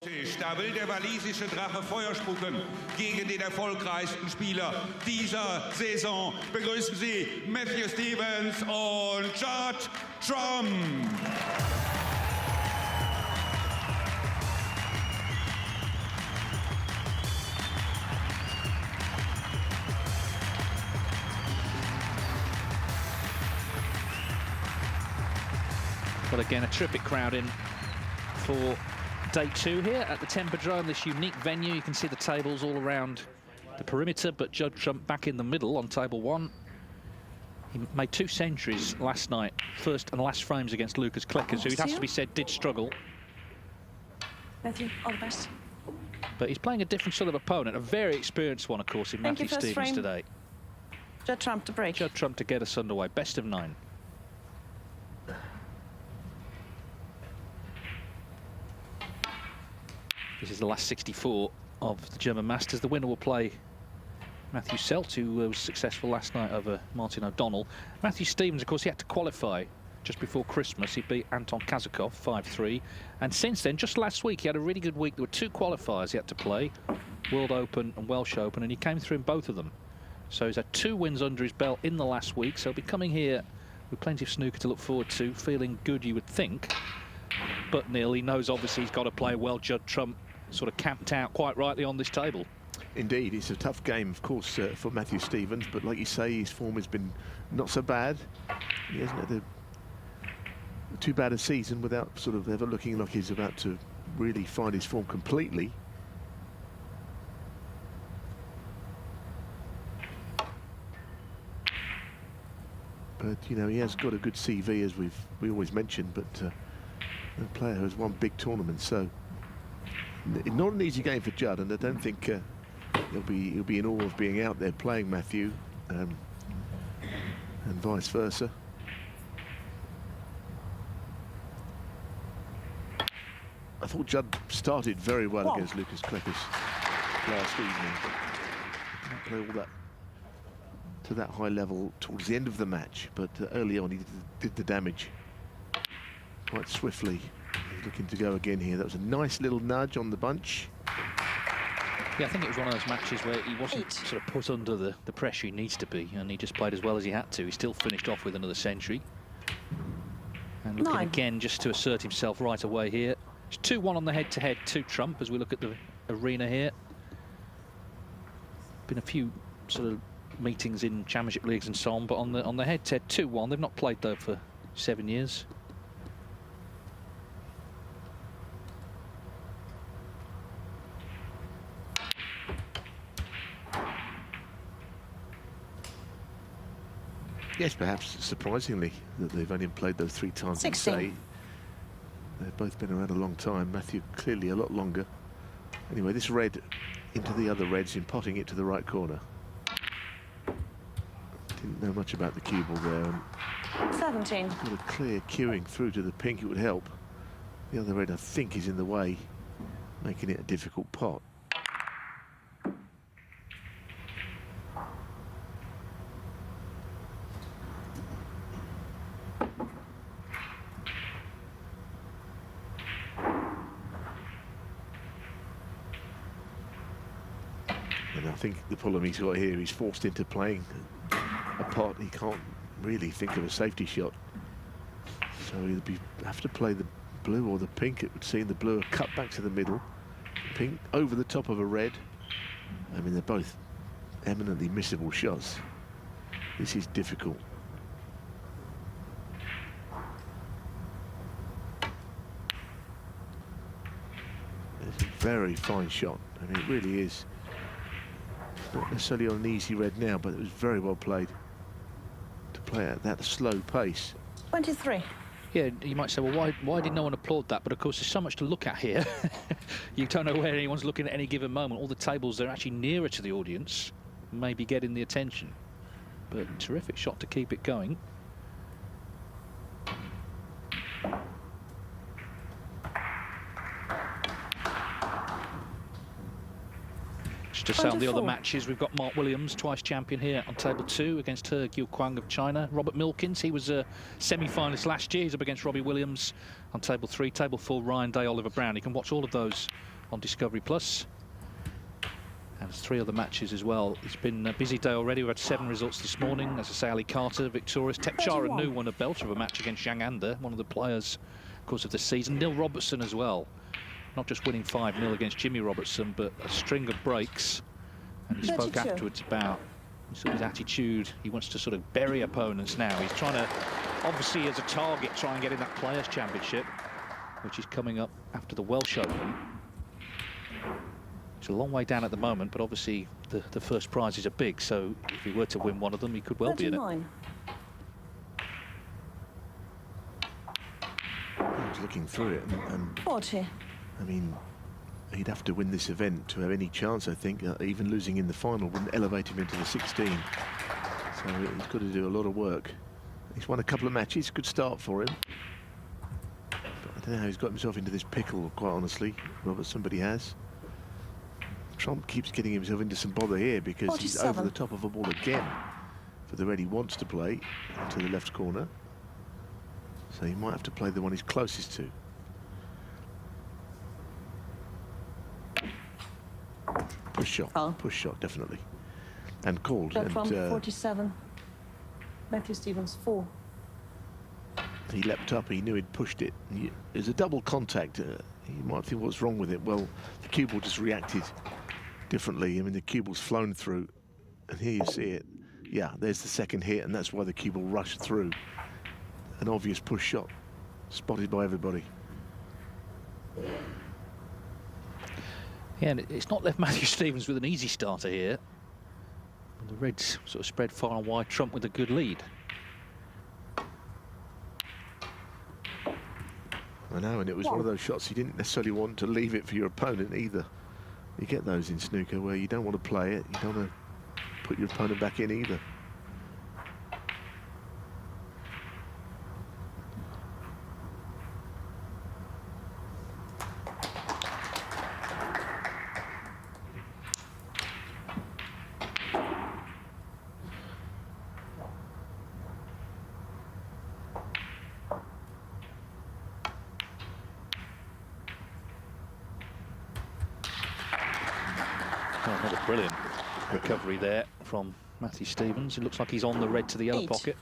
Da will der walisische Drache Feuer spucken gegen den erfolgreichsten Spieler dieser Saison. Begrüßen Sie Matthew Stevens und Judd Trump. Well, again, a terrific crowd in for Day 2 here at the Tempodrome, this unique venue. You can see the tables all around the perimeter, but Judd Trump back in the middle on table 1. He made 2 centuries last night, first and last frames against Lucas Kleckers, who it has to be said did struggle. Matthew, all the best. But he's playing a different sort of opponent, a very experienced one, of course, in Matthew Stevens today. Judd Trump to break. Judd Trump to get us underway, best of 9. This is the last 64 of the German Masters. The winner will play Matthew Selt, who was successful last night over Martin O'Donnell. Matthew Stevens, of course, he had to qualify just before Christmas. He beat Anton Kazakov 5-3. And since then, just last week, he had a really good week. There were 2 qualifiers he had to play, World Open and Welsh Open, and he came through in both of them. So he's had 2 wins under his belt in the last week. So he'll be coming here with plenty of snooker to look forward to, feeling good, you would think. But Neil, he knows obviously he's got to play well. Judd Trump sort of camped out quite rightly on this table. Indeed, it's a tough game, of course, for Matthew Stevens, but like you say, his form has been not so bad. He hasn't had too bad a season without sort of ever looking like he's about to really find his form completely. But, you know, he has got a good CV, as we always mention, but a player who has won big tournaments, so not an easy game for Judd, and I don't think he'll be in awe of being out there playing Matthew, and vice versa. I thought Judd started very well against Lucas Kleckers last evening, but didn't play all that to that high level towards the end of the match, but early on he did the damage quite swiftly. Looking to go again here. That was a nice little nudge on the bunch. Yeah, I think it was one of those matches where he wasn't sort of put under the pressure he needs to be, and he just played as well as he had to. He still finished off with another century. And looking again just to assert himself right away here. It's 2-1 on the head-to-head to Trump as we look at the arena here. Been a few sort of meetings in championship leagues and so on, but on the head-to-head 2-1. They've not played though for 7 years. Yes, perhaps surprisingly that they've only played those 3 times. 16. They've both been around a long time. Matthew clearly a lot longer. Anyway, this red into the other reds in potting it to the right corner. Didn't know much about the cue ball there. 17. Got a clear cueing through to the pink, it would help. The other red, I think, is in the way, making it a difficult pot. And I think the problem he's got here, he's forced into playing a pot. He can't really think of a safety shot. So he'll have to play the blue or the pink. It would seem the blue cut back to the middle. Pink over the top of a red. I mean, they're both eminently missable shots. This is difficult. It's a very fine shot. I mean, it really is. Not necessarily on an easy red now, but it was very well played to play at that slow pace. 23. Yeah, you might say, well, why did no one applaud that? But of course, there's so much to look at here. You don't know where anyone's looking at any given moment. All the tables, they're actually nearer to the audience, maybe getting the attention. But terrific shot to keep it going. Just to sound the other matches, we've got Mark Williams, twice champion here on table 2 against He Guoquang of China. Robert Milkins, he was a semi-finalist last year. He's up against Robbie Williams on table 3. Table 4, Ryan Day, Oliver Brown. You can watch all of those on Discovery Plus. And there's 3 other matches as well. It's been a busy day already. We've had 7 results this morning. As I say, Ali Carter victorious. Tepchara Nu won a belter of a match against Zhang Anda, one of the players, of course, of the season. Neil Robertson as well. Not just winning 5-0 against Jimmy Robertson, but a string of breaks. And he spoke afterwards about sort of his attitude. He wants to sort of bury opponents now. He's trying to, obviously, as a target, try and get in that Players' Championship, which is coming up after the Welsh Open. It's a long way down at the moment, but obviously the first prizes are big, so if he were to win one of them, he could well 39. be in it. I was looking through it, and 40. I mean, he'd have to win this event to have any chance, I think. Even losing in the final wouldn't elevate him into the 16. So he's got to do a lot of work. He's won a couple of matches, good start for him. But I don't know how he's got himself into this pickle, quite honestly. Robert, somebody has. Trump keeps getting himself into some bother here because 47. He's over the top of a ball again for the red he wants to play to the left corner. So he might have to play the one he's closest to. Push shot, definitely. And called. Judd And, Trump, 47. Matthew Stevens, 4. he leapt up, he knew he'd pushed it. There's a double contact. You might think what's wrong with it. Well, the cue ball just reacted differently. I mean, the cue ball's flown through, and here you see it. Yeah, there's the second hit, and that's why the cue ball rushed through. An obvious push shot, spotted by everybody. Yeah, and it's not left Matthew Stevens with an easy starter here. The Reds sort of spread far and wide, Trump with a good lead. I know, and it was one of those shots you didn't necessarily want to leave it for your opponent either. You get those in snooker where you don't want to play it, you don't want to put your opponent back in either. Oh, another brilliant recovery there from Matthew Stevens. It looks like he's on the red to the yellow 8. pocket.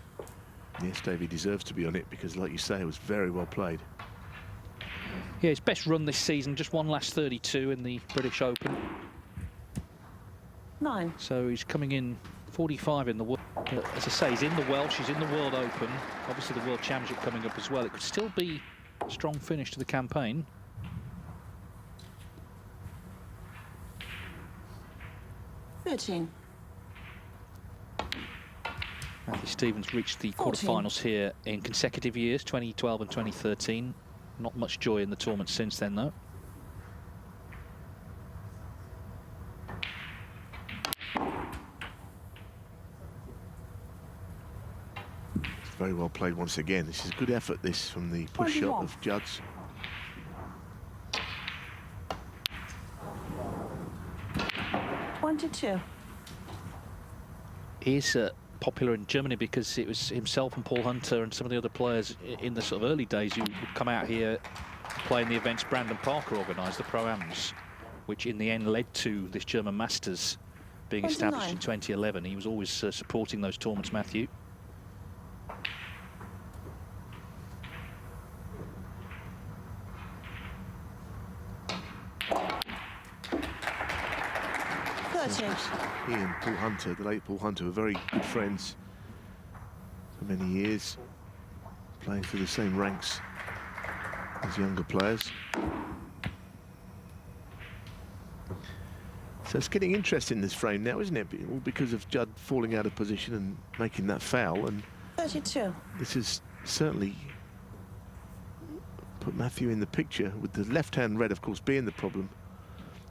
Yes, Dave, he deserves to be on it because, like you say, it was very well played. Yeah, his best run this season, just one last 32 in the British Open. 9. So he's coming in 45 in the world. As I say, he's in the Welsh, he's in the World Open. Obviously the World Championship coming up as well. It could still be a strong finish to the campaign. 13. Matthew Stevens reached the 14. quarterfinals here in consecutive years, 2012 and 2013. Not much joy in the tournament since then, though. It's very well played once again. This is a good effort, this, from the push shot of Judd's. He's popular in Germany because it was himself and Paul Hunter and some of the other players in the sort of early days who would come out here playing the events Brandon Parker organised, the Pro-Ams, which in the end led to this German Masters being established in 2011. He was always supporting those tournaments, Matthew. He and Paul Hunter, the late Paul Hunter, were very good friends for many years, playing through the same ranks as younger players. So it's getting interesting, this frame now, isn't it? All because of Judd falling out of position and making that foul. And 32. this has certainly put Matthew in the picture, with the left-hand red, of course, being the problem.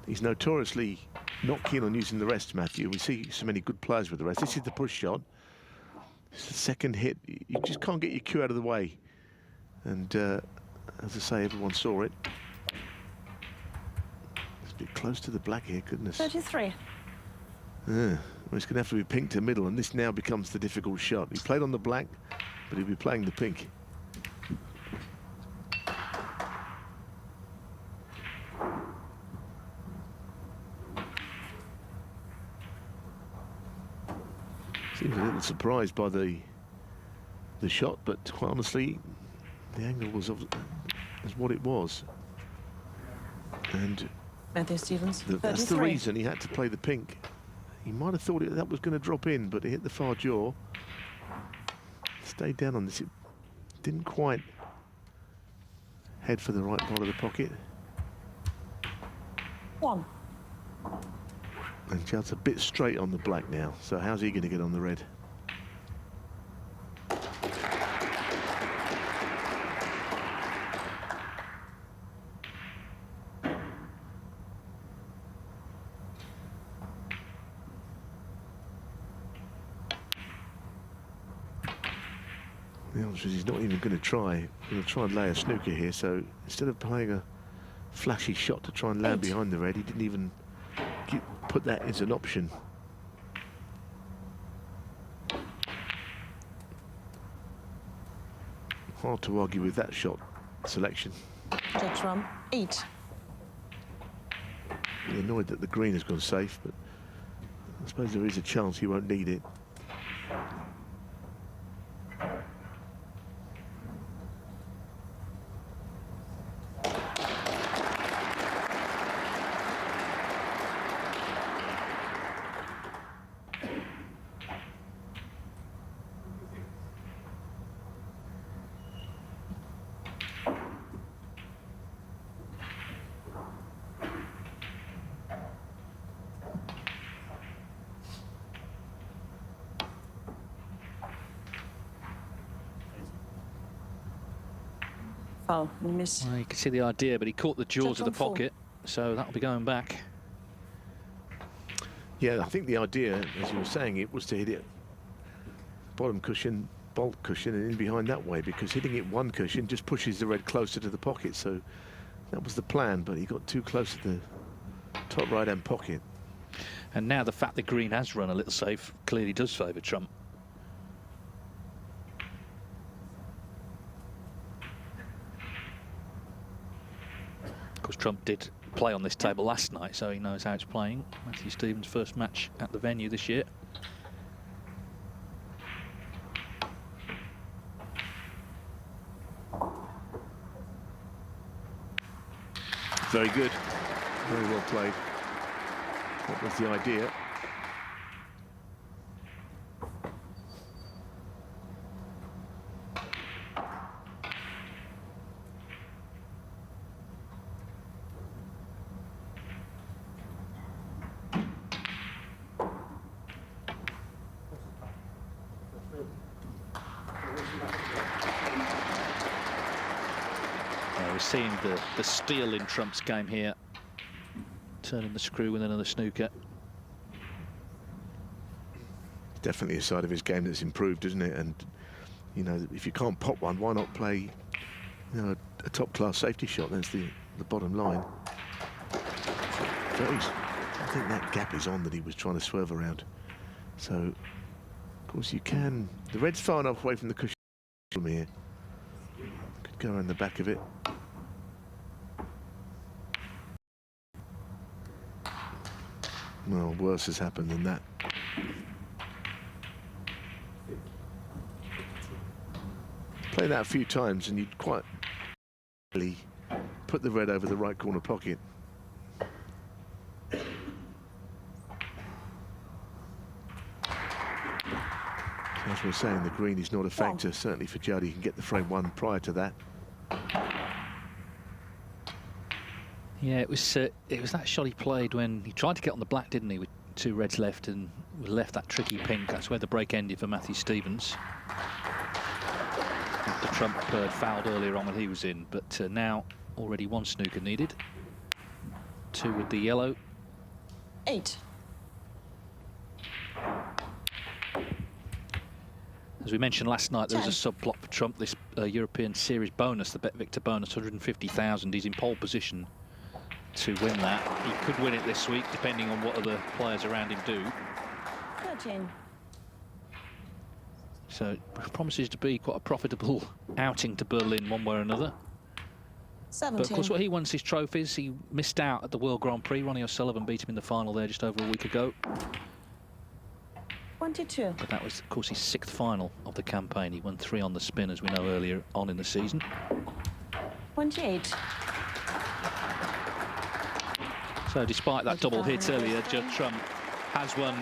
He's notoriously not keen on using the rest, Matthew. We see so many good players with the rest. This is the push shot. It's the second hit. You just can't get your cue out of the way. And as I say, everyone saw it. It's a bit close to the black here, goodness. 33. Well, it's going to have to be pink to middle, and this now becomes the difficult shot. He played on the black, but he'll be playing the pink. Seems a little surprised by the shot, but quite honestly, the angle was what it was. And Matthew Stevens, that's the 33. reason he had to play the pink. He might have thought that was going to drop in, but it hit the far jaw. Stayed down on this. It didn't quite head for the right part of the pocket. 1. And Judd's a bit straight on the black now, so how's he going to get on the red? The answer is he's not even going to try. He's going to try and lay a snooker here, so instead of playing a flashy shot to try and land behind the red, he didn't even put that as an option. Hard to argue with that shot selection. Judge Rum, 8. You're annoyed that the green has gone safe, but I suppose there is a chance he won't need it. Foul, miss. Well, you can see the idea, but he caught the jaws Judge of the on 4. pocket, so that'll be going back. Yeah, I think the idea, as you were saying, it was to hit it bottom cushion, bolt cushion, and in behind that way, because hitting it one cushion just pushes the red closer to the pocket. So that was the plan, but he got too close to the top right-hand pocket. And now the fact that green has run a little safe clearly does favour Trump. Of course, Trump did play on this table last night, so he knows how it's playing. Matthew Stevens' first match at the venue this year. Very good. Very well played. That was the idea. We're seeing the steel in Trump's game here. Turning the screw with another snooker. Definitely a side of his game that's improved, isn't it? And, you know, if you can't pop one, why not play, you know, a top-class safety shot? That's the bottom line. I think that gap is on that he was trying to swerve around. So, of course, you can. The red's far enough away from the cushion from here. Could go around the back of it. Well, worse has happened than that. Play that a few times and you'd quite really put the red over the right corner pocket. As we're saying, the green is not a factor, certainly for Judd. He can get the frame one prior to that. Yeah, it was that shot he played when he tried to get on the black, didn't he, with 2 reds left, and was left that tricky pink. That's where the break ended for Matthew Stevens. The Trump fouled earlier on when he was in, but now already 1 snooker needed. 2 with the yellow. 8. As we mentioned last night, there was a subplot for Trump, this European Series bonus, the Bet Victor bonus, 150,000. He's in pole position to win that. He could win it this week, depending on what other players around him do. 13. So it promises to be quite a profitable outing to Berlin, one way or another. 17. But of course, what he wants is trophies. He missed out at the World Grand Prix. Ronnie O'Sullivan beat him in the final there just over a week ago. 22. But that was, of course, his 6th final of the campaign. He won 3 on the spin, as we know, earlier on in the season. 28. So despite that double hit earlier, Judd Trump has won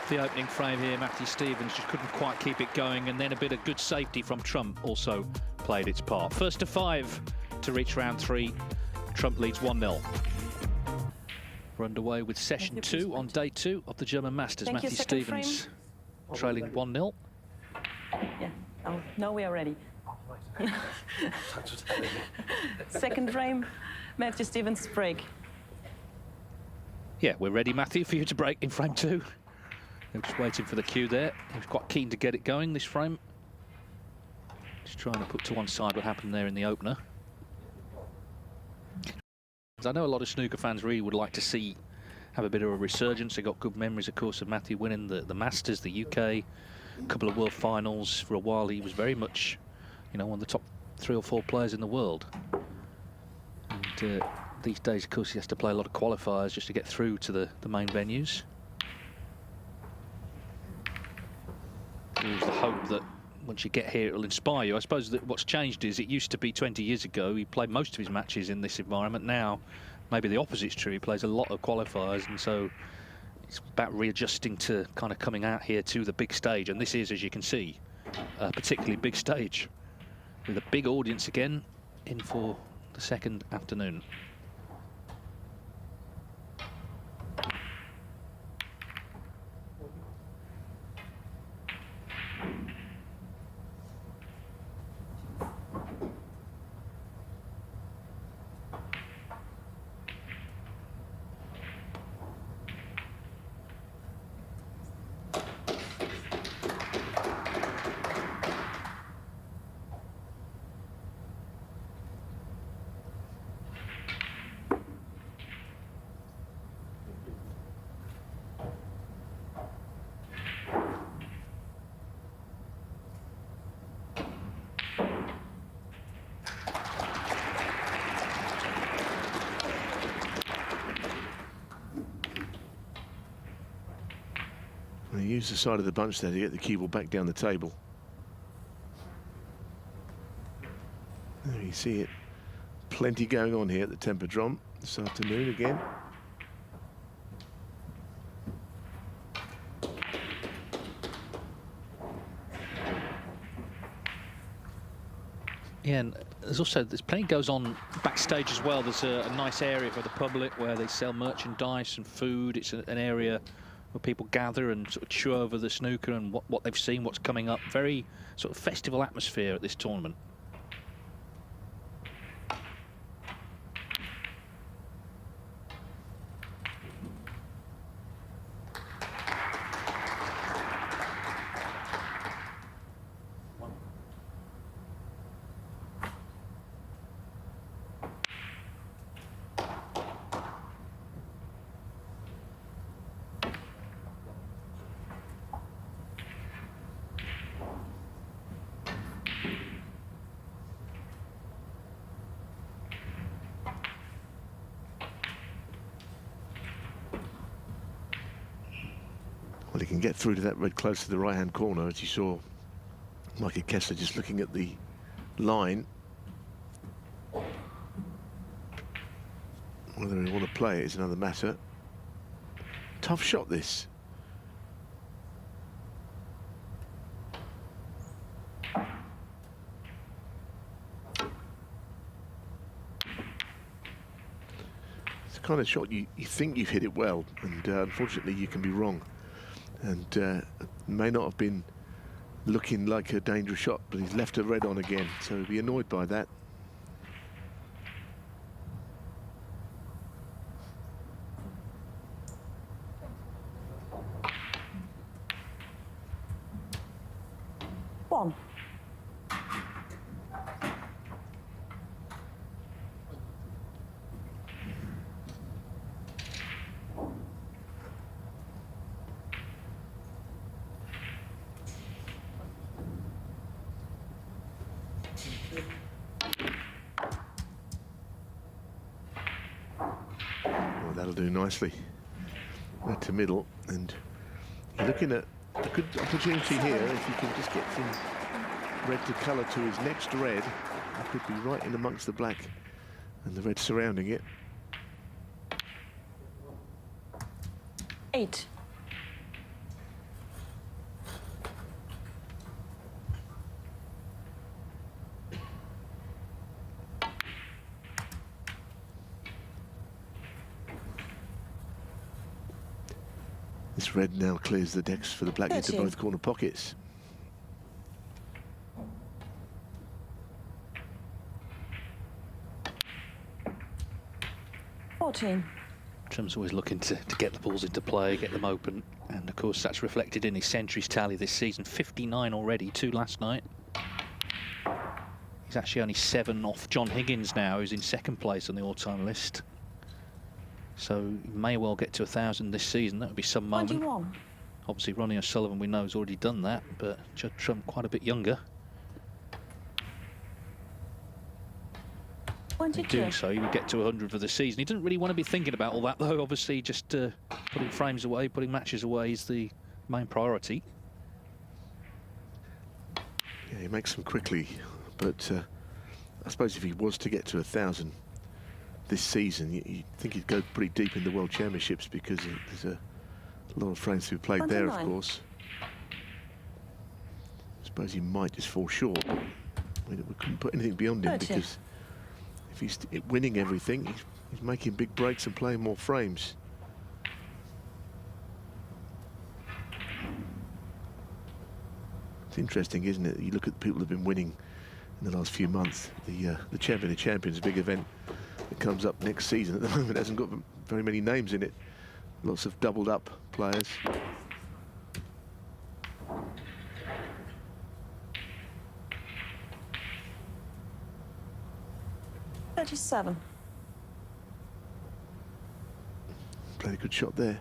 the opening frame here. Matthew Stevens just couldn't quite keep it going, and then a bit of good safety from Trump also played its part. First to 5 to reach round 3. Trump leads 1-0. We're underway with session 2 on day 2 of the German Masters. Thank you, Matthew second Stevens trailing 1-0. Yeah, oh, now we are ready. Second frame, Matthew Stevens break. Yeah, we're ready, Matthew, for you to break in frame 2. He was waiting for the cue there. He was quite keen to get it going this frame. Just trying to put to one side what happened there in the opener. I know a lot of snooker fans really would like to have a bit of a resurgence. They got good memories, of course, of Matthew winning the Masters, the UK, a couple of world finals. For a while, he was very much, you know, one of the top 3 or 4 players in the world. And these days, of course, he has to play a lot of qualifiers just to get through to the main venues. There's the hope that once you get here, it'll inspire you. I suppose that what's changed is it used to be 20 years ago, he played most of his matches in this environment. Now, maybe the opposite's true. He plays a lot of qualifiers, and so it's about readjusting to kind of coming out here to the big stage. And this is, as you can see, a particularly big stage with a big audience again in for the second afternoon. He used the side of the bunch there to get the cue ball back down the table. There you see it. Plenty going on here at the Tempodrome this afternoon again. Yeah, and there's plenty goes on backstage as well. There's a nice area for the public where they sell merchandise and food. It's an area where people gather and sort of chew over the snooker and what they've seen, what's coming up. Very sort of festival atmosphere at this tournament. Well, he can get through to that red close to the right-hand corner, as you saw Mikey Kessler just looking at the line. Whether he want to play it is another matter. Tough shot, this. It's the kind of shot you think you've hit it well, and unfortunately you can be wrong. And may not have been looking like a dangerous shot, but he's left a red on again, so he'll be annoyed by that. One. Well, that'll do nicely. Back to middle, and you're looking at A good opportunity here if you can just get from red to colour to his next red. He could be right in amongst the black and the red surrounding it. 8. This red now clears the decks for the black into both corner pockets. Trump's always looking to get the balls into play, get them open, and of course that's reflected in his centuries tally this season. 59 already, 2 last night. He's actually only 7 off John Higgins now, who's in 2nd place on the all-time list. So he may well get to 1,000 this season. That would be some moment. 21. Obviously Ronnie O'Sullivan we know has already done that, but Judd Trump quite a bit younger. 22. Doing so, he would get to 100 for the season. He doesn't really want to be thinking about all that, though. Obviously, just putting frames away, putting matches away is the main priority. Yeah, he makes them quickly, but I suppose if he was to get to 1,000 this season, you think he'd go pretty deep in the World Championships because there's a lot of frames to be played 29. There, of course. I suppose he might just fall short. We couldn't put anything beyond him 30. Because if he's winning everything, he's making big breaks and playing more frames. It's interesting, isn't it? You look at the people who've been winning in the last few months. The Champion of Champions, big event that comes up next season. At the moment, hasn't got very many names in it. Lots of doubled up players. $37. Played a good shot there.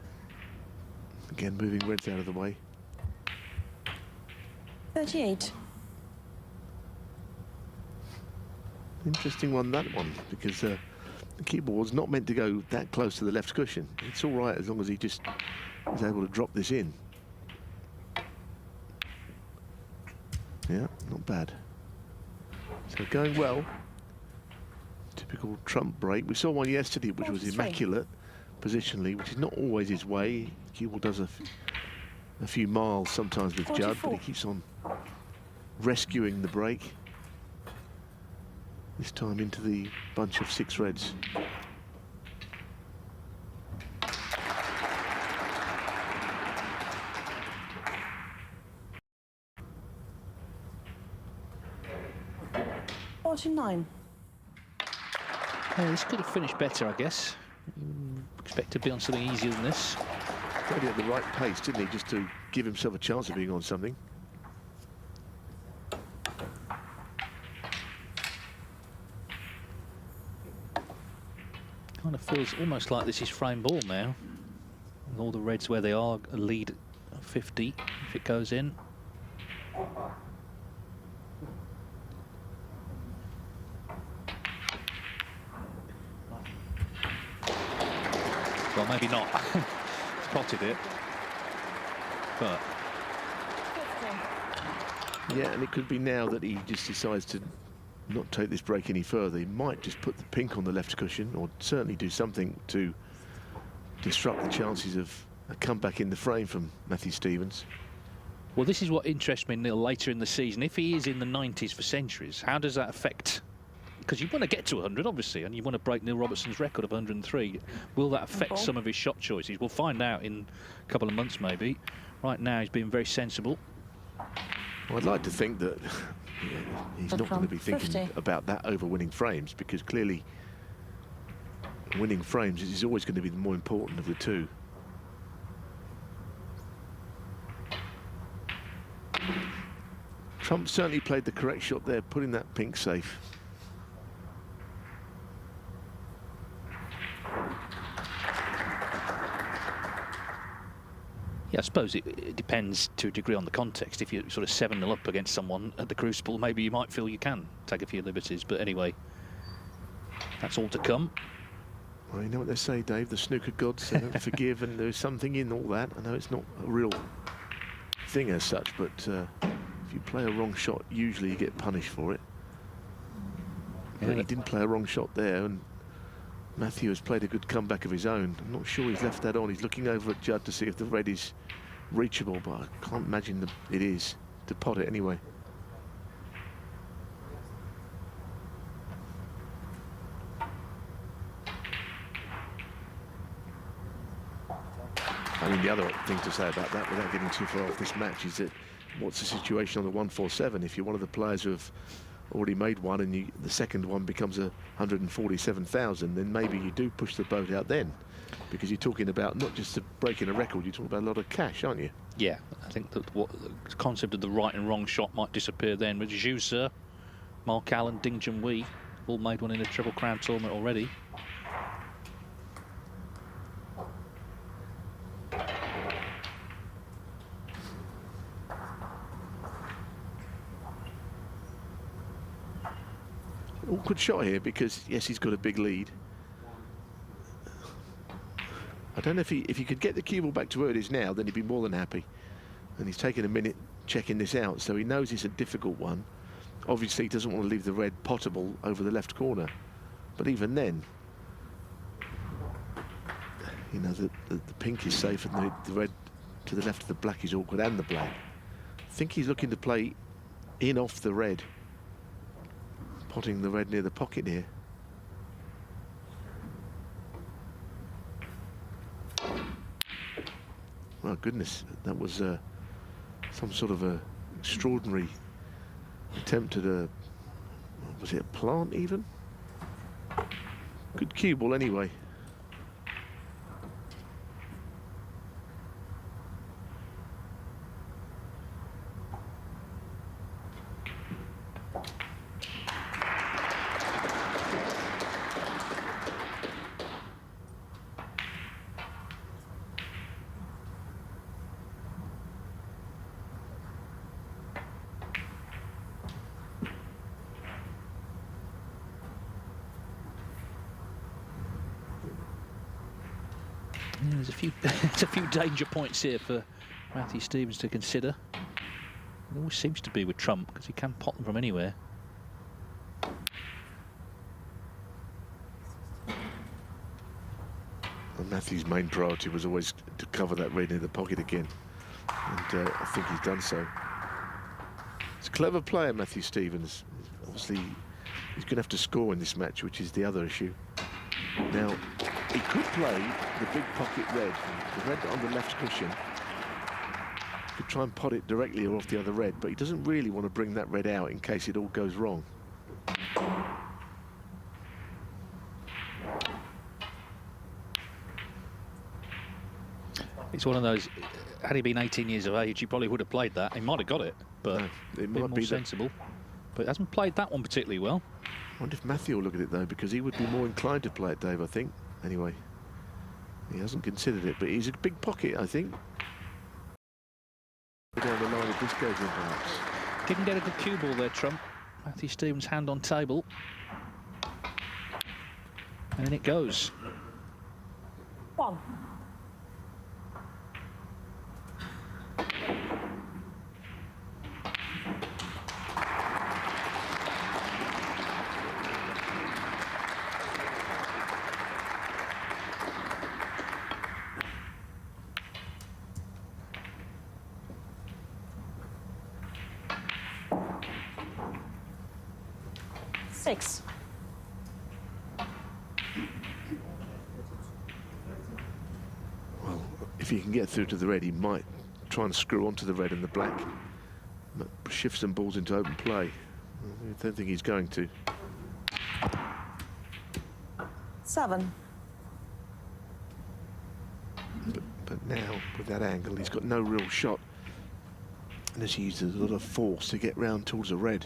Again, moving reds out of the way. 38. Interesting one, that one, because the keyboard's not meant to go that close to the left cushion. It's all right as long as he just is able to drop this in. Yeah, not bad. So going well. Typical Trump break. We saw one yesterday which was immaculate positionally, which is not always his way. Keyboard does a few miles sometimes with 44. Judd, but he keeps on rescuing the break. This time into the bunch of 6 reds. $49. This could have finished better, I guess. Expect to be on something easier than this. Played it at the right pace, didn't he, just to give himself a chance of being on something. Kind of feels almost like this is frame ball now. With all the reds where they are, a lead of 50 if it goes in. Well, maybe not. Spotted it. But yeah, and it could be now that he just decides to not take this break any further. He might just put the pink on the left cushion, or certainly do something to disrupt the chances of a comeback in the frame from Matthew Stevens. Well, this is what interests me, Neil, later in the season. If he is in the 90s for centuries, how does that affect? Because you want to get to 100, obviously, and you want to break Neil Robertson's record of 103. Will that affect some of his shot choices? We'll find out in a couple of months, maybe. Right now, he's being very sensible. Well, I'd like to think that he's not going to be thinking 50. about that over winning frames, because clearly winning frames is always going to be the more important of the two. Trump certainly played the correct shot there, putting that pink safe. Yeah, I suppose it depends to a degree on the context. If you're sort of 7-0 up against someone at the Crucible, maybe you might feel you can take a few liberties. But anyway, that's all to come. Well, you know what they say, Dave, the snooker gods, they don't forgive, and there's something in all that. I know it's not a real thing as such, but if you play a wrong shot, usually you get punished for it. Yeah, but he didn't play a wrong shot there, and Matthew has played a good comeback of his own. I'm not sure he's left that on. He's looking over at Judd to see if the red is reachable, but I can't imagine that it is, to pot it anyway. I mean, the other thing to say about that, without getting too far off this match, is that what's the situation on the 147? If you're one of the players who have already made one and the second one becomes 147,000, then maybe you do push the boat out then, because you're talking about not just breaking a record, you're talking about a lot of cash, aren't you? Yeah, I think that the concept of the right and wrong shot might disappear then. With Zhu Sir, Mark Allen, Ding Junhui, all made one in a Triple Crown tournament already. Awkward shot here because, yes, he's got a big lead. I don't know if he could get the cue ball back to where it is now, then he'd be more than happy. And he's taken a minute checking this out, so he knows it's a difficult one. Obviously, he doesn't want to leave the red potable over the left corner. But even then, you know, the pink is safe and the red to the left of the black is awkward, and the black. I think he's looking to play in off the red. Potting the red near the pocket here. Oh goodness, that was some sort of a extraordinary attempt at a, was it a plant even? Good cue ball anyway. Yeah, there's a few danger points here for Matthew Stevens to consider. It always seems to be with Trump, because he can pot them from anywhere. And Matthew's main priority was always to cover that red near the pocket again, and I think he's done so. It's a clever player, Matthew Stevens. Obviously, he's going to have to score in this match, which is the other issue. Now, he could play the big pocket red, the red on the left cushion. He could try and pot it directly or off the other red, but he doesn't really want to bring that red out in case it all goes wrong. It's one of those, had he been 18 years of age, he probably would have played that. He might have got it, but No, it a bit might more be sensible. But hasn't played that one particularly well. I wonder if Matthew will look at it, though, because he would be more inclined to play it, Dave, I think. Anyway, he hasn't considered it, but he's a big pocket, I think. Down the line, if this goes in, perhaps. Didn't get a good cue ball there, Trump. Matthew Stevens' hand on table. And then it goes. 1. Six. Well, if he can get through to the red, he might try and screw onto the red and the black. Shift some balls into open play. I don't think he's going to. 7. But now, with that angle, he's got no real shot unless he uses a lot of force to get round towards the red.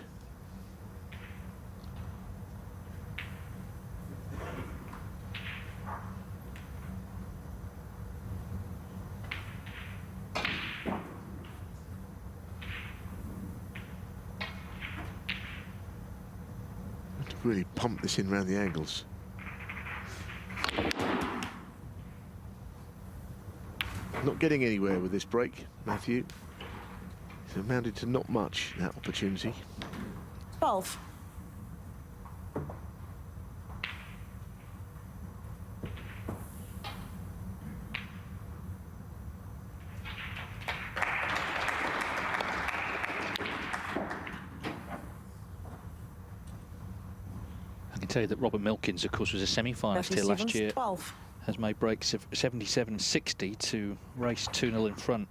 Really pump this in round the angles. Not getting anywhere with this break, Matthew. It amounted to not much, that opportunity. 12. I can tell you that Robert Milkins, of course, was a semi-finalist here last year. 12. Has made breaks of 77-60 to race 2-0 in front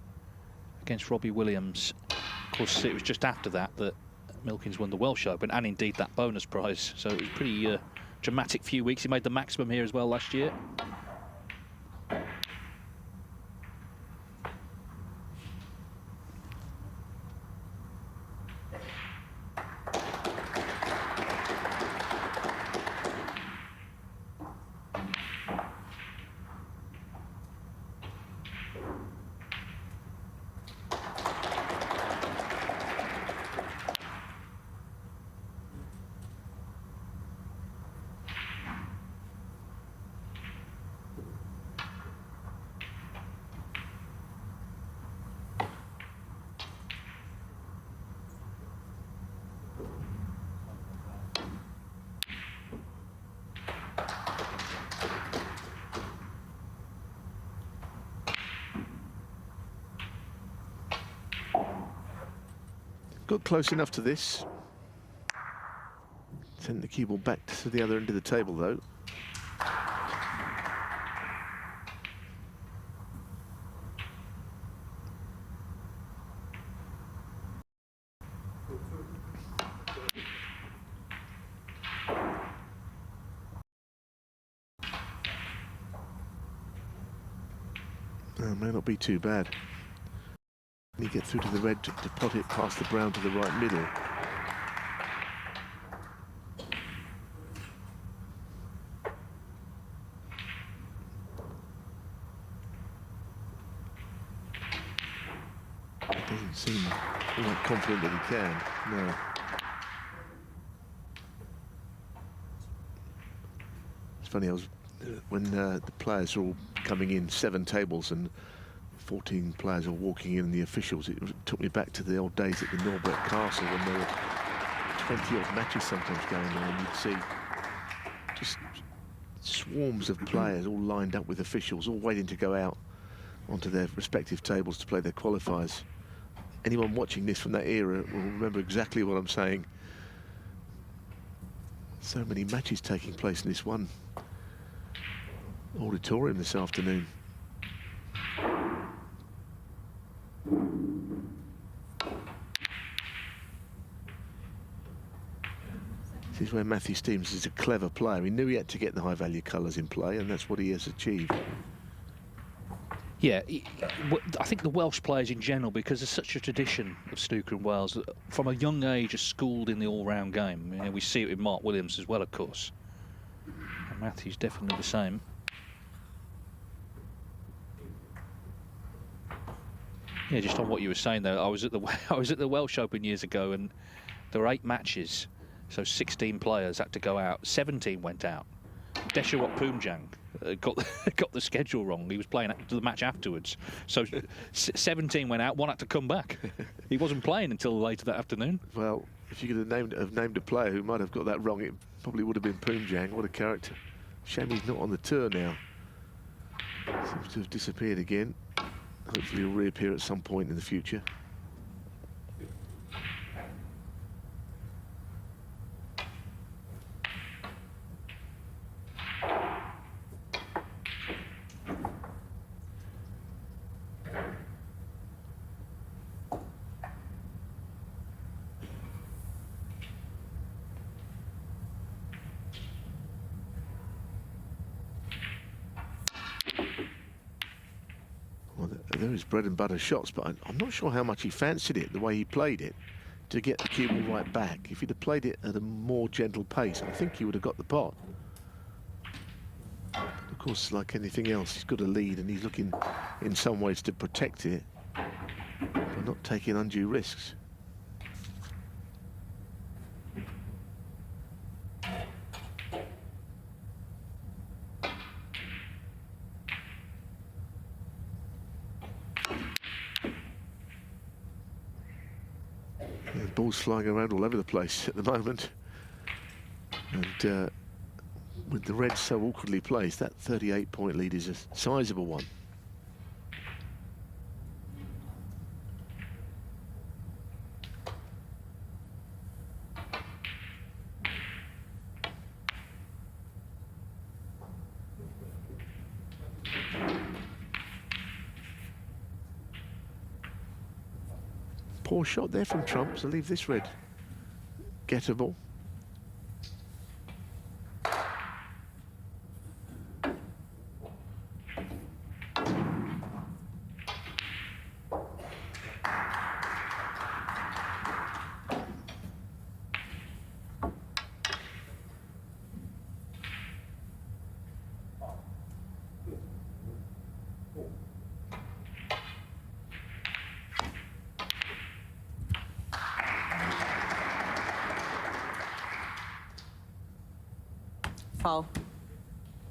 against Robbie Williams. Of course, it was just after that that Milkins won the Welsh Open, and indeed that bonus prize. So it was a pretty dramatic few weeks. He made the maximum here as well last year. Got close enough to this. Sent the cue ball back to the other end of the table, though. May not be too bad. You get through to the red to pot it past the brown to the right middle. Doesn't seem all that confident that he can. No. It's funny, I was when the players are all coming in 7 tables and 14 players are walking in, and the officials, it took me back to the old days at the Norbert Castle when there were 20-odd matches sometimes going on, and you'd see just swarms of players all lined up with officials, all waiting to go out onto their respective tables to play their qualifiers. Anyone watching this from that era will remember exactly what I'm saying. So many matches taking place in this one auditorium this afternoon. This is where Matthew Stevens is a clever player. He knew he had to get the high-value colours in play, and that's what he has achieved. Yeah, I think the Welsh players in general, because there's such a tradition of snooker in Wales, from a young age are schooled in the all-round game. You know, we see it with Mark Williams as well, of course. And Matthew's definitely the same. Yeah, just on what you were saying though, I was at the Welsh Open years ago, and there were 8 matches, so 16 players had to go out. 17 went out. Deshawat Poomjang got the schedule wrong. He was playing the match afterwards, so 17 went out. 1 had to come back. He wasn't playing until later that afternoon. Well, if you could have named a player who might have got that wrong, it probably would have been Poomjang. What a character! Shame he's not on the tour now. Seems to have disappeared again. Hopefully he'll reappear at some point in the future. Well, there is bread and butter shots, but I'm not sure how much he fancied it, the way he played it, to get the cue ball right back. If he'd have played it at a more gentle pace, I think he would have got the pot. But of course, like anything else, he's got a lead, and he's looking in some ways to protect it, but not taking undue risks. Ball's flying around all over the place at the moment. And with the Reds so awkwardly placed, that 38-point lead is a sizable one. Poor shot there from Trump to leave this red gettable. Foul.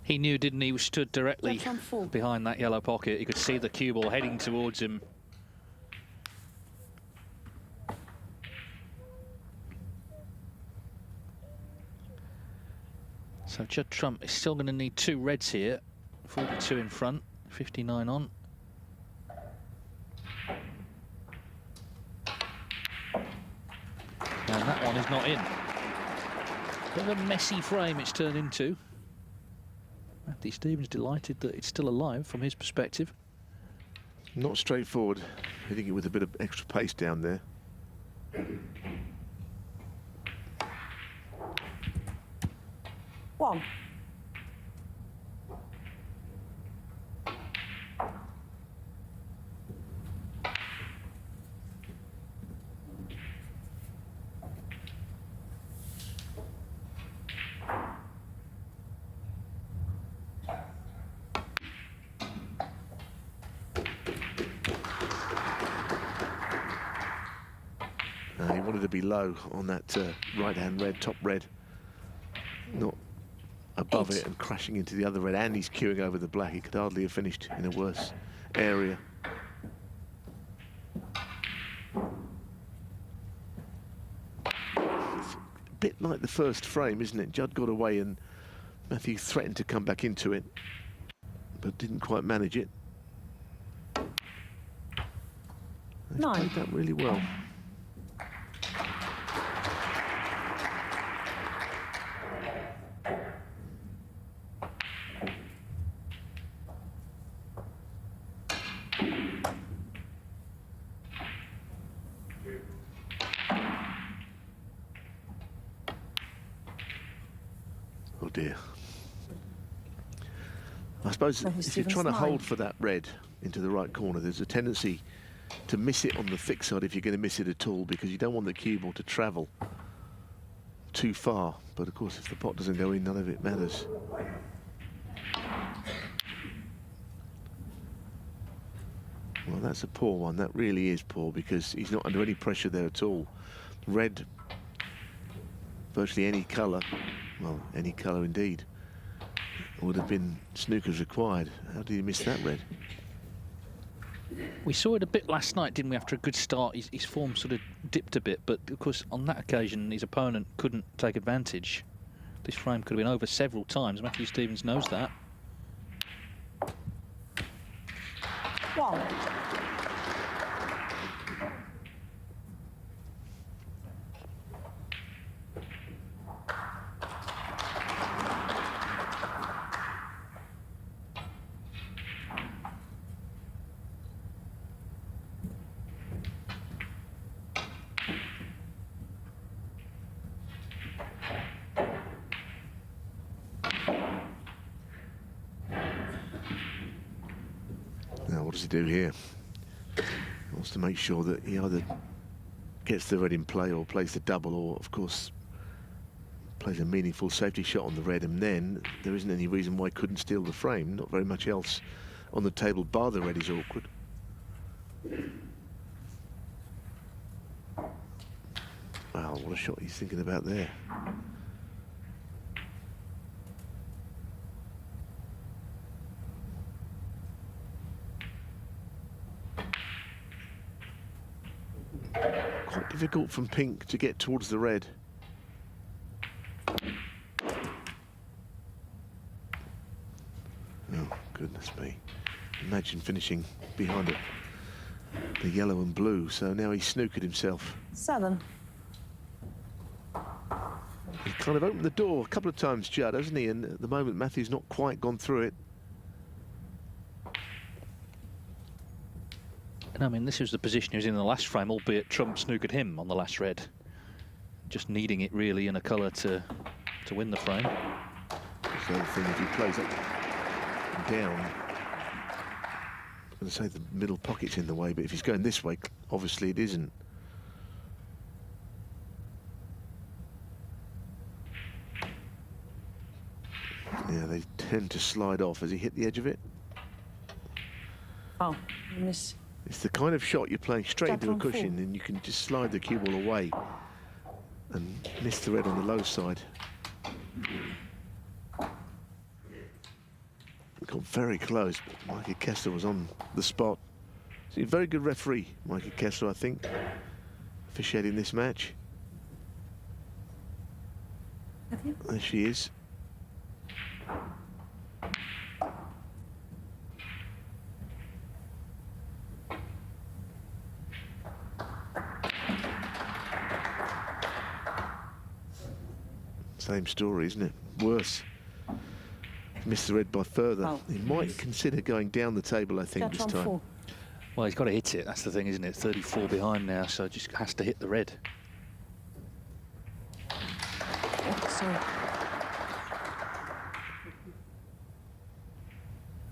He knew, didn't he? He was stood directly That's on full. behind that yellow pocket. He could see the cue ball heading towards him. So Judd Trump is still going to need 2 reds here. 42 in front, 59 on. And that one is not in. Bit of a messy frame it's turned into. Matthew Stevens delighted that it's still alive from his perspective. Not straightforward, hitting it with a bit of extra pace down there. One. He wanted to be low on that right-hand red, top red. Not above it and crashing into the other red, and he's queuing over the black. He could hardly have finished in a worse area. It's a bit like the first frame, isn't it? Judd got away and Matthew threatened to come back into it, but didn't quite manage it. He's played that really well. Oh dear. I suppose if you're trying to hold for that red into the right corner, there's a tendency to miss it on the thick side if you're going to miss it at all, because you don't want the cue ball to travel too far. But of course, if the pot doesn't go in, none of it matters. Well, that's a poor one. That really is poor, because he's not under any pressure there at all. Red, virtually any colour, well, any colour indeed, would have been Snooker's required. How did he miss that red? We saw it a bit last night, didn't we? After a good start, his form sort of dipped a bit, but of course on that occasion his opponent couldn't take advantage. This frame could have been over several times. Matthew Stevens knows that. One. Now, what does he do here? He wants to make sure that he either gets the red in play or plays the double, or, of course, plays a meaningful safety shot on the red, and then there isn't any reason why he couldn't steal the frame. Not very much else on the table, bar the red is awkward. Wow, what a shot he's thinking about there. Quite difficult from pink to get towards the red. Oh, goodness me. Imagine finishing behind it. The yellow and blue, so now he's snookered himself. 7. He kind of opened the door a couple of times, Judd, hasn't he? And at the moment, Matthew's not quite gone through it. And I mean, this was the position he was in the last frame, albeit Trump snookered him on the last red. Just needing it really in a colour to win the frame. That's the other thing, if he plays up and down, I'm going to say the middle pocket's in the way, but if he's going this way, obviously it isn't. Yeah, they tend to slide off. Has he hit the edge of it? Oh, miss. It's the kind of shot you're playing straight into a on cushion, 4. and you can just slide the cue ball away and miss the red on the low side. We got very close, but Mikey Kessler was on the spot. He's a very good referee, Mikey Kessler, I think, officiating this match. There she is. Same story, isn't it? Worse. Missed the red by further. Oh. He might consider going down the table, I think, Judge this on time. 4. Well, he's got to hit it. That's the thing, isn't it? 34 behind now, so just has to hit the red. Oh, sorry.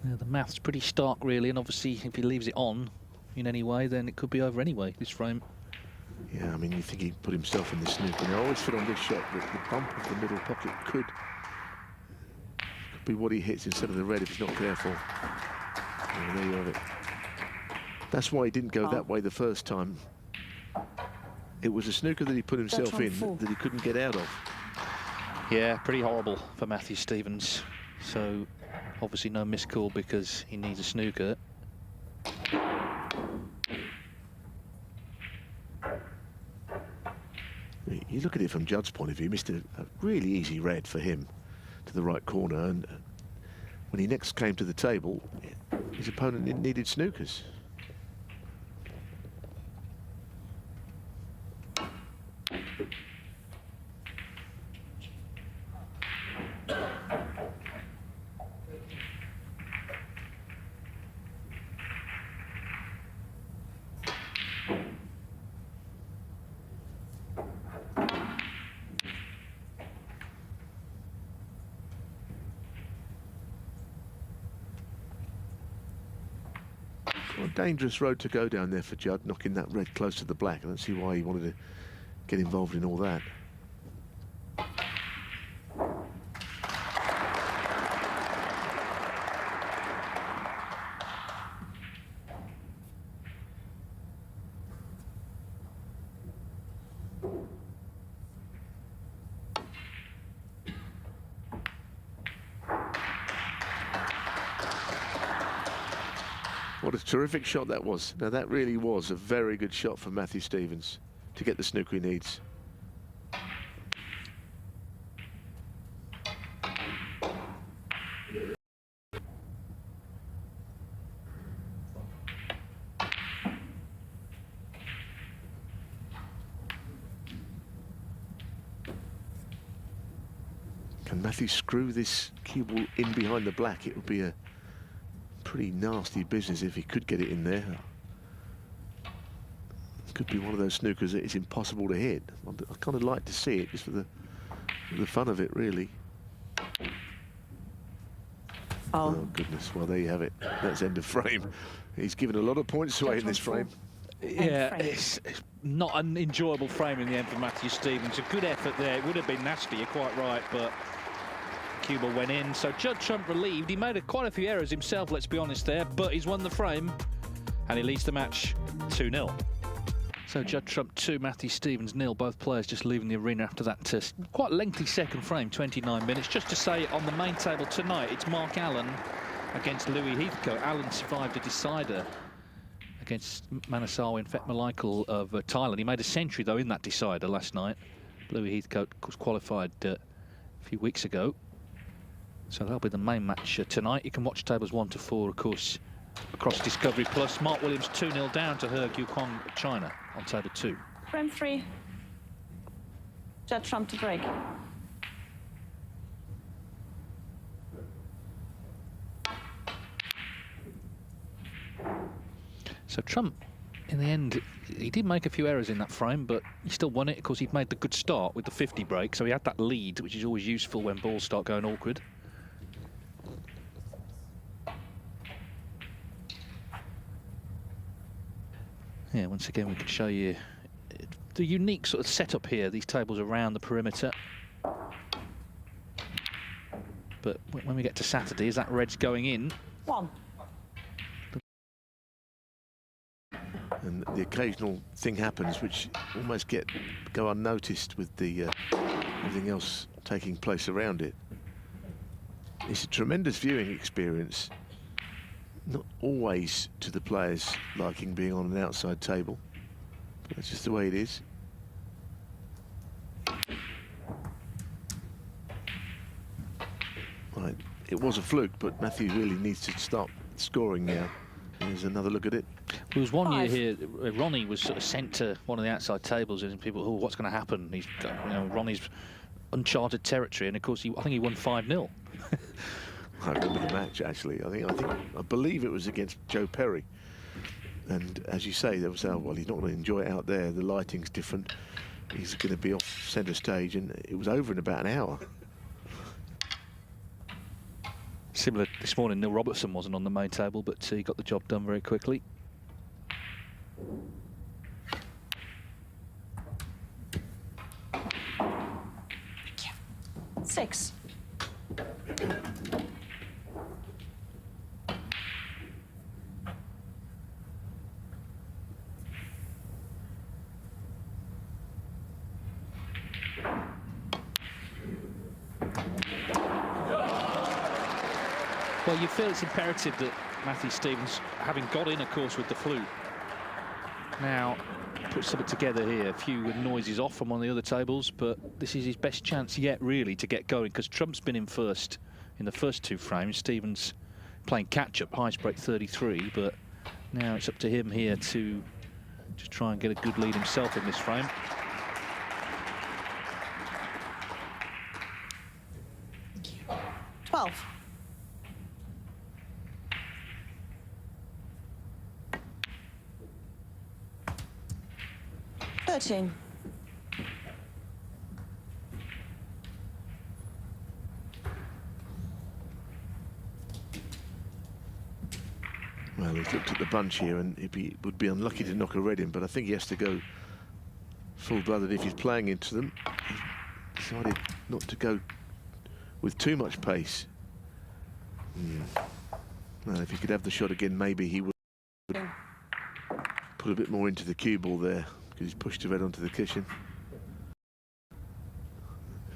Yeah, the math's pretty stark, really, and obviously, if he leaves it on in any way, then it could be over anyway, this frame. Yeah, I mean, you think he put himself in the snooker. And I always feel on this shot that the bump of the middle pocket could be what he hits instead of the red if he's not careful. Oh, there you have it. That's why he didn't go that way the first time. It was a snooker that he put himself in that he couldn't get out of. Yeah, pretty horrible for Matthew Stevens. So, obviously no missed call because he needs a snooker. You look at it from Judd's point of view, missed a really easy red for him to the right corner, and when he next came to the table, his opponent needed snookers. A dangerous road to go down there for Judd, knocking that red close to the black. I don't see why he wanted to get involved in all that. What a terrific shot that was. Now that really was a very good shot from Matthew Stevens to get the snooker he needs. Can Matthew screw this cue ball in behind the black? It would be a pretty nasty business if he could get it in there. Could be one of those snookers that is impossible to hit. I kind of like to see it just for the fun of it, really. Oh goodness, well there you have it. That's end of frame. He's given a lot of points away in this frame. Yeah, it's not an enjoyable frame in the end for Matthew Stevens. A good effort there. It would have been nasty, you're quite right, but cue ball went in. So Judd Trump relieved. He made quite a few errors himself, let's be honest there, but he's won the frame and he leads the match 2-0. So Judd Trump 2, Matthew Stevens 0. Both players just leaving the arena after that quite lengthy second frame, 29 minutes. Just to say, on the main table tonight, it's Mark Allen against Louis Heathcote. Allen survived a decider against Manasawin Fetmalaikal of Thailand. He made a century, though, in that decider last night. Louis Heathcote was qualified a few weeks ago. So that'll be the main match tonight. You can watch tables 1 to 4, of course, across Discovery Plus. Mark Williams 2-0 down to He Gyukwon, China, on table 2. Frame 3. Judd Trump to break. So Trump, in the end, he did make a few errors in that frame, but he still won it because he'd made the good start with the 50 break, so he had that lead, which is always useful when balls start going awkward. Yeah, once again, we can show you the unique sort of setup here, these tables around the perimeter. But when we get to Saturday, is that red's going in? 1. And the occasional thing happens which almost go unnoticed with the everything else taking place around it. It's a tremendous viewing experience, not always to the players liking being on an outside table, but that's just the way it is. Right, it was a fluke, but Matthew really needs to start scoring now. Here's another look at it. There was one year here, Ronnie was sort of sent to one of the outside tables, and people, oh, what's going to happen? He's, Ronnie's uncharted territory, and of course, I think he won 5-0. I remember the match actually. I believe it was against Joe Perry, and as you say, there was well, he's not going to enjoy it out there. The lighting's different. He's going to be off centre stage, and it was over in about an hour. Similar this morning, Neil Robertson wasn't on the main table, but he got the job done very quickly. Six. Well, you feel it's imperative that Matthew Stevens, having got in, of course, with the fluke, now put something together here. A few noises off from one of the other tables, but this is his best chance yet, really, to get going, because Trump's been in first in the first 2 frames. Stevens playing catch-up, highest break 33, but now it's up to him here to just try and get a good lead himself in this frame. Twelve. 13. Well, he's looked at the bunch here, and would be unlucky to knock a red in, but I think he has to go full-blooded if he's playing into them. He decided not to go with too much pace. Well, if he could have the shot again, maybe he would put a bit more into the cue ball there, because he's pushed the red onto the cushion.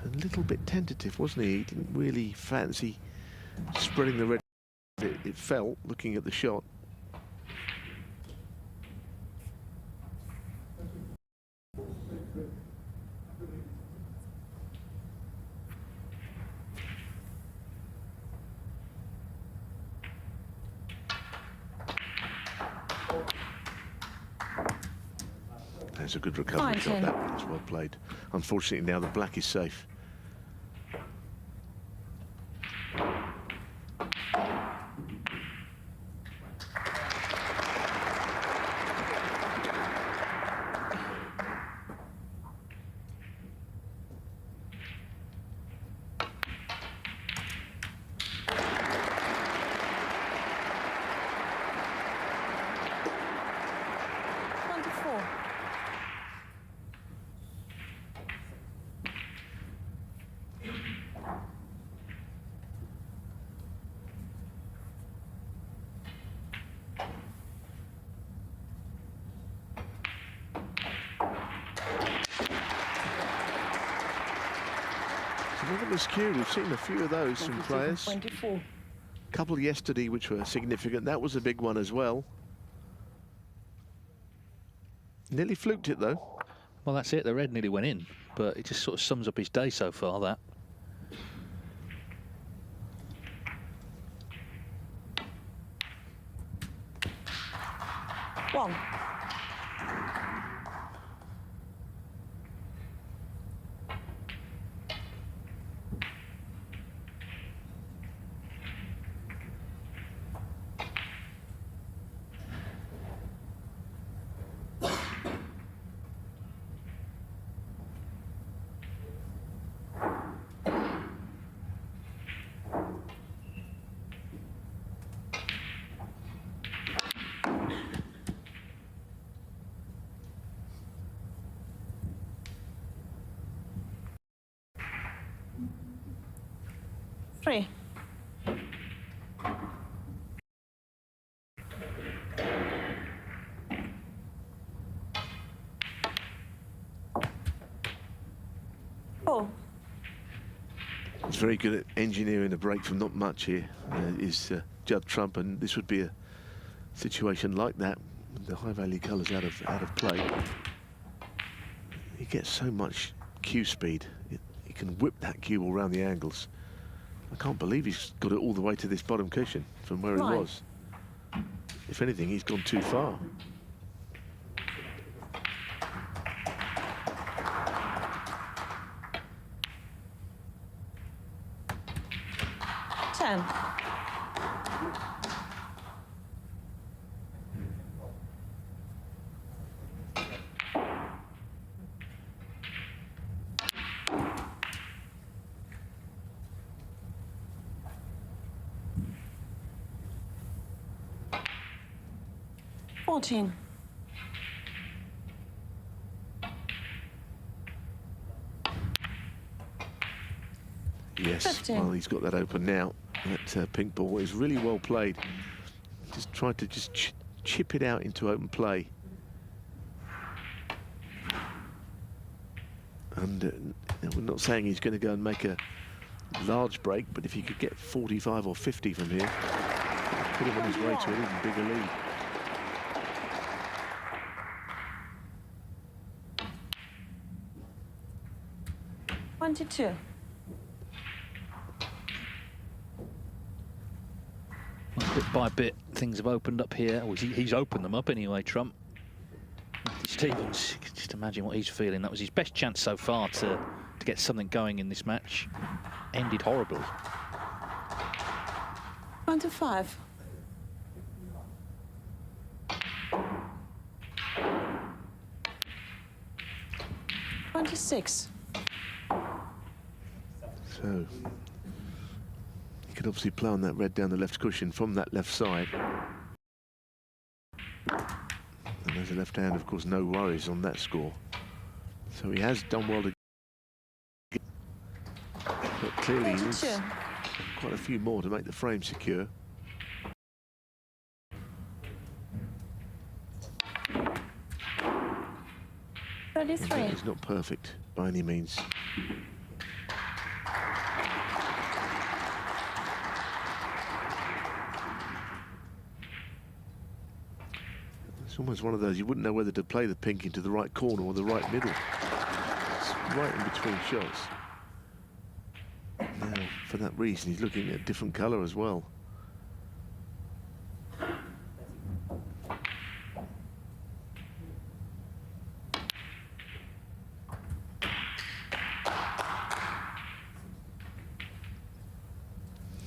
A little bit tentative, wasn't he? He didn't really fancy spreading the red. It felt, looking at the shot. That's a good recovery shot. That was well played. Unfortunately, now the black is safe. We've seen a few of those from players. 24. A couple yesterday which were significant. That was a big one as well. Nearly fluked it, though. Well, that's it. The red nearly went in, but it just sort of sums up his day so far, that. One. Three. Four. He's very good at engineering a break from not much here, is Judd Trump, and this would be a situation like that with the high-value colours out of play. He gets so much cue speed. He can whip that cue all around the angles. I can't believe he's got it all the way to this bottom cushion from where he was. If anything, he's gone too far. Ten. Fourteen. Yes, 15. well, he's got that open now. That pink ball is really well played. Just tried to chip it out into open play. And we're not saying he's going to go and make a large break, but if he could get 45 or 50 from here, put him on his way to an even bigger lead. Twenty-two. Well, bit by bit, things have opened up here. Well, he's opened them up anyway, Trump. Matthew Stevens, you can just imagine what he's feeling. That was his best chance so far to get something going in this match. Ended horribly. 25. $26. So you could obviously play on that red down the left cushion from that left side. And as a left hand, of course, no worries on that score. So he has done well to get, but clearly he needs quite a few more to make the frame secure. He's not perfect by any means. It's almost one of those, you wouldn't know whether to play the pink into the right corner or the right middle. It's right in between shots. Now, for that reason, he's looking at a different colour as well.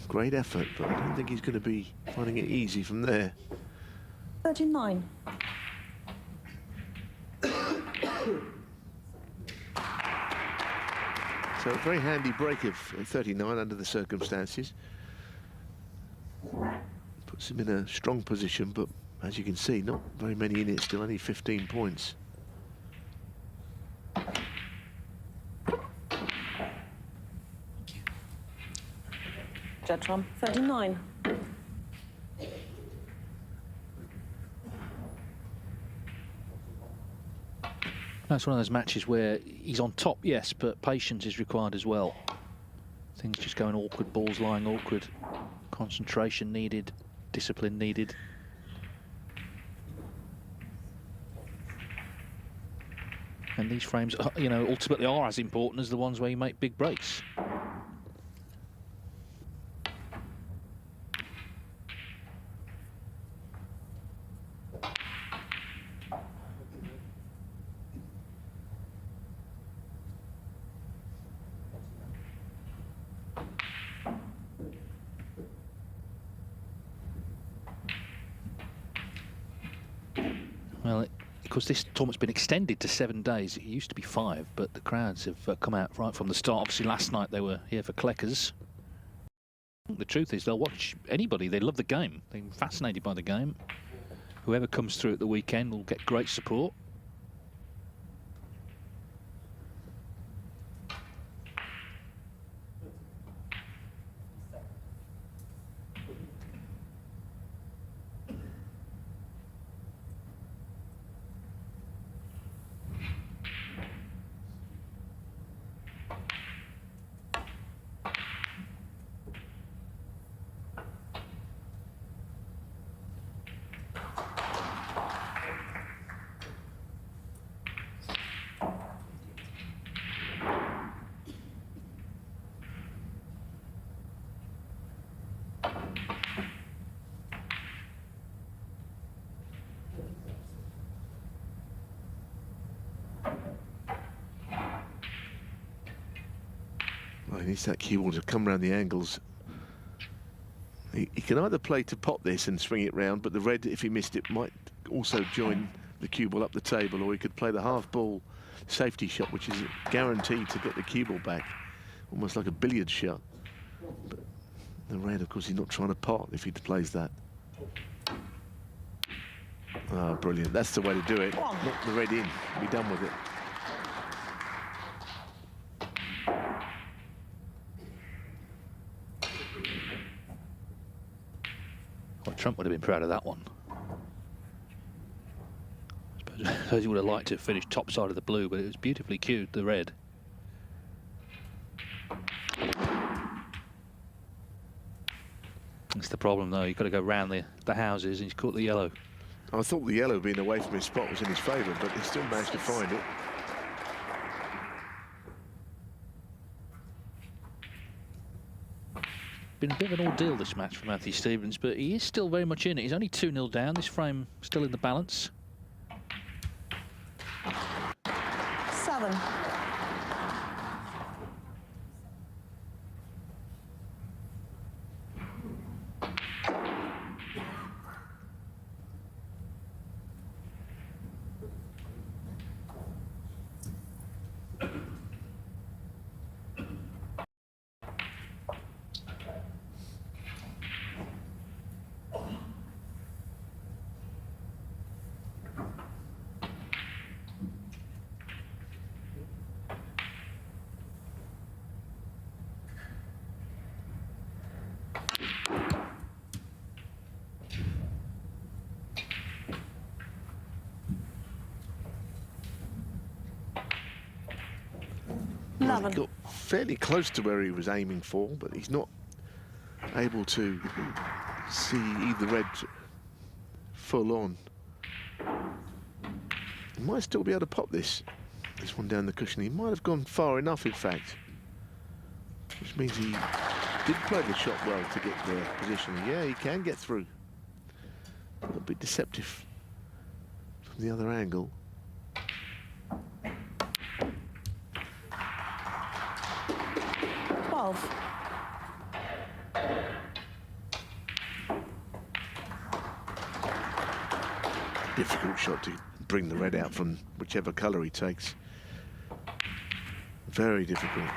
Great effort, but I don't think he's going to be finding it easy from there. 39. So a very handy break of 39 under the circumstances. Puts him in a strong position, but as you can see, not very many in it, still only 15 points. Judd Trump, 39. That's one of those matches where he's on top, yes, but patience is required as well. Things just going awkward, balls lying awkward, concentration needed, discipline needed. And these frames, you know, ultimately are as important as the ones where you make big breaks. Well, of course, this tournament's been extended to 7 days. It used to be 5, but the crowds have come out right from the start. Obviously, last night they were here for Kleckers. The truth is, they'll watch anybody. They love the game. They're fascinated by the game. Whoever comes through at the weekend will get great support. Well, he needs that cue ball to come around the angles. He can either play to pot this and swing it round, but the red, if he missed it, might also join the cue ball up the table, or he could play the half ball safety shot, which is guaranteed to get the cue ball back, almost like a billiard shot. But the red, of course, he's not trying to pot if he plays that. Ah, brilliant. That's the way to do it. Knock the red in. Be done with it. Well, Trump would have been proud of that one. I suppose he would have liked to finish top side of the blue, but it was beautifully cued, the red. That's the problem, though. You've got to go round the houses, and he's caught the yellow. I thought the yellow being away from his spot was in his favour, but he still managed to find it. Been a bit of an ordeal, this match for Matthew Stevens, but he is still very much in it. He's only 2-0 down. This frame still in the balance. 7. He got fairly close to where he was aiming for, but he's not able to see either red full on. He might still be able to pop this one down the cushion. He might have gone far enough, in fact, which means he did play the shot well to get the position. Yeah, he can get through. A little bit deceptive from the other angle. Difficult shot to bring the red out from whichever colour he takes. Very difficult.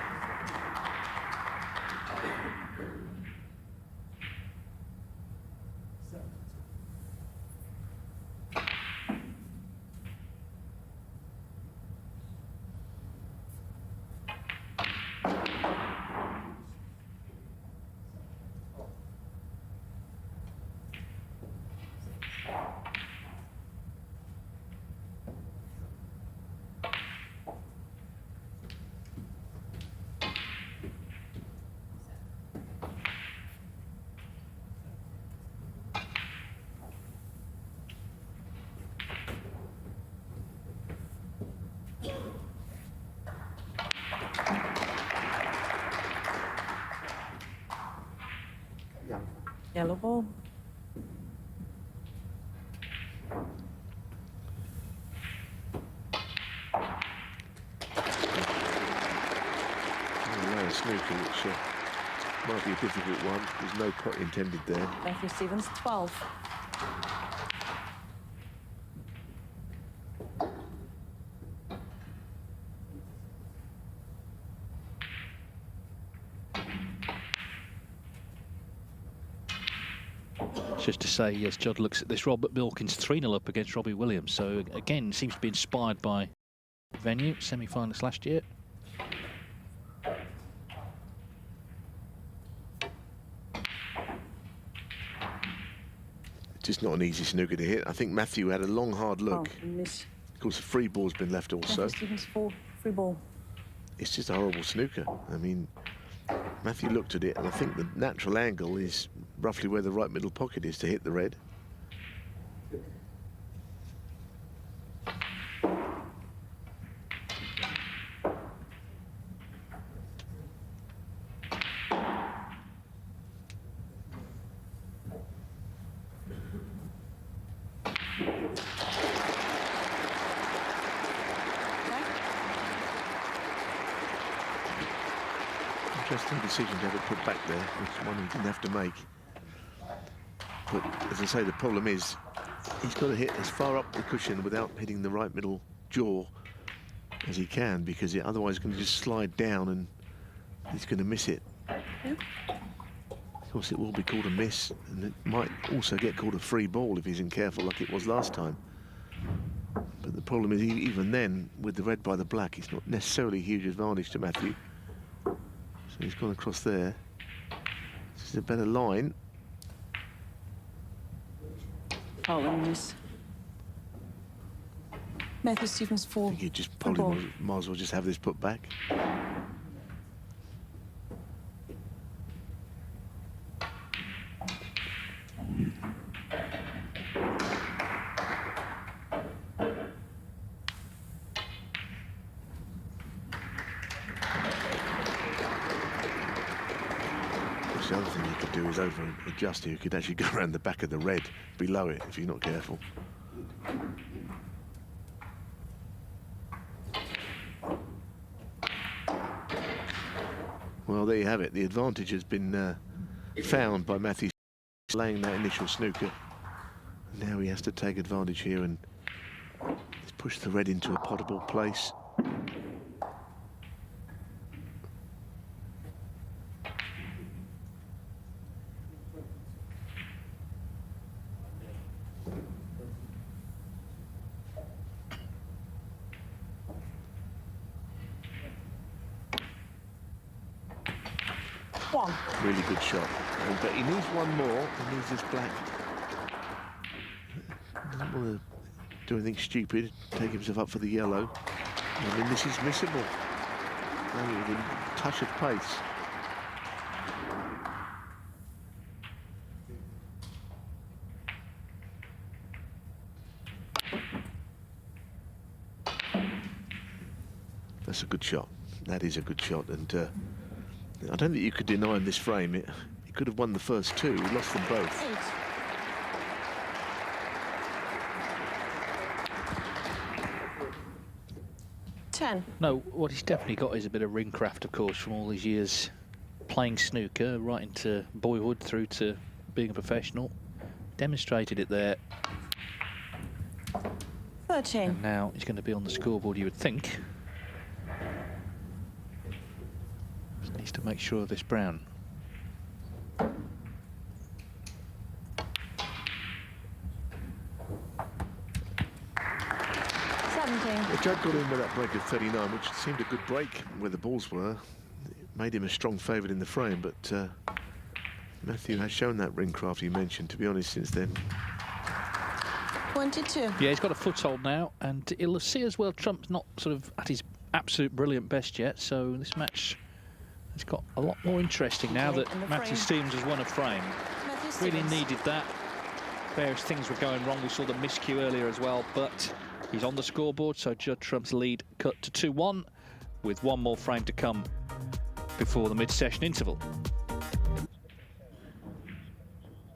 Yellow ball. Snooker, which might be a difficult one. There's no pot intended there. Matthew Stevens, 12. Just to say, yes, Judd looks at this. Robert Milkins 3-0 up against Robbie Williams. So again, seems to be inspired by the venue, semi-finalist last year. Just not an easy snooker to hit. I think Matthew had a long, hard look. Oh, miss. Of course, the free ball's been left also. Matthew Stevens, 4. Free ball. It's just a horrible snooker. I mean, Matthew looked at it, and I think the natural angle is roughly where the right middle pocket is to hit the red. Interesting decision to have it put back there, which one he didn't have to make. But as I say, the problem is he's got to hit as far up the cushion without hitting the right middle jaw as he can, because it otherwise going to just slide down and he's going to miss it. Yeah. Of course, it will be called a miss, and it might also get called a free ball if he isn't careful, like it was last time. But the problem is, even then, with the red by the black, it's not necessarily a huge advantage to Matthew. So he's gone across there. This is a better line. Oh, and miss. Matthew Stevens, 4. I think you just probably might as well just have this put back. The other thing you could do is over adjust here. You could actually go around the back of the red below it if you're not careful. Well, there you have it. The advantage has been found by Matthew laying that initial snooker. Now he has to take advantage here and push the red into a potable place. Really good shot. But he needs one more. He needs this black. Doesn't want to do anything stupid, take himself up for the yellow. I mean, this is missable. Only with a touch of pace. That's a good shot. That is a good shot, and I don't think you could deny him this frame. He could have won the first two. He lost them both. 8. No, what he's definitely got is a bit of ring craft, of course, from all these years playing snooker, right into boyhood through to being a professional. Demonstrated it there. 13. And now he's going to be on the scoreboard, you would think. Just needs to make sure of this brown. Judd got in with that break of 39, which seemed a good break where the balls were. It made him a strong favourite in the frame, but Matthew has shown that ring craft you mentioned, to be honest, since then. 22. Yeah, he's got a foothold now, and it'll see as well Trump's not sort of at his absolute brilliant best yet, so this match has got a lot more interesting now that Matthew Stevens has won a frame. Really needed that. Various things were going wrong. We saw the miscue earlier as well, but he's on the scoreboard, so Judd Trump's lead cut to 2-1, with one more frame to come before the mid-session interval.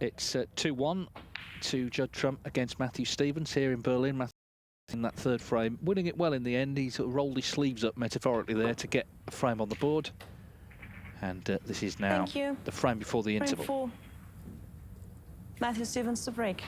It's 2-1 to Judd Trump against Matthew Stevens here in Berlin. Matthew in that third frame, winning it well in the end. He sort of rolled his sleeves up metaphorically there to get a frame on the board. And this is now the frame before the interval. Frame 4. Matthew Stevens to break.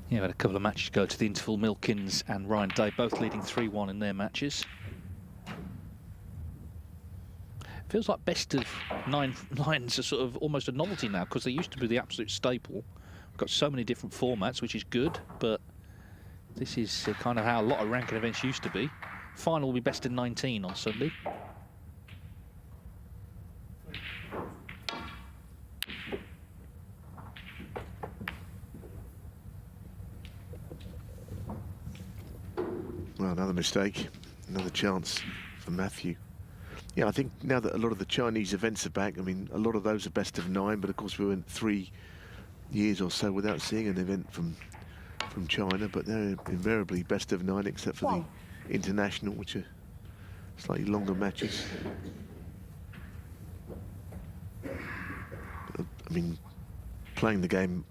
Yeah, had a couple of matches go to the interval. Milkins and Ryan Day both leading 3-1 in their matches. Feels like best of 9 lines are sort of almost a novelty now, because they used to be the absolute staple. We've got so many different formats, which is good, but this is kind of how a lot of ranking events used to be. Final will be best of 19 on Sunday. Well, another mistake, another chance for Matthew. Yeah, I think now that a lot of the Chinese events are back, I mean, a lot of those are best of 9, but of course we went 3 years or so without seeing an event from China, but they're invariably best of 9, except for the international, which are slightly longer matches. I mean, playing the game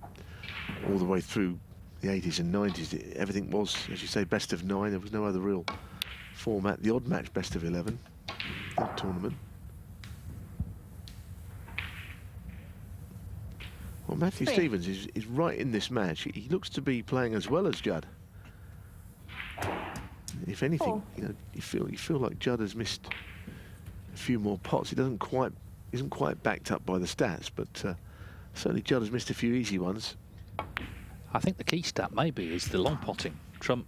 all the way through the 80s and 90s, everything was, as you say, best of 9. There was no other real format. The odd match, best of 11, that tournament. Well, Matthew Stevens is right in this match. He looks to be playing as well as Judd. If anything, you know, you feel like Judd has missed a few more pots. He isn't quite backed up by the stats, but certainly Judd has missed a few easy ones. I think the key stat maybe is the long potting. Trump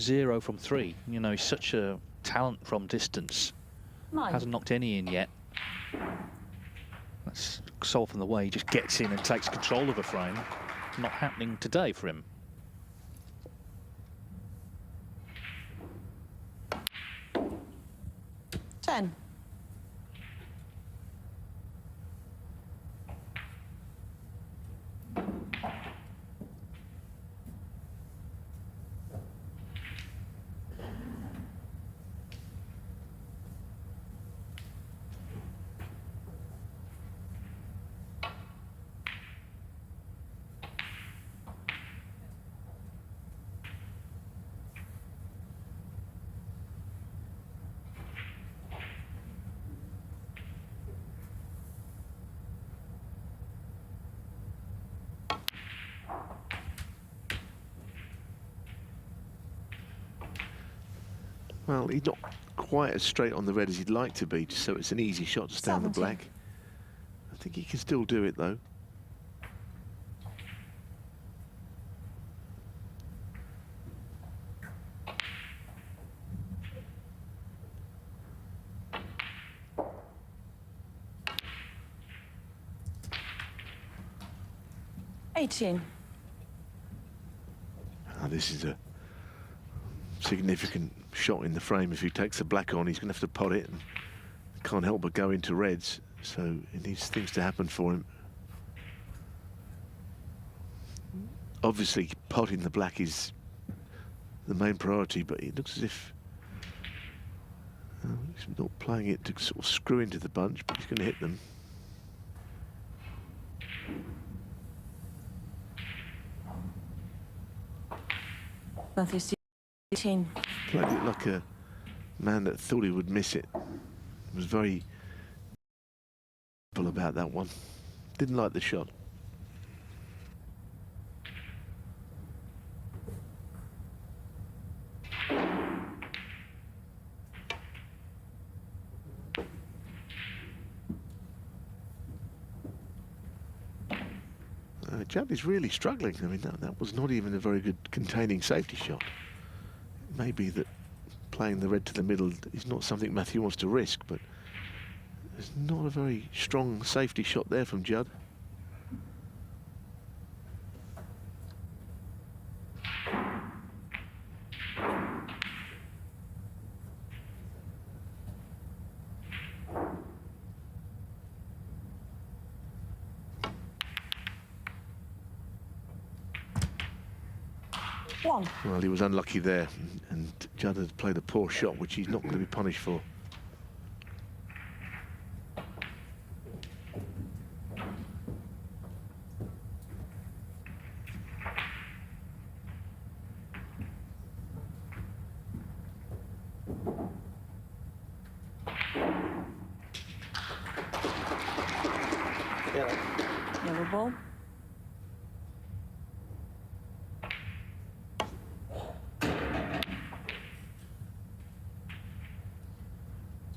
0 from 3. You know, he's such a talent from distance. 9. Hasn't knocked any in yet. That's so often the way he just gets in and takes control of a frame. Not happening today for him. Ten. Well, he's not quite as straight on the red as he'd like to be, so it's an easy shot to stay on the black. I think he can still do it, though. This is a significant shot in the frame. If he takes the black on, he's going to have to pot it, and can't help but go into reds, so it needs things to happen for him. Obviously, potting the black is the main priority, but it looks as if he's not playing it to sort of screw into the bunch, but he's going to hit them. Matthew 18. Played it like a man that thought he would miss it. Was very about that one. Didn't like the shot. Judd is really struggling. I mean, that was not even a very good containing safety shot. Maybe that playing the red to the middle is not something Matthew wants to risk, but there's not a very strong safety shot there from Judd. One. Well, he was unlucky there, and Judd had played a poor shot, which he's not going to be punished for. Yellow ball.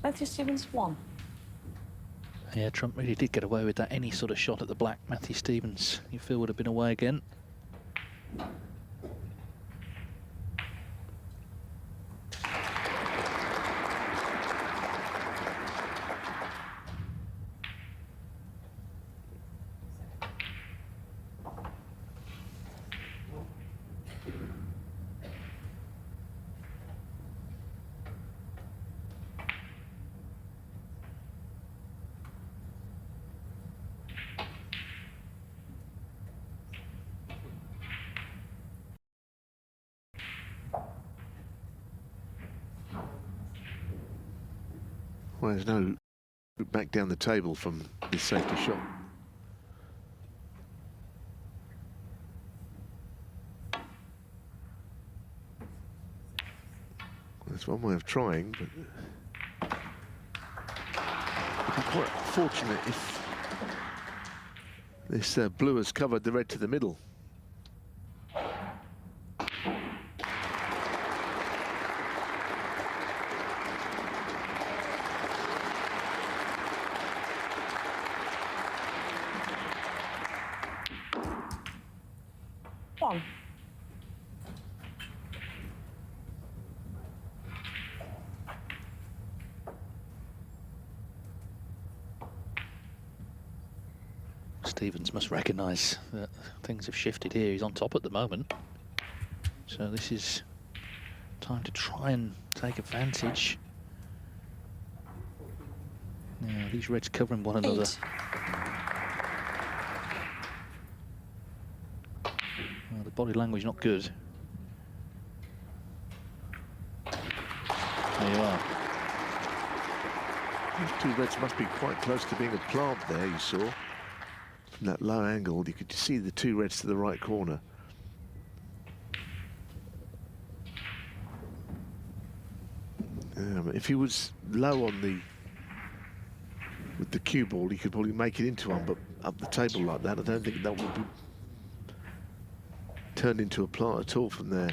Matthew Stevens, 1. Yeah, Trump really did get away with that. Any sort of shot at the black, Matthew Stevens, you feel would have been away again. Well, there's no back down the table from this safety shot. That's one way of trying, but it'd be quite fortunate if this blue has covered the red to the middle. One. Stevens must recognise that things have shifted here. He's on top at the moment. So this is time to try and take advantage. Now, these reds covering one another. 8. Well, the body language not good. There you are. These two reds must be quite close to being a plant there, you saw. From that low angle, you could see the two reds to the right corner. If he was low on the with the cue ball, he could probably make it into one, but up the table like that, I don't think that would be turned into a plant at all from there.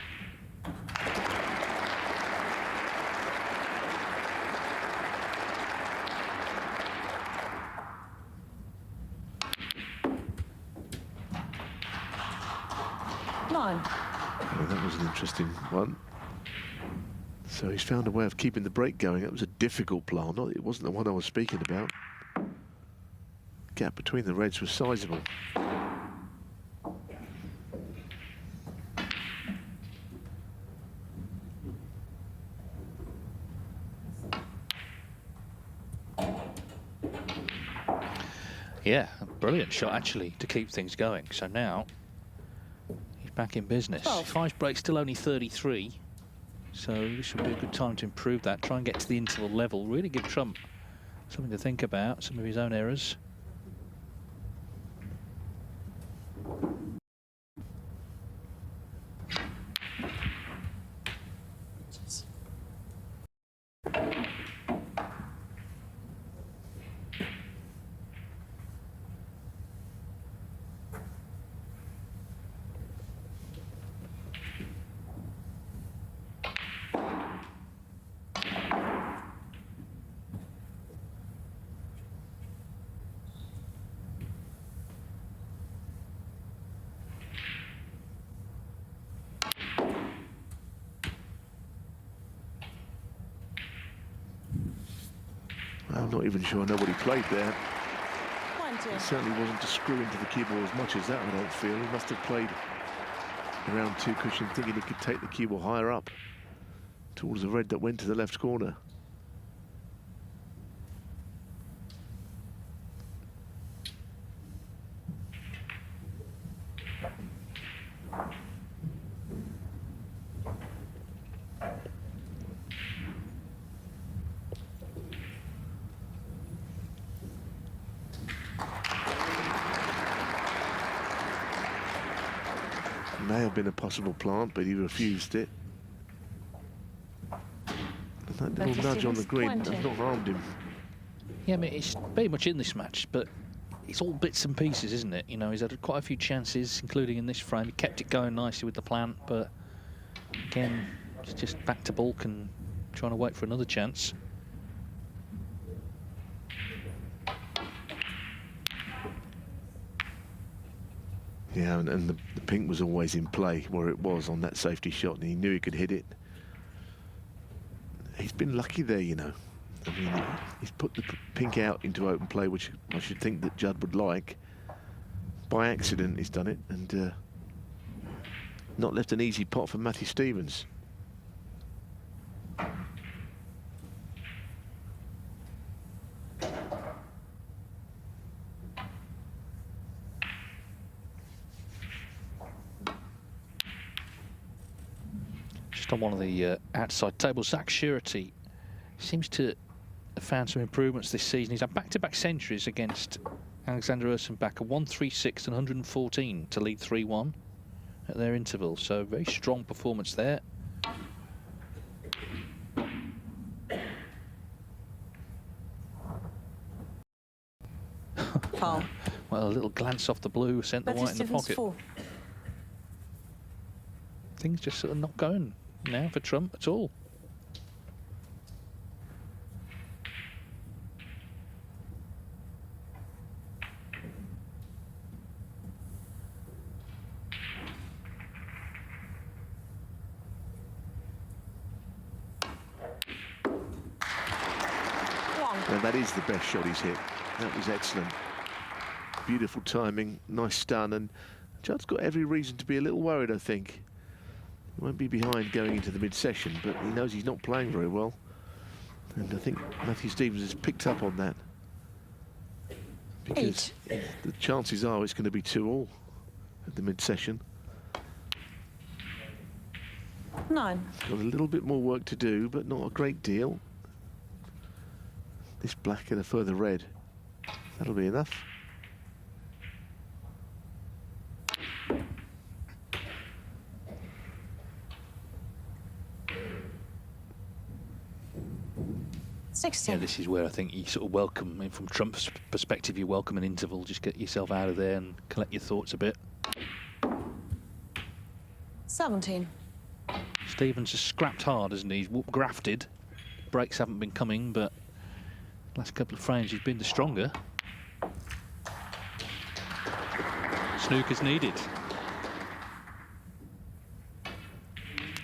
Well, that was an interesting one. So he's found a way of keeping the break going. It was a difficult plant. It wasn't the one I was speaking about. Gap between the reds was sizable. Yeah, a brilliant shot actually to keep things going. So now he's back in business. 12. 5 break, still only 33. So this would be a good time to improve that. Try and get to the interval level. Really give Trump something to think about, some of his own errors. I'm not even sure I know what he played there. 20. It certainly wasn't to screw into the cue ball as much as that, I don't feel. He must have played around 2 cushion, thinking he could take the cue ball higher up towards the red that went to the left corner. May have been a possible plant, but he refused it. And that little nudge on the green has not harmed him. Yeah, I mean, it's very much in this match, but it's all bits and pieces, isn't it? You know, he's had quite a few chances, including in this frame. He kept it going nicely with the plant, but again, it's just back to bulk and trying to wait for another chance. Yeah, and the pink was always in play where it was on that safety shot, and he knew he could hit it. He's been lucky there, you know. I mean, he's put the pink out into open play, which I should think that Judd would like. By accident, he's done it, and not left an easy pot for Matthew Stevens. On one of the outside tables, Zach Surety seems to have found some improvements this season. He's had back-to-back centuries against Alexander Ursenbacher, 136 and 114 to lead 3-1 at their interval. So very strong performance there. Foul. Well, a little glance off the blue sent the white in the pocket. 4. Things just sort of not going now for Trump at all. And that is the best shot he's hit. That was excellent. Beautiful timing, nice stun, and Judd's got every reason to be a little worried, I think. He won't be behind going into the mid-session, but he knows he's not playing very well. And I think Matthew Stevens has picked up on that. Because the chances are it's going to be 2-all at the mid-session. 9. Got a little bit more work to do, but not a great deal. This black and a further red. That'll be enough. Yeah, this is where I think you sort of welcome, from Trump's perspective, you welcome an interval, just get yourself out of there and collect your thoughts a bit. 17. Stevens has scrapped hard, hasn't he? He's grafted. Breaks haven't been coming, but last couple of frames he's been the stronger. Snooker's needed.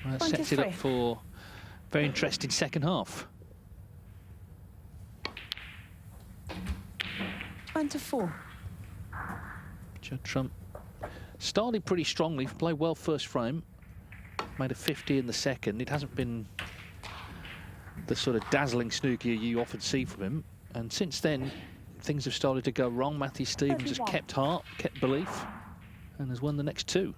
Well, that sets it up for a very interesting second half. 24. Judd Trump started pretty strongly, played well first frame, made a 50 in the second. It hasn't been the sort of dazzling snooker you often see from him, and since then things have started to go wrong. Matthew Stevens has kept heart, kept belief, and has won the next 2.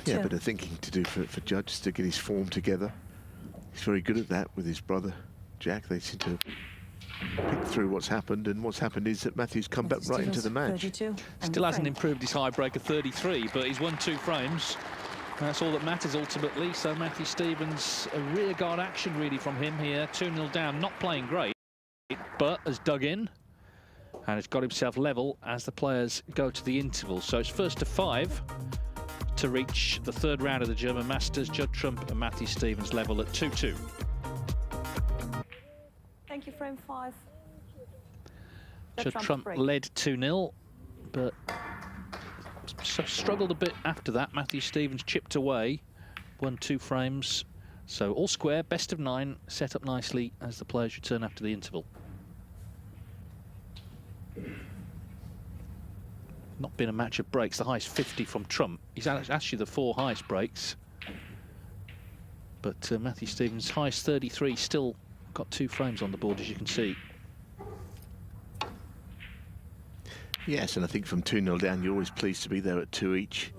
Yeah, a bit of thinking to do for Judd, just to get his form together. He's very good at that with his brother, Jack. They seem to pick through what's happened, and what's happened is that Matthew's come back right into the match. Still hasn't improved his high break of 33, but he's won 2 frames. That's all that matters ultimately. So Matthew Stevens, a rearguard action really from him here. 2-0 down, not playing great, but has dug in and has got himself level as the players go to the interval. So it's first to 5 to reach the 3rd round of the German Masters. Judd Trump and Matthew Stevens level at 2-2. Thank you, frame 5. Judd Trump led 2-0, but struggled a bit after that. Matthew Stevens chipped away, won 2 frames. So all square, best of 9, set up nicely as the players return after the interval. Not been a match of breaks. The highest 50 from Trump. He's actually the 4 highest breaks. But Matthew Stevens, highest 33, still got 2 frames on the board, as you can see. Yes, and I think from 2-0 down, you're always pleased to be there at 2 each.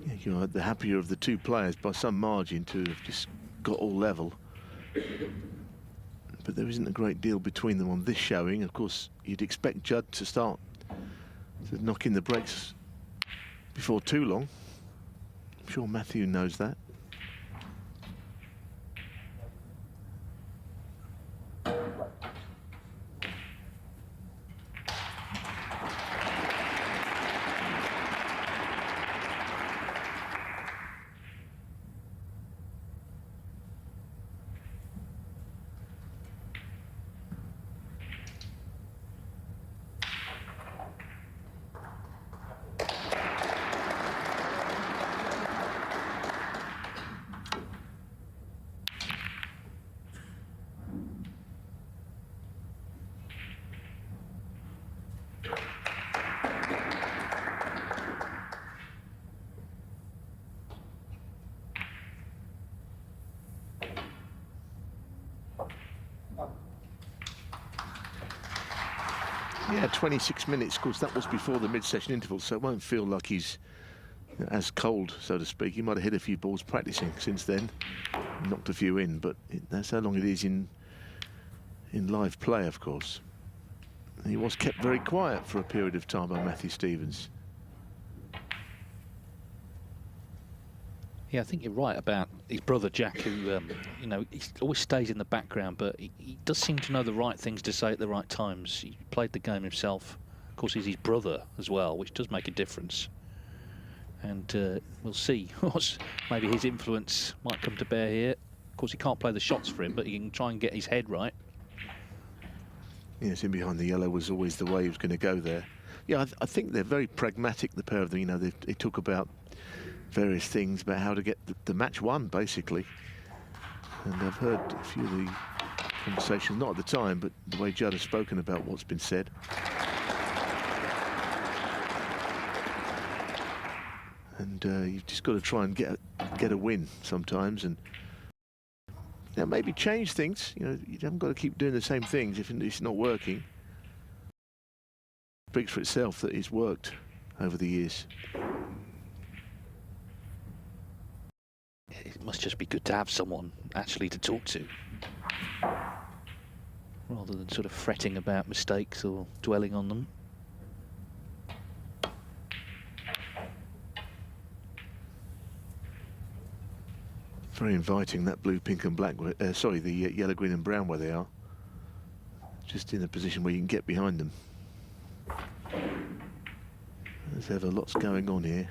Yeah, you're the happier of the 2 players by some margin to have just got all level. But there isn't a great deal between them on this showing. Of course, you'd expect Judd to start to knock in the brakes before too long. I'm sure Matthew knows that. Yeah, 26 minutes. Of course, that was before the mid-session interval, so it won't feel like he's as cold, so to speak. He might have hit a few balls practicing since then, knocked a few in, but that's how long it is in live play, of course. He was kept very quiet for a period of time by Matthew Stevens. Yeah, I think you're right about his brother Jack, who, you know, he always stays in the background, but he does seem to know the right things to say at the right times. He played the game himself. Of course, he's his brother as well, which does make a difference. And we'll see. Maybe his influence might come to bear here. Of course, he can't play the shots for him, but he can try and get his head right. Yes, in behind the yellow was always the way he was going to go there. Yeah, I think they're very pragmatic, the pair of them. You know, they talk about various things about how to get the match won, basically. And I've heard a few of the conversations, not at the time, but the way Judd has spoken about what's been said. And you've just got to try and get a win sometimes, and you know, maybe change things. You know, you haven't got to keep doing the same things if it's not working. It speaks for itself that it's worked over the years. It must just be good to have someone actually to talk to, rather than sort of fretting about mistakes or dwelling on them. Very inviting, that blue, pink and black, sorry, the yellow, green and brown where they are. Just in a position where you can get behind them. There's ever lots going on here.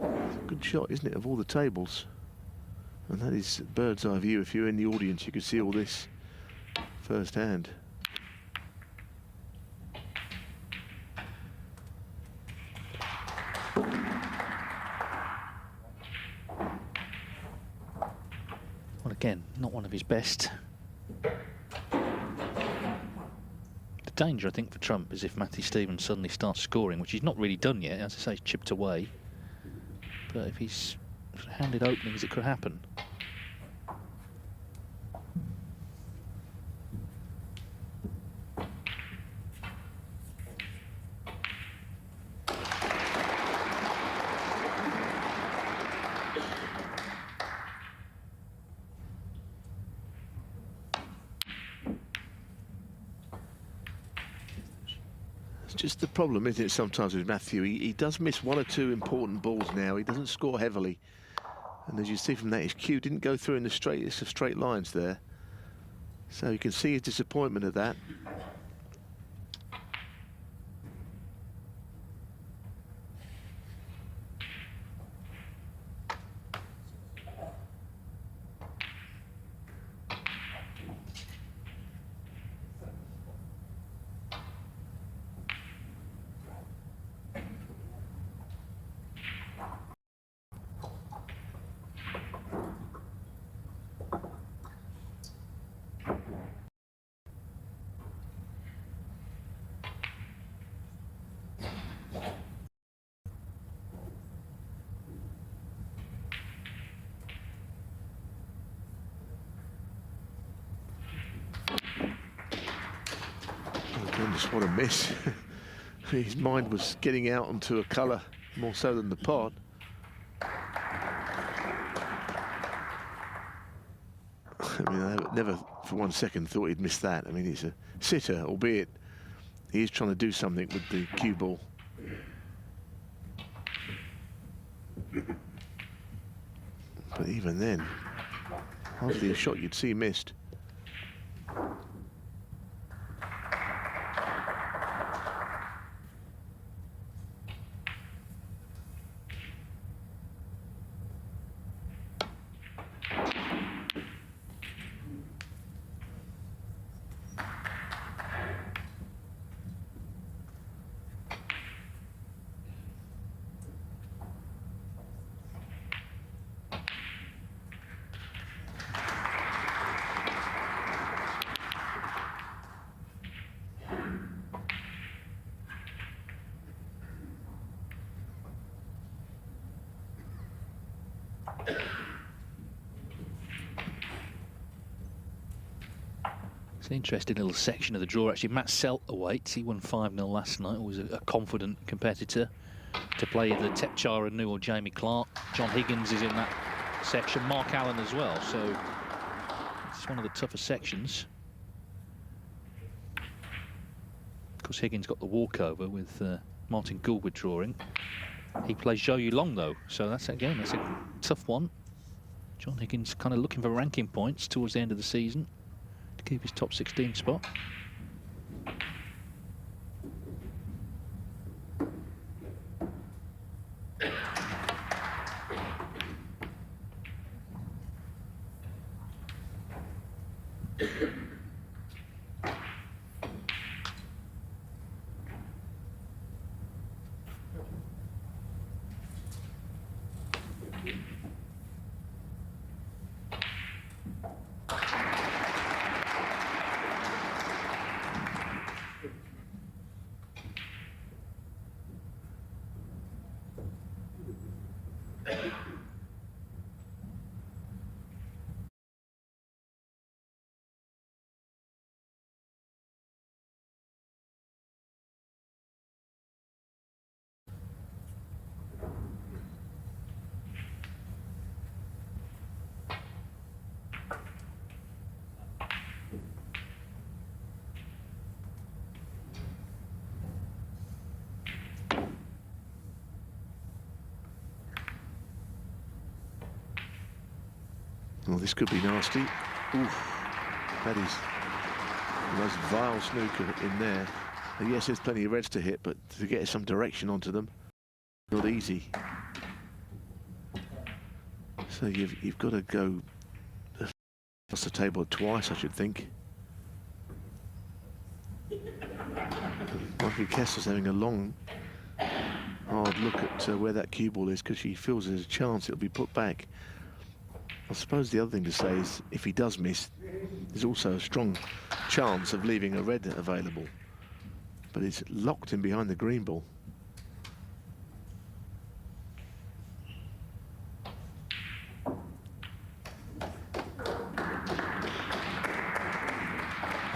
It's a good shot, isn't it, of all the tables? And that is bird's eye view. If you're in the audience, you can see all this firsthand. Well, again, not one of his best. The danger, I think, for Trump is if Matthew Stevens suddenly starts scoring, which he's not really done yet. As I say, he's chipped away. But if he's handed openings, it could happen. Just the problem, isn't it, sometimes with Matthew? He does miss one or two important balls now. He doesn't score heavily. And as you see from that, his cue didn't go through in the straight lines there. So you can see his disappointment at that. Again, just what a miss. His mind was getting out onto a colour more so than the pot. I mean, I never for one second thought he'd miss that. I mean, it's a sitter, albeit he is trying to do something with the cue ball. But even then, hardly a shot you'd see missed. It's an interesting little section of the draw, actually. Matt Selt awaits. He won 5-0 last night. Always a confident competitor to play either Tepchara Nu or Jamie Clark. John Higgins is in that section. Mark Allen as well. So it's one of the tougher sections. Of course, Higgins got the walkover with Martin Gould withdrawing. He plays Zhou Yulong, though. So that's, again, that's a tough one. John Higgins kind of looking for ranking points towards the end of the season to keep his top 16 spot. Well, this could be nasty. Oof, that is the most vile snooker in there. And yes, there's plenty of reds to hit, but to get some direction onto them, not easy. So you've got to go across the table twice, I should think. Michael Kessler's having a long, hard look at where that cue ball is, because she feels there's a chance it'll be put back. I suppose the other thing to say is, if he does miss, there's also a strong chance of leaving a red available. But it's locked in behind the green ball.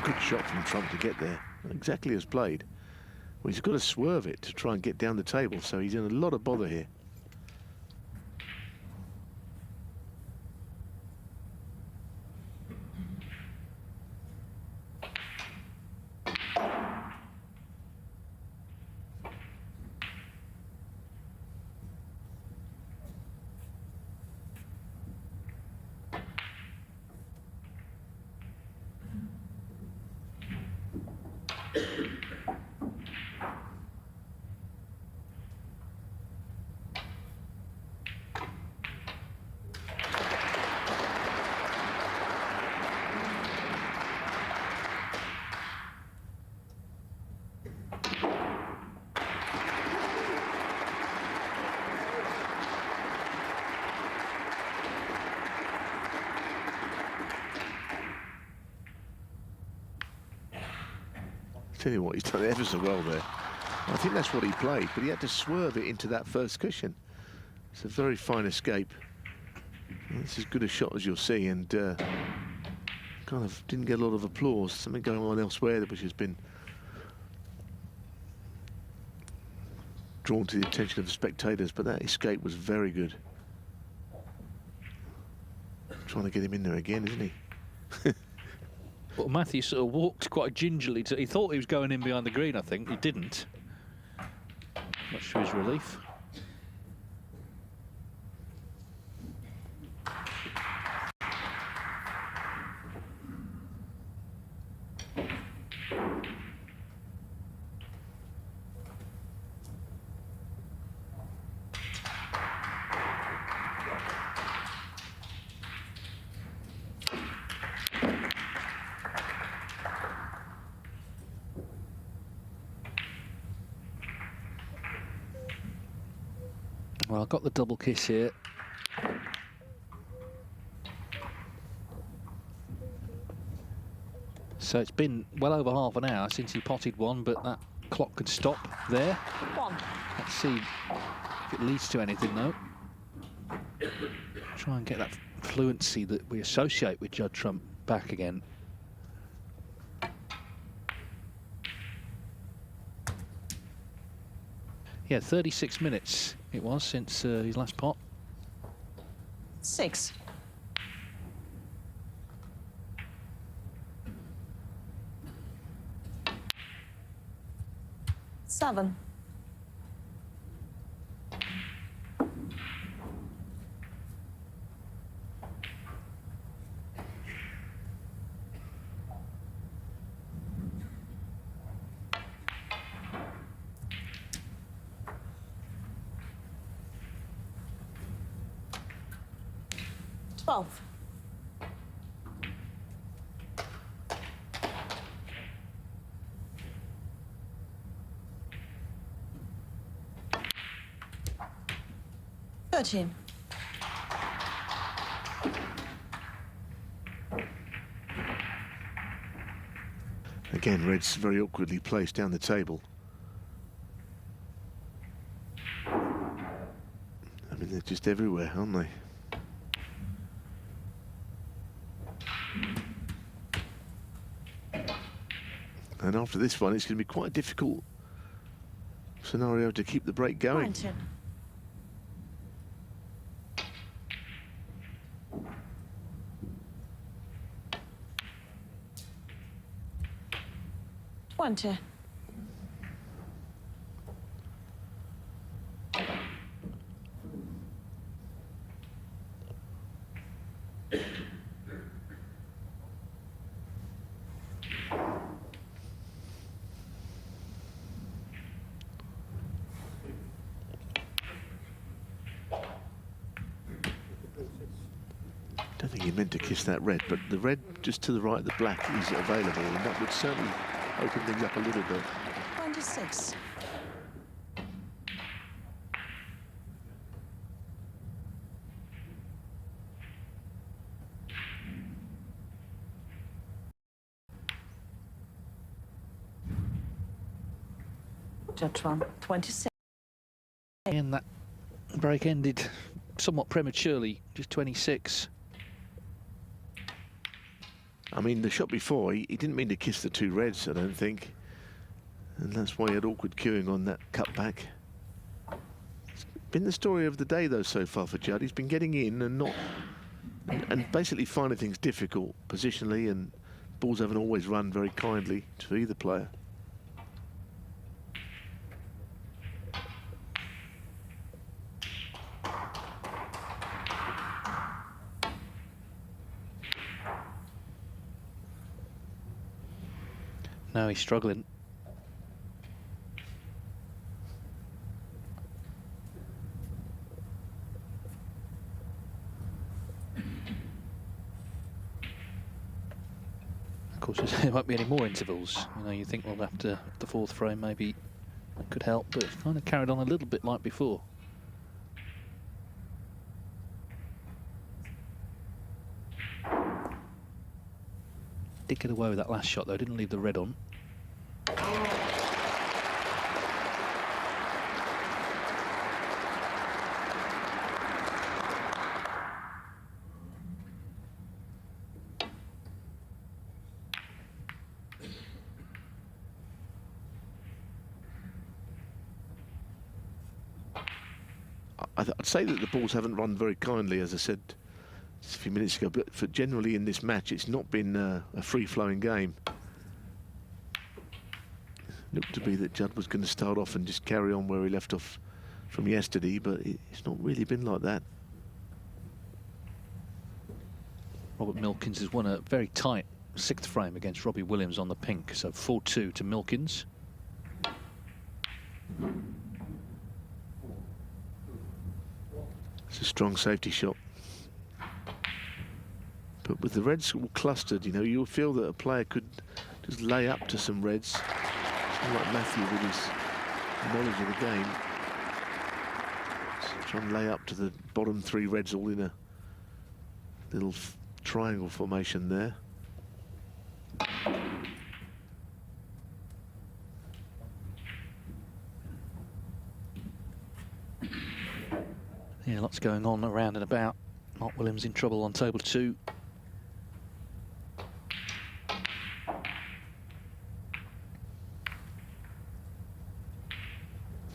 Good shot from Trump to get there, exactly as played. Well, he's got to swerve it to try and get down the table, so he's in a lot of bother here. Tell you what, he's done ever so well there. I think that's what he played, but he had to swerve it into that first cushion. It's a very fine escape. It's as good a shot as you'll see, and kind of didn't get a lot of applause. Something going on elsewhere which has been drawn to the attention of the spectators, but that escape was very good. Trying to get him in there again, isn't he? Well, Matthew sort of walked quite gingerly. He thought he was going in behind the green, I think. He didn't. Much to his relief. Well, I've got the double kiss here. So it's been well over half an hour since he potted one, but that clock could stop there. One. Let's see if it leads to anything, though. Try and get that fluency that we associate with Judd Trump back again. Yeah, 36 minutes it was since his last pot. 6. 7. 12. 13. Again, red's very awkwardly placed down the table. I mean, they're just everywhere, aren't they? And after this one, it's going to be quite a difficult scenario to keep the break going. 19. 20. I don't think he meant to kiss that red, but the red just to the right of the black is available, and that would certainly open things up a little bit. 26. Judd Trump, 26. And that break ended somewhat prematurely, just 26. I mean, the shot before, he didn't mean to kiss the two reds, I don't think. And that's why he had awkward cueing on that cutback. It's been the story of the day, though, so far for Judd. He's been getting in and not... and basically finding things difficult positionally, and balls haven't always run very kindly to either player. No, he's struggling. Of course, there won't be any more intervals. You know, you think, well, after the fourth frame, maybe that could help, but it's kind of carried on a little bit like before. Did get away with that last shot, though, didn't leave the red on. I'd say that the balls haven't run very kindly, as I said a few minutes ago, but for generally in this match, it's not been a free-flowing game. Looked to be that Judd was going to start off and just carry on where he left off from yesterday, but it's not really been like that. Robert Milkins has won a very tight 6th frame against Robbie Williams on the pink, so 4-2 to Milkins. It's a strong safety shot. But with the reds all clustered, you know, you'll feel that a player could just lay up to some reds. Like Matthew with his knowledge of the game. So try and lay up to the bottom 3 reds all in a little triangle formation there. Yeah, lots going on around and about. Mark Williams in trouble on table 2.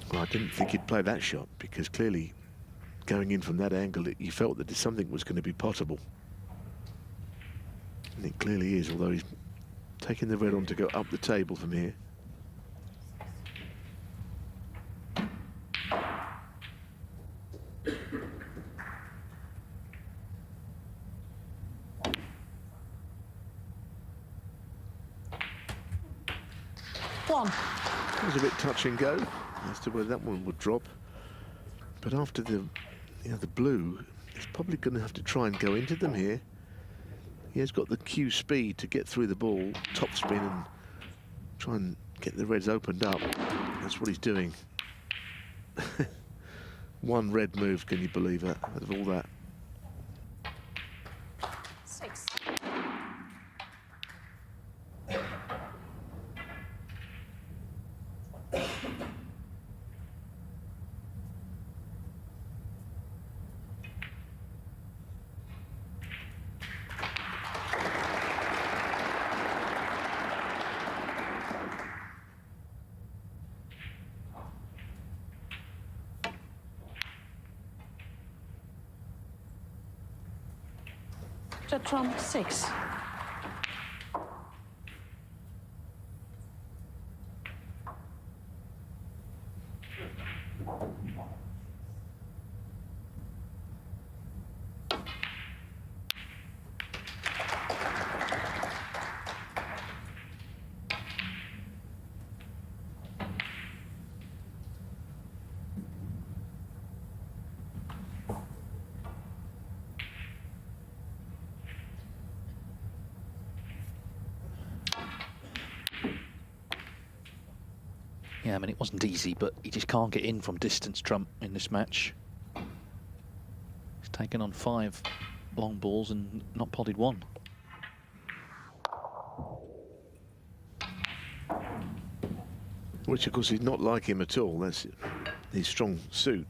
Well, I didn't think he'd play that shot, because clearly going in from that angle, you felt that something was going to be potable. And it clearly is, although he's taking the red on to go up the table from here. One. It was a bit touch and go as to where that one would drop. But after the blue, he's probably going to have to try and go into them here. He has got the Q speed to get through the ball, top spin, and try and get the reds opened up. That's what he's doing. One red move, can you believe it, out of all that? 6. Trump 6. Yeah, I mean, it wasn't easy, but he just can't get in from distance, Trump, in this match. He's taken on 5 long balls and not potted 1. Which, of course, is not like him at all. That's his strong suit.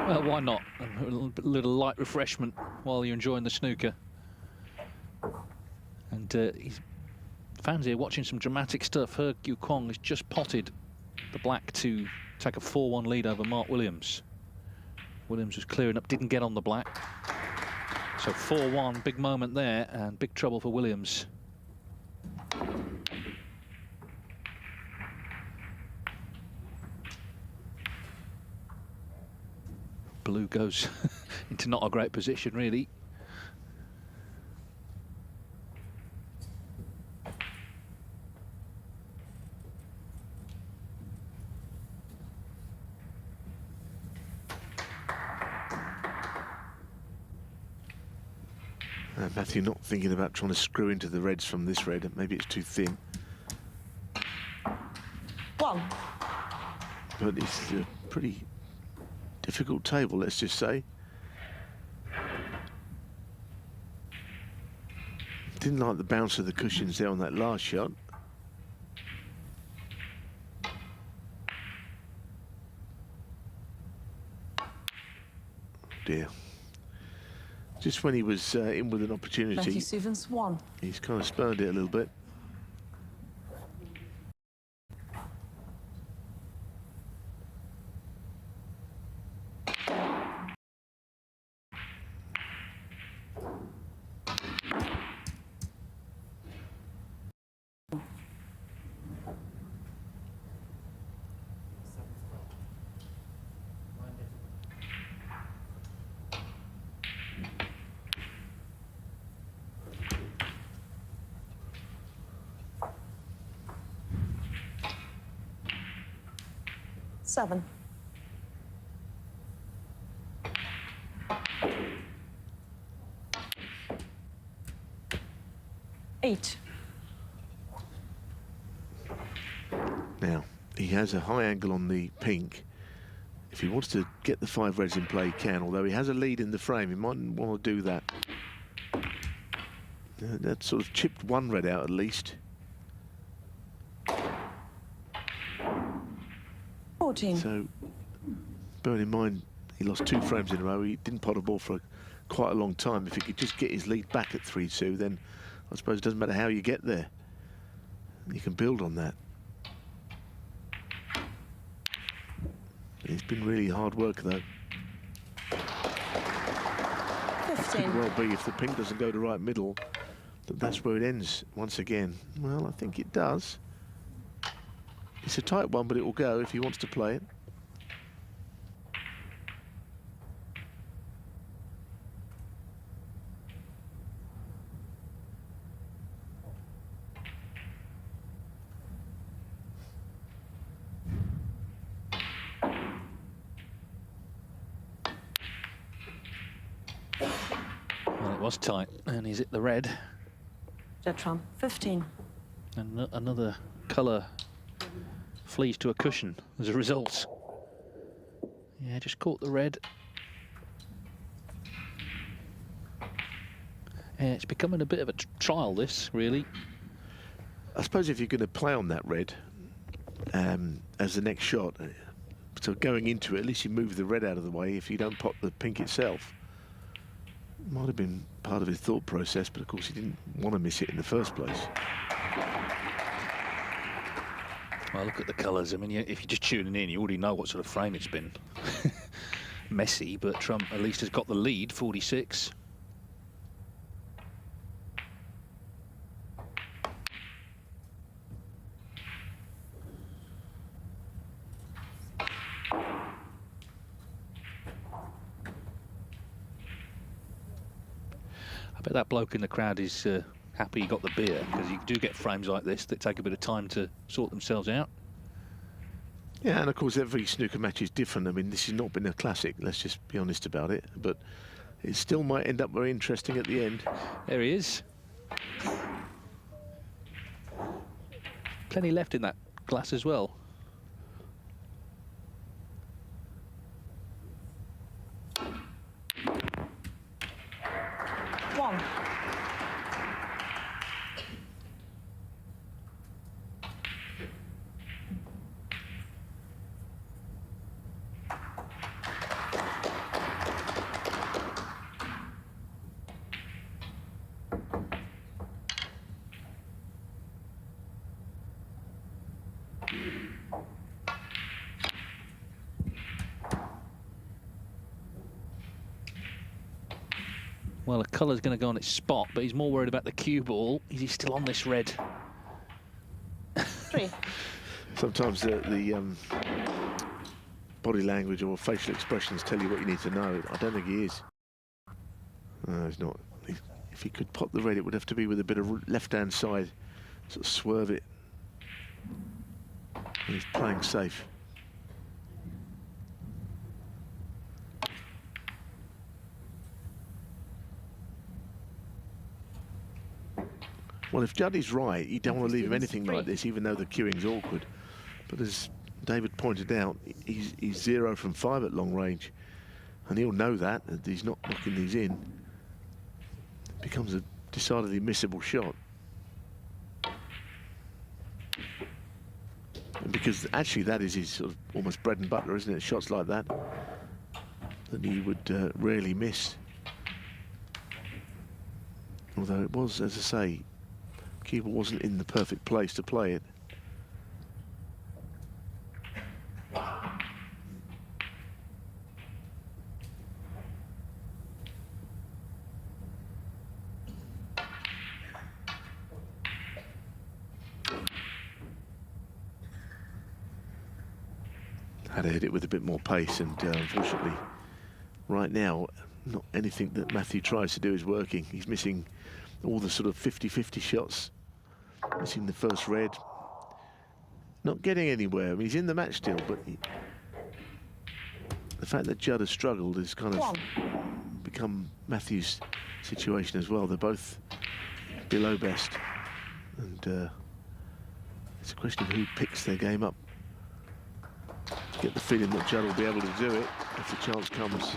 Well, why not? A little light refreshment while you're enjoying the snooker. And fans here watching some dramatic stuff. He Kyu Kwong has just potted the black to take a 4-1 lead over Mark Williams. Williams was clearing up, didn't get on the black. So 4-1, big moment there, and big trouble for Williams. Blue goes into not a great position, really. Matthew not thinking about trying to screw into the reds from this red. Maybe it's too thin. 1. But it's a pretty difficult table, let's just say. Didn't like the bounce of the cushions there on that last shot. Dear. Just when he was in with an opportunity, Matthew Stevens 1. He's kind of spurned it a little bit. Seven. 8. Now, he has a high angle on the pink. If he wants to get the 5 reds in play, he can, although he has a lead in the frame. He might want to do that. That sort of chipped 1 red out at least. 14. So, bearing in mind, he lost 2 frames in a row. He didn't pot a ball for quite a long time. If he could just get his lead back at 3-2, then I suppose it doesn't matter how you get there. You can build on that. It's been really hard work, though. 15. Could well be, if the pink doesn't go to right middle, that's where it ends once again. Well, I think it does. It's a tight one, but it will go if he wants to play it. Well, it was tight, and he's hit the red. Jetron 15. And another colour flees to a cushion as a result. Yeah, just caught the red. Yeah, it's becoming a bit of a trial, this, really. I suppose if you're going to play on that red as the next shot, so going into it, at least you move the red out of the way if you don't pop the pink itself. Might have been part of his thought process, but of course he didn't want to miss it in the first place. Well, look at the colours. I mean, if you're just tuning in, you already know what sort of frame it's been. Messy, but Trump at least has got the lead, 46. I bet that bloke in the crowd is happy he got the beer, because you do get frames like this that take a bit of time to sort themselves out. Yeah, and of course every snooker match is different. I mean, this has not been a classic, let's just be honest about it, but it still might end up very interesting at the end. There he is. Plenty left in that glass as well. One. Well, the colour's going to go on its spot, but he's more worried about the cue ball. Is he still on this red? 3. Sometimes the body language or facial expressions tell you what you need to know. I don't think he is. No, he's not. If he could pot the red, it would have to be with a bit of left-hand side, sort of swerve it. And he's playing safe. Well, if Judd is right, you don't want to leave him anything like this, even though the cueing's awkward. But as David pointed out, he's 0 from 5 at long range. And he'll know that he's not knocking these in. It becomes a decidedly missable shot. And because actually that is his sort of almost bread and butter, isn't it? Shots like that he would rarely miss. Although it was, as I say, Cuba wasn't in the perfect place to play it. Had to hit it with a bit more pace, and unfortunately, right now, not anything that Matthew tries to do is working. He's missing all the sort of 50-50 shots. Missing the first red. Not getting anywhere. I mean, he's in the match still, but the fact that Judd has struggled has kind of become Matthew's situation as well. They're both below best. And it's a question of who picks their game up. Get the feeling that Judd will be able to do it if the chance comes.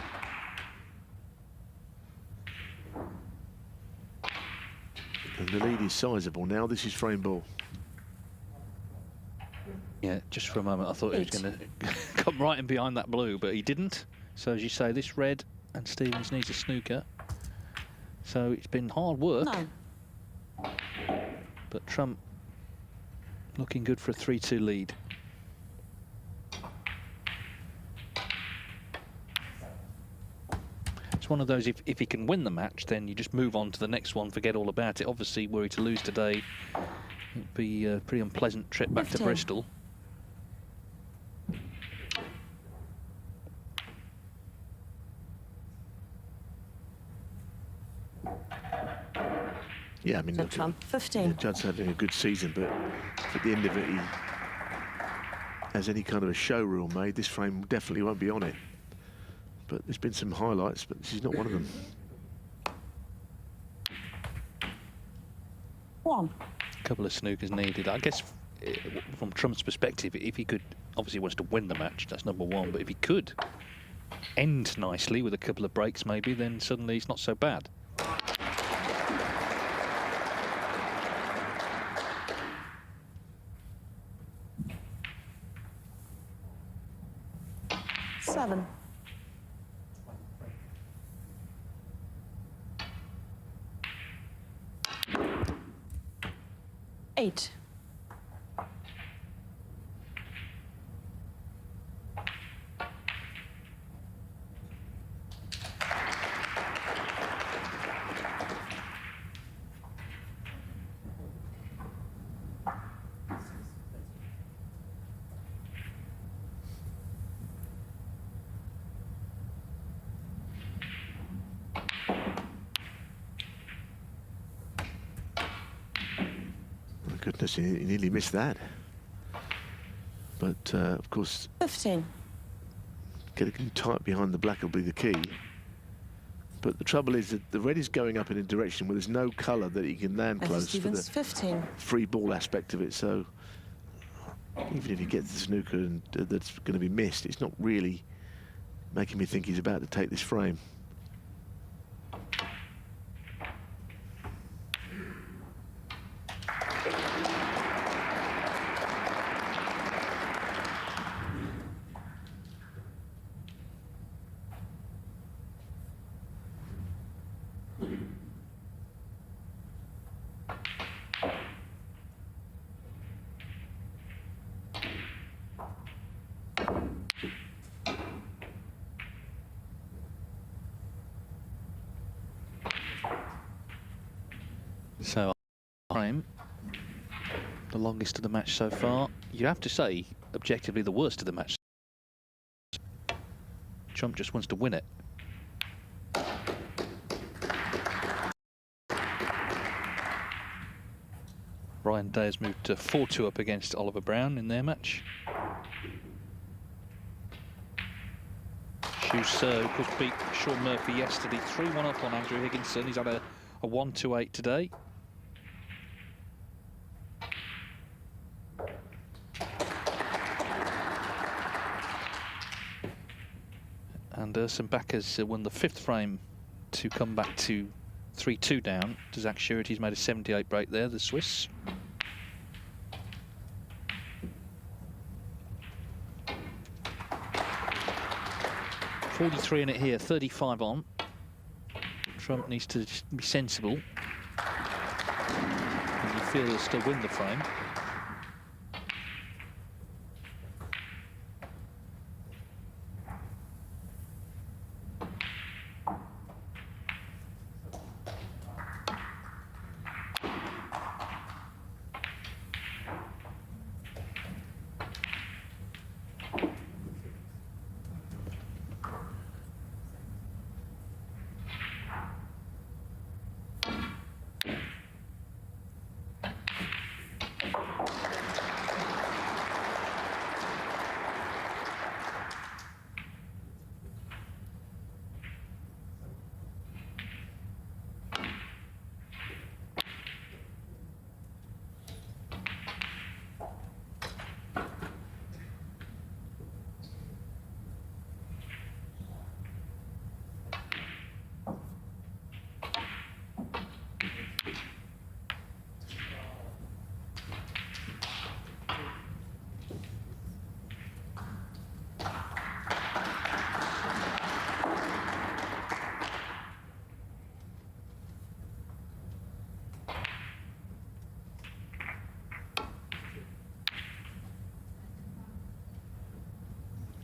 And the lead is sizable now. This is frame ball. Yeah, just for a moment I thought he was going to come right in behind that blue, but he didn't. So as you say, this red, and Stevens needs a snooker. So it's been hard work. No. But Trump looking good for a 3-2 lead. It's one of those, if he can win the match, then you just move on to the next one, forget all about it. Obviously, were he to lose today, it'd be a pretty unpleasant trip back to Bristol. Yeah, I mean, look, Trump, 15. Yeah, Judd's having a good season, but at the end of it, he has any kind of a show rule made, this frame definitely won't be on it. But there's been some highlights, but this is not one of them. 1. A couple of snookers needed. I guess from Trump's perspective, if he could, obviously he wants to win the match, that's number one, but if he could end nicely with a couple of breaks maybe, then suddenly it's not so bad. Seven. 8. Goodness, he nearly missed that. But of course, 15. getting tight behind the black will be the key. But the trouble is that the red is going up in a direction where there's no colour that he can land close for the 15. free ball aspect of it. So even if he gets the snooker and that's going to be missed, it's not really making me think he's about to take this frame. So, frame, the longest of the match so far. You have to say, objectively, the worst of the match. Trump just wants to win it. Ryan Day has moved to 4-2 up against Oliver Brown in their match. Hughes, of course, beat Sean Murphy yesterday, 3-1 up on Andrew Higginson. He's had a 1-2-8 today. And Ersan Bakkers won the 5th frame to come back to 3-2 down. To Zach Surety's made a 78 break there, the Swiss. .43 in it here, 35 on. Trump needs to just be sensible. And you feel he'll still win the frame.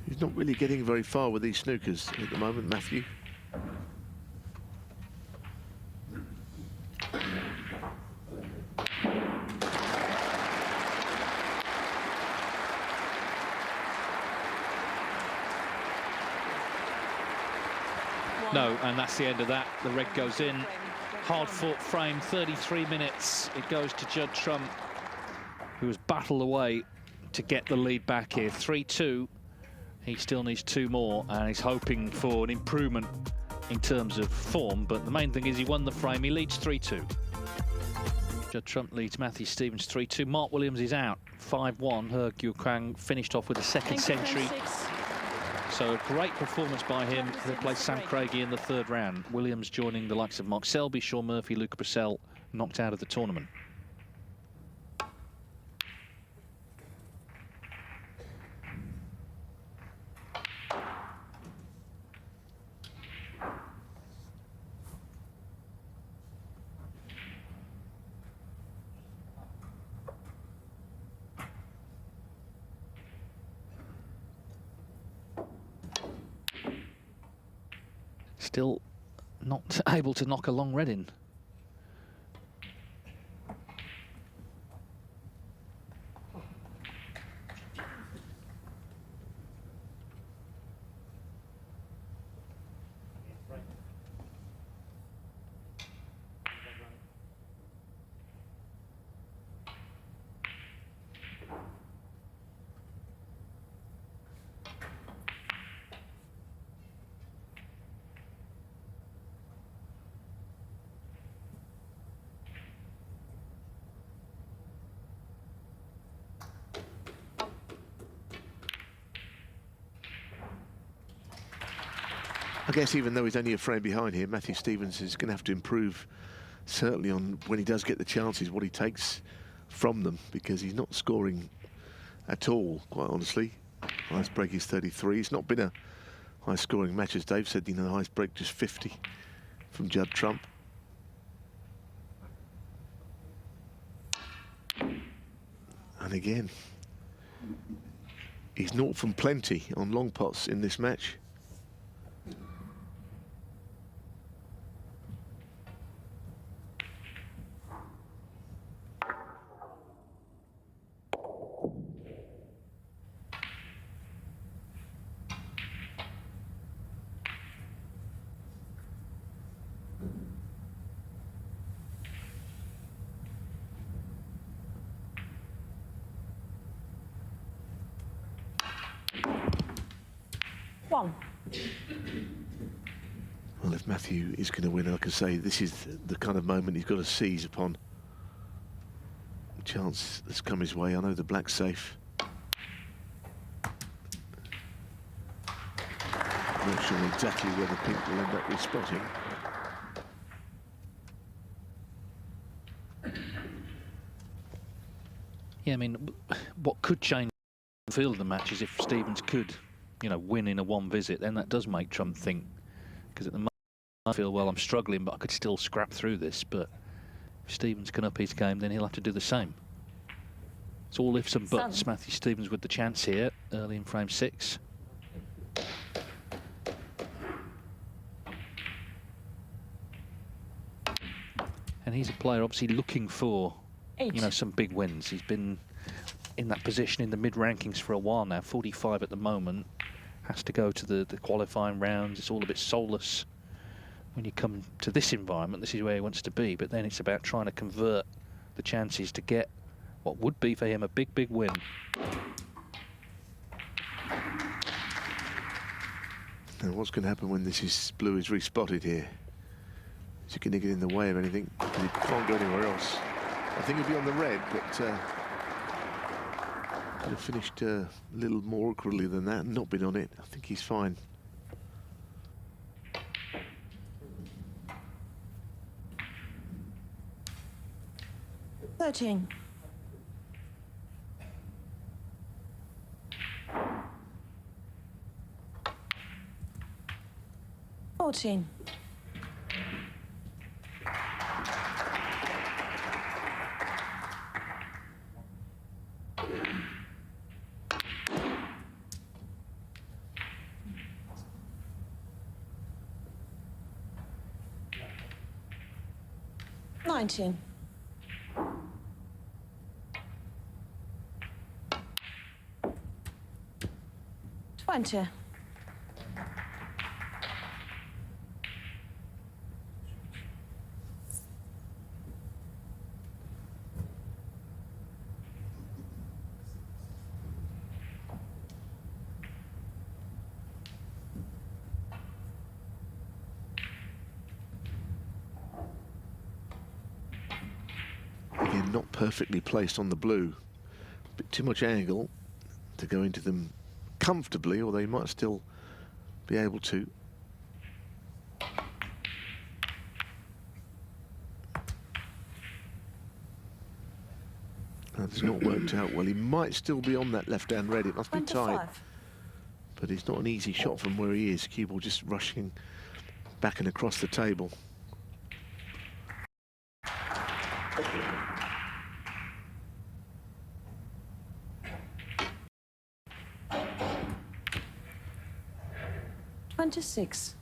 He's not really getting very far with these snookers at the moment, Matthew. No, and that's the end of that. The red goes in. Hard-fought frame, 33 minutes. It goes to Judd Trump, who has battled away to get the lead back here. 3-2. He still needs 2 more, and he's hoping for an improvement in terms of form. But the main thing is he won the frame. He leads 3-2. Judd Trump leads Matthew Stevens 3-2. Mark Williams is out 5-1. He Guoquang finished off with a second century. So a great performance by him. He placed Sam Craigie in the 3rd round. Williams joining the likes of Mark Selby, Sean Murphy, Luca Purcell, knocked out of the tournament. Still not able to knock a long red in. I guess even though he's only a frame behind here, Matthew Stevens is going to have to improve, certainly on when he does get the chances, what he takes from them, because he's not scoring at all, quite honestly. Highest break is 33. It's not been a high-scoring match, as Dave said. You know, the highest break just 50 from Judd Trump. And again, he's naught from plenty on long pots in this match. 1. Well, if Matthew is going to win, like I say, this is the kind of moment he's got to seize upon the chance that's come his way. I know the black's safe. Not sure exactly where the pink will end up with spotting. Yeah, I mean, what could change the feel of the match is if Stevens could, you know, win in a one visit, then that does make Trump think. Because at the moment, I feel, well, I'm struggling, but I could still scrap through this. But if Stevens can up his game, then he'll have to do the same. It's all ifs and buts. Matthew Stevens with the chance here early in frame 6. And he's a player obviously looking for, 8. you know, some big wins. He's been in that position in the mid-rankings for a while now, 45 at the moment. Has to go to the qualifying rounds. It's all a bit soulless when you come to this environment. This is where he wants to be, but then it's about trying to convert the chances to get what would be for him a big, big win. Now, what's going to happen when blue is respotted here? Is he going to get in the way of anything? He can't go anywhere else. I think he'll be on the red, but could have finished a little more awkwardly than that and not been on it. I think he's fine. $13. $14. $19. $20. Again, not perfectly placed on the blue. A bit too much angle to go into them comfortably, or they might still be able to. That's not worked out well. He might still be on that left-hand red. It must be tight. But it's not an easy shot from where he is. Cue ball just rushing back and across the table. $26.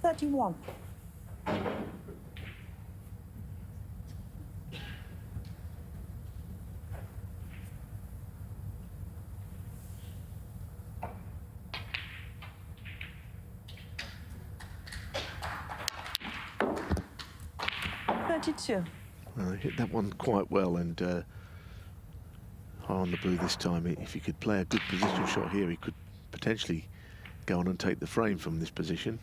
$31. $32. Well, he hit that one quite well, and high on the blue this time. If he could play a good positional shot here, he could potentially go on and take the frame from this position.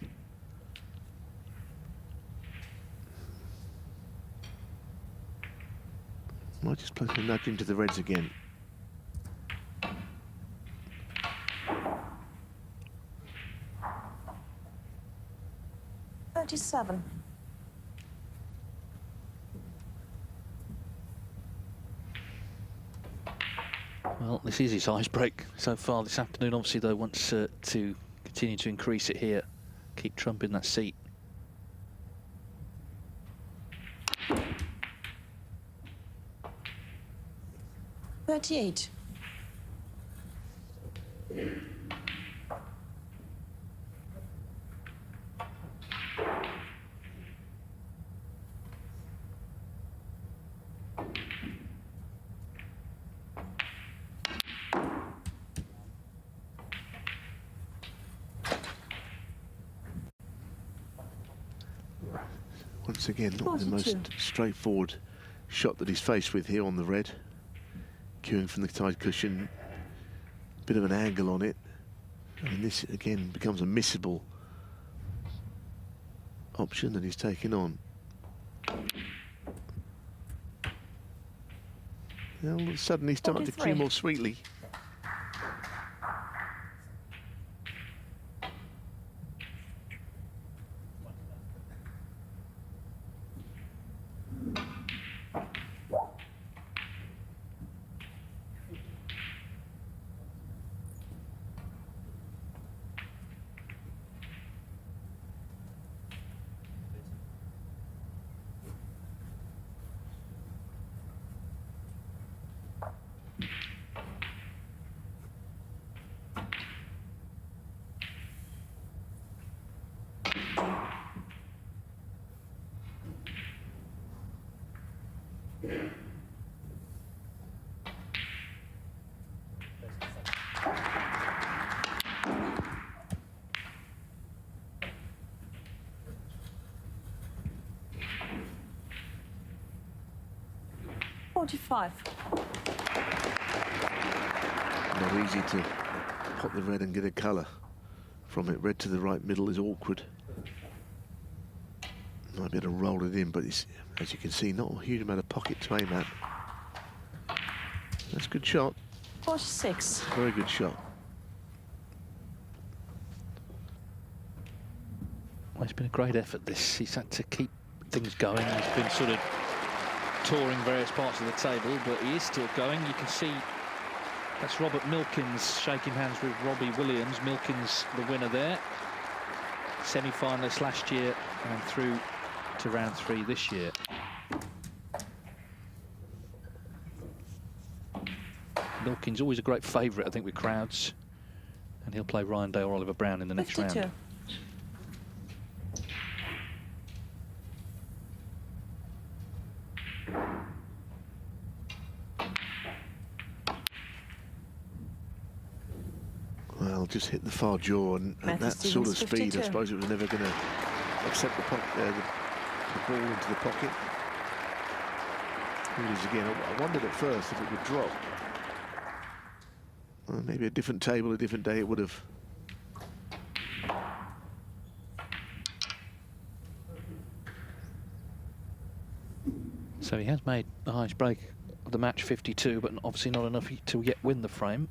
Might just play a nudge into the reds again. $37. Well, this is his ice break so far this afternoon. Obviously, though, wants to continue to increase it here, keep Trump in that seat. $38. Once again, not the 42. most straightforward shot that he's faced with here on the red. Cueing from the side cushion, bit of an angle on it. And this again becomes a missable option that he's taking on. Now, all of a sudden he's starting to 43. cue more sweetly. Not easy to pop the red and get a colour from it. Red to the right middle is awkward. Might be able to roll it in, but it's, as you can see, not a huge amount of pocket to aim at. That's a good shot. 46. Very good shot. Well, it's been a great effort, this. He's had to keep things going. He's been sort of touring various parts of the table, but he is still going. You can see that's Robert Milkins shaking hands with Robbie Williams. Milkins, the winner there. Semi-finalist last year and through to round 3 this year. Milkins always a great favourite, I think, with crowds. And he'll play Ryan Day or Oliver Brown in the next 52. round. Well, just hit the far jaw, and at that sort of speed, 52. I suppose it was never going to accept the ball into the pocket. Here it is again. I wondered at first if it would drop. Well, maybe a different table, a different day, it would have. So he has made the highest break of the match, 52, but obviously not enough to yet win the frame.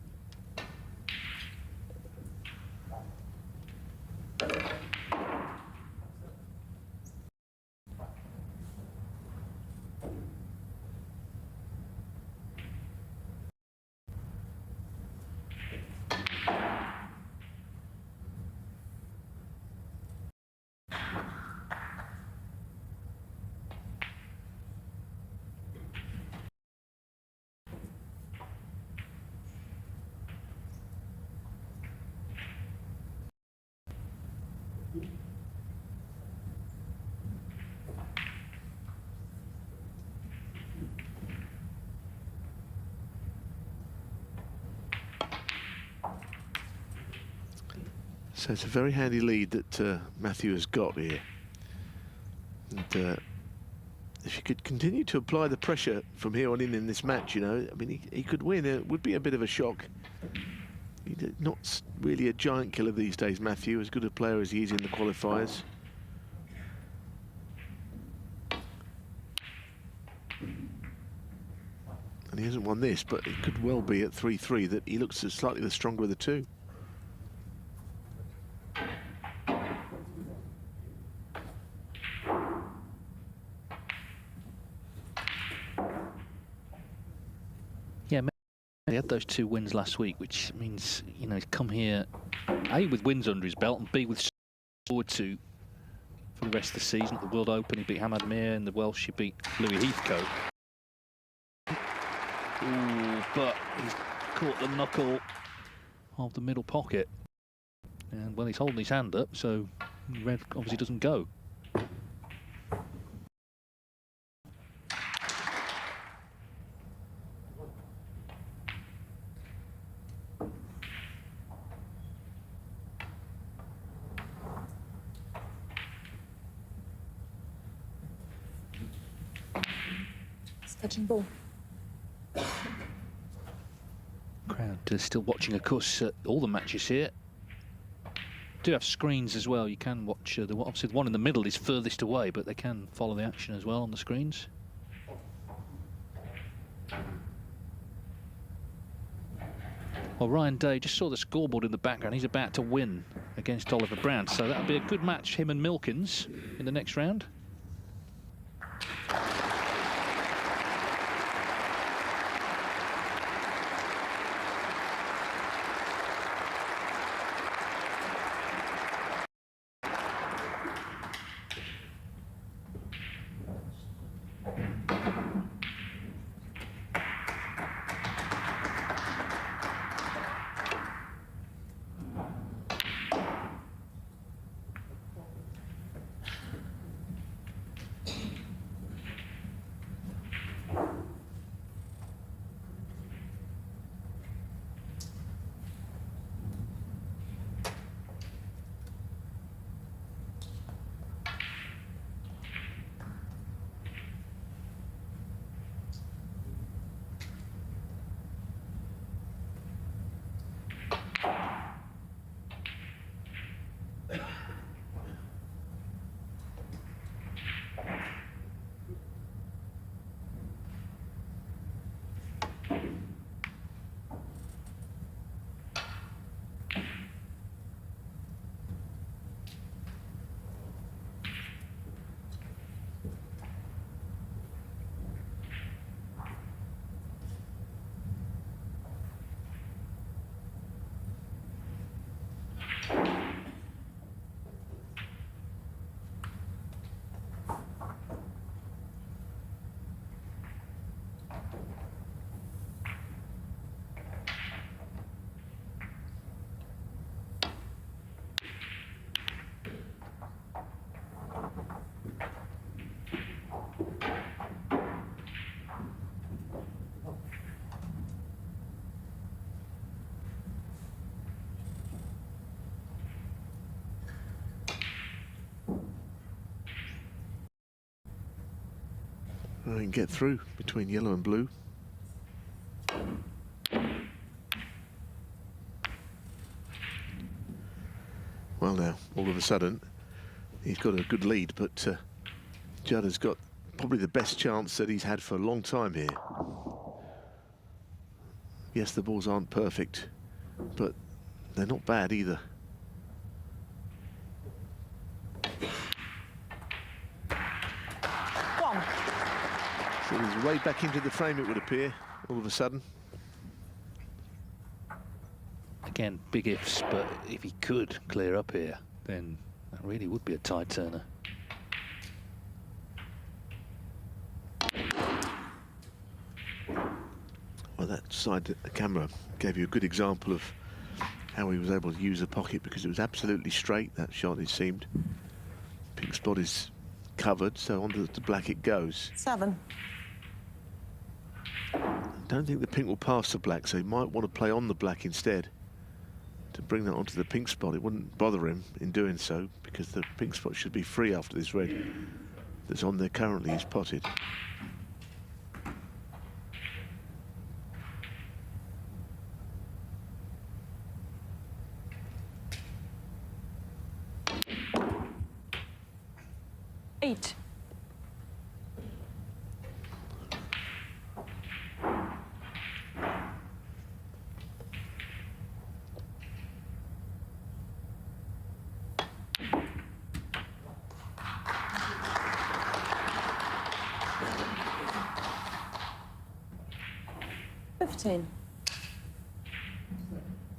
So it's a very handy lead that Matthew has got here. And if he could continue to apply the pressure from here on in this match, you know, I mean, he could win. It would be a bit of a shock. He's not really a giant killer these days, Matthew, as good a player as he is in the qualifiers. And he hasn't won this, but it could well be at 3-3 that he looks slightly the stronger of the two. Yeah, he had those 2 wins last week, which means, you know, he's come here, A, with wins under his belt, and B, with forward to for the rest of the season. At the World Open, he beat Hamad Mir, in the Welsh, he beat Louis Heathcote. Ooh, but he's caught the knuckle of the middle pocket. And, well, he's holding his hand up, so red obviously doesn't go. Touching ball. Crowd still watching, of course, all the matches here. Do have screens as well. You can watch obviously the one in the middle is furthest away, but they can follow the action as well on the screens. Well, Ryan Day just saw the scoreboard in the background. He's about to win against Oliver Brown, so that'll be a good match, him and Milkins, in the next round. I can get through between yellow and blue. Well, now, all of a sudden, he's got a good lead, but Judd has got probably the best chance that he's had for a long time here. Yes, the balls aren't perfect, but they're not bad either. So he's way back into the frame, it would appear, all of a sudden. Again, big ifs, but if he could clear up here, then that really would be a tide turner. Well, that side camera gave you a good example of how he was able to use the pocket, because it was absolutely straight, that shot, it seemed. Pink spot is covered, so onto the black it goes. 7. I don't think the pink will pass the black, so he might want to play on the black instead to bring that onto the pink spot. It wouldn't bother him in doing so, because the pink spot should be free after this red that's on there currently is potted. Eight.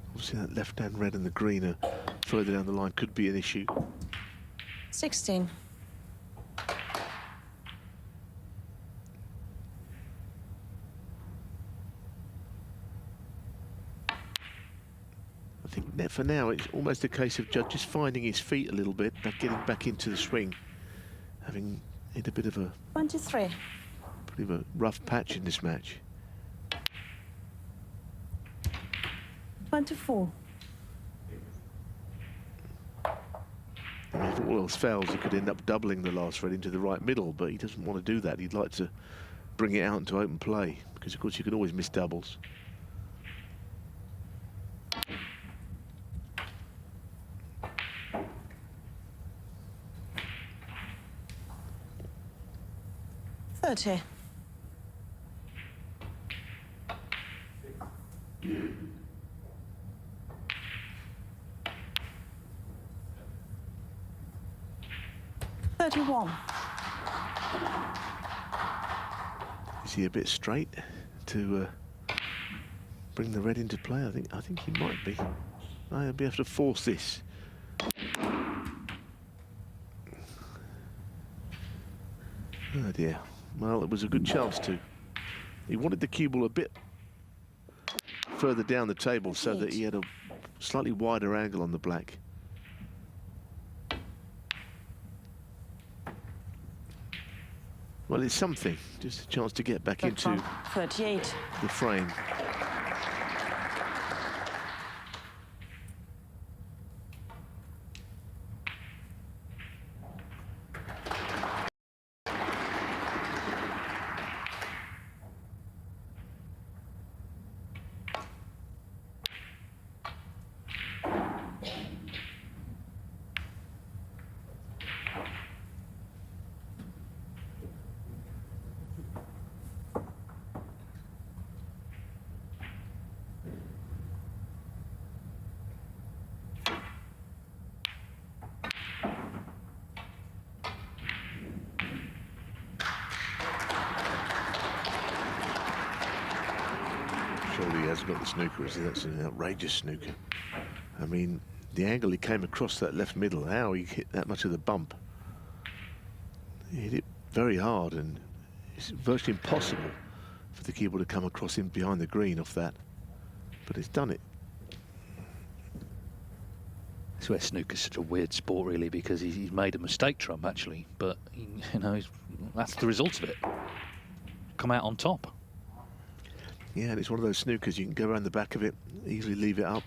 Obviously that left-hand red and the green are further down the line, could be an issue. 16. I think that for now it's almost a case of Judd just finding his feet a little bit, getting back into the swing, having hit a bit of a 23. pretty of a rough patch in this match. 24. I mean, if all else fails, he could end up doubling the last red into the right middle, but he doesn't want to do that. He'd like to bring it out into open play, because of course you can always miss doubles. $30. $31. Is he a bit straight to bring the red into play? I think he might be. I'll be able to force this. Oh dear. Well, it was a good chance to. He wanted the cue ball a bit further down the table so that he had a slightly wider angle on the black. Well, it's something. Just a chance to get back into 38. the frame. Surely he hasn't got the snooker, is he? That's an outrageous snooker. I mean, the angle he came across that left middle, how he hit that much of the bump. He hit it very hard, and it's virtually impossible for the cue ball to come across him behind the green off that. But it's done it. That's where snooker's such a weird sport, really, because he's made a mistake, Trump, actually. But, you know, that's the result of it. Come out on top. Yeah, and it's one of those snookers, you can go around the back of it, easily leave it up.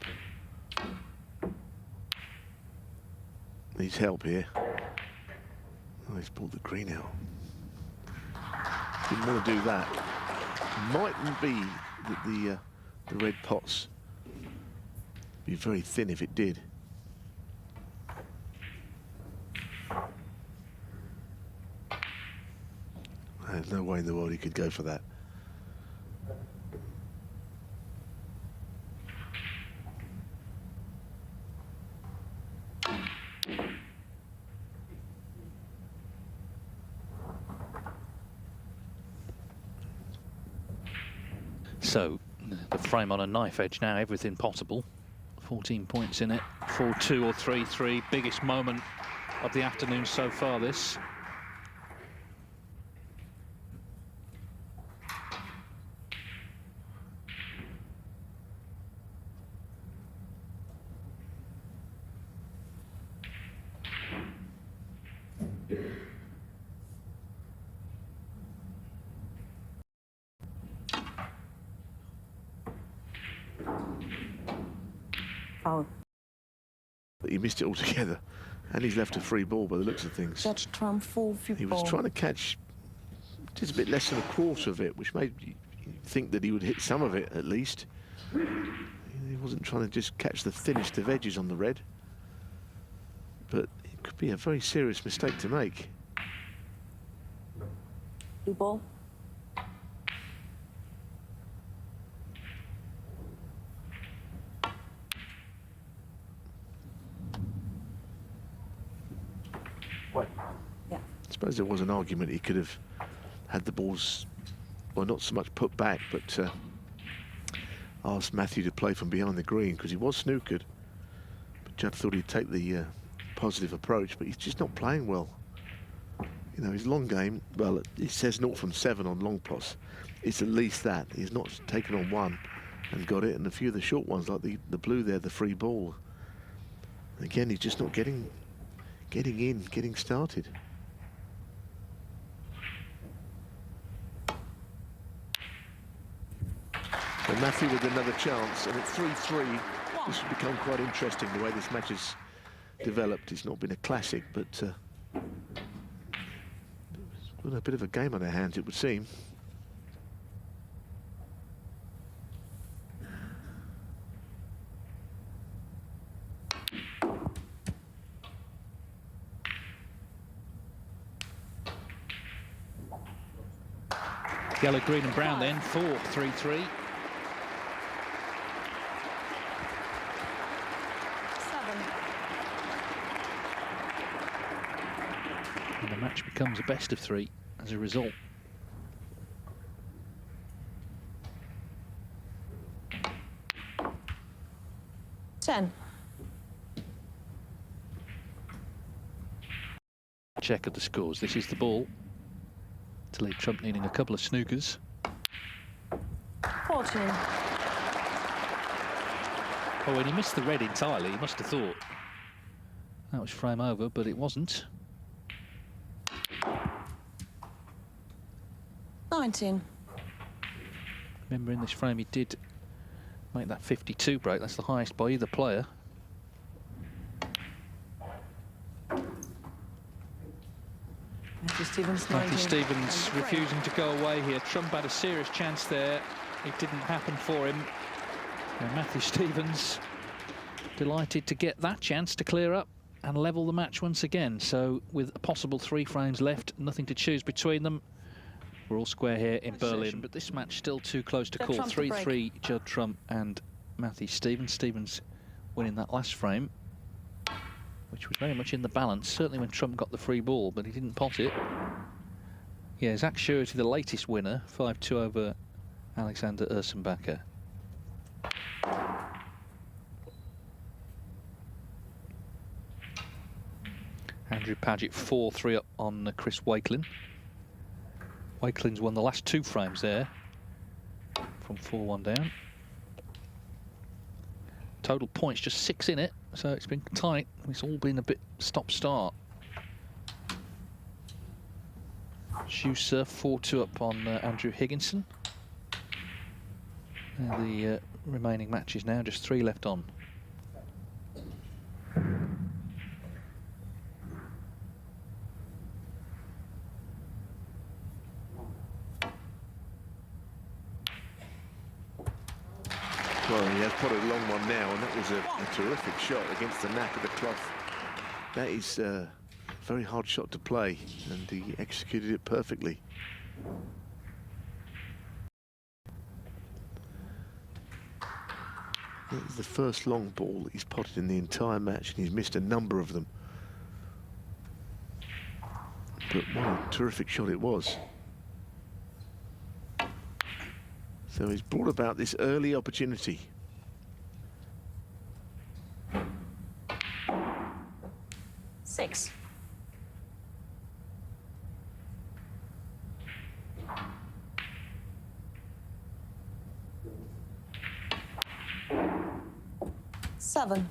Needs help here. Oh, he's pulled the green out. Didn't want to do that. Mightn't be that the red pots be very thin if it did. There's no way in the world he could go for that. So, the frame on a knife edge now, everything possible. 14 points in it, 4-2 or 3-3. Biggest moment of the afternoon so far, this. Oh. He missed it altogether, and he's left a free ball by the looks of things. Judge Trump full He was trying to catch just a bit less than a quarter of it, which made you think that he would hit some of it at least. He wasn't trying to just catch the thinnest of edges on the red, but it could be a very serious mistake to make. Blue ball. Yeah. I suppose there was an argument he could have had the balls, well, not so much put back, but asked Matthew to play from behind the green, because he was snookered. But Judd thought he'd take the positive approach, but he's just not playing well. You know, his long game, well, it says 0 from 7 on long plots. It's at least that. He's not taken on one and got it, and a few of the short ones, like the blue there, the free ball. And again, he's just not getting in, getting started. And Matthew with another chance, and at 3-3, this has become quite interesting the way this match has developed. It's not been a classic, but we've got a bit of a game on our hands, it would seem. Yellow, green and brown then, 4-3-3. 7. And the match becomes a best of 3 as a result. Check of the scores. This is the ball to leave Trump needing a couple of snookers. 14. Oh, and he missed the red entirely. He must have thought that was frame over, but it wasn't. 19. Remember, in this frame, he did make that 52 break. That's the highest by either player. Matthew Stevens refusing to go away here. Trump had a serious chance there. It didn't happen for him. And Matthew Stevens delighted to get that chance to clear up and level the match once again. So with a possible 3 frames left, nothing to choose between them. We're all square here in Berlin, but this match still too close to call. 3-3, Judd Trump and Matthew Stevens. Stevens winning that last frame, which was very much in the balance, certainly when Trump got the free ball, but he didn't pot it. Yeah, Zach Surety, the latest winner, 5-2 over Alexander Ursenbacher. Andrew Paget 4-3 up on Chris Wakelin. Wakelin's won the last 2 frames there from 4-1 down. Total points just 6 in it, so it's been tight. It's all been a bit stop-start. Schuster 4-2 up on Andrew Higginson. And the remaining matches now, just 3 left on. Well, he has put a long one now, and that was a terrific shot against the knack of the cloth. That is a very hard shot to play, and he executed it perfectly. That is the first long ball that he's potted in the entire match, and he's missed a number of them. But what a terrific shot it was. So he's brought about this early opportunity. Six. Seven.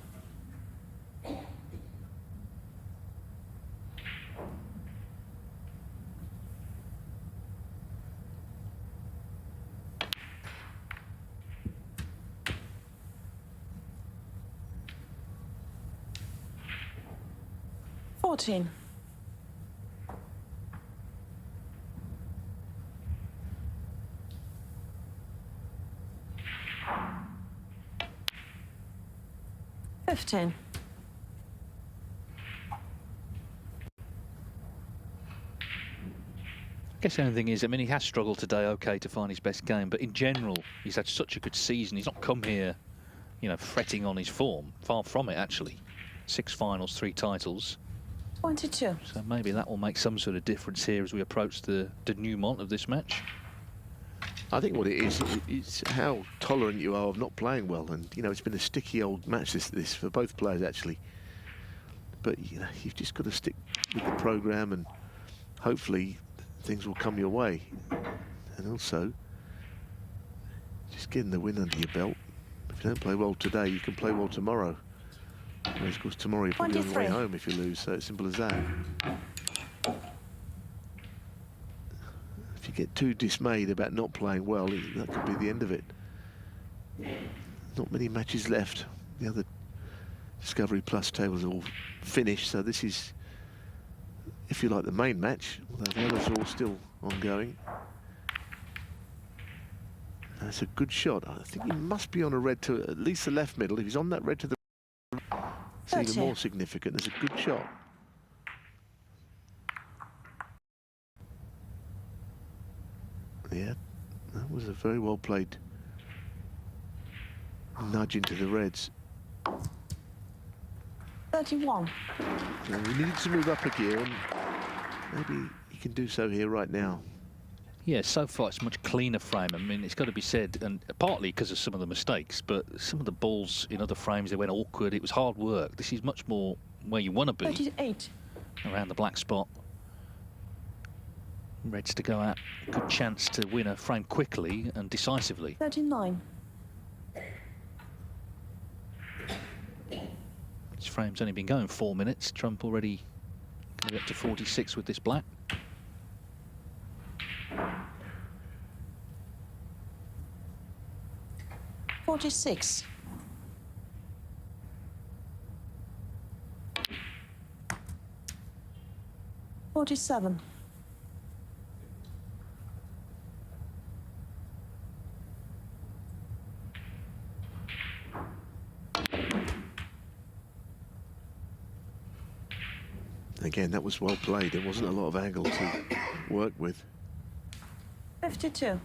Fourteen. Fifteen. I guess the only thing is, I mean, he has struggled today, okay, to find his best game, but in general, he's had such a good season. He's not come here, you know, fretting on his form. Far from it, actually. 6 finals, 3 titles. 22. So maybe that will make some sort of difference here as we approach the denouement of this match. I think what it is how tolerant you are of not playing well, and you know it's been a sticky old match this for both players actually. But you know you've just got to stick with the program, and hopefully things will come your way. And also, just getting the win under your belt. If you don't play well today, you can play well tomorrow. And of course, tomorrow you're probably on the way home if you lose. So it's simple as that. If you get too dismayed about not playing well, that could be the end of it. Not many matches left. The other Discovery Plus tables are all finished, so this is, if you like, the main match, although the others are all still ongoing. That's a good shot. I think he must be on a red to at least the left middle. If he's on that red to the it's even more significant. There's a good shot. Yeah, that was a very well played nudge into the reds. 31. So we needed to move up a gear, and maybe he can do so here right now. Yeah, so far it's a much cleaner frame. I mean, it's got to be said, and partly because of some of the mistakes, but some of the balls in other frames, they went awkward. It was hard work. This is much more where you want to be. 38. Around the black spot. Reds to go out. Good chance to win a frame quickly and decisively. 39. This frame's only been going 4 minutes. Trump already going to get to 46 with this black. 46. 47. 'Again, that was well played. There wasn't a lot of angle to work with. 52.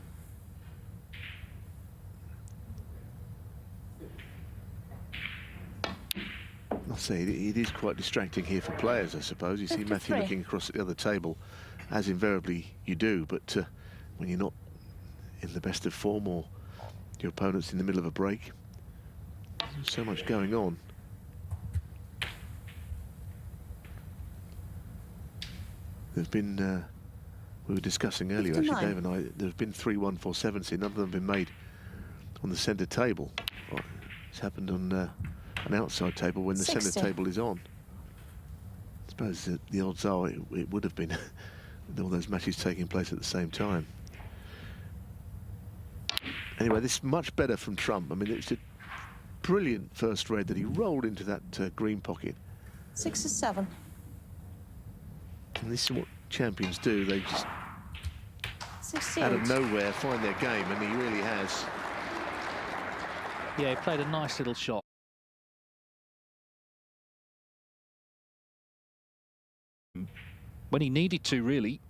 I'll say it is quite distracting here for players, I suppose. You see 53. Matthew looking across at the other table, as invariably you do, but when you're not in the best of form or your opponent's in the middle of a break, there's so much going on. There's been, we were discussing earlier, 59. actually, Dave and I, there's been 3-1-4-7s here. None of them have been made on the centre table. Well, it's happened on an outside table when the 60. centre table is on. I suppose the odds are it would have been with all those matches taking place at the same time. Anyway, this is much better from Trump. I mean, it's a brilliant first red that he rolled into that green pocket. 67. And this is what champions do. They just, 68. out of nowhere, find their game, and he really has. Yeah, he played a nice little shot. When he needed to, really.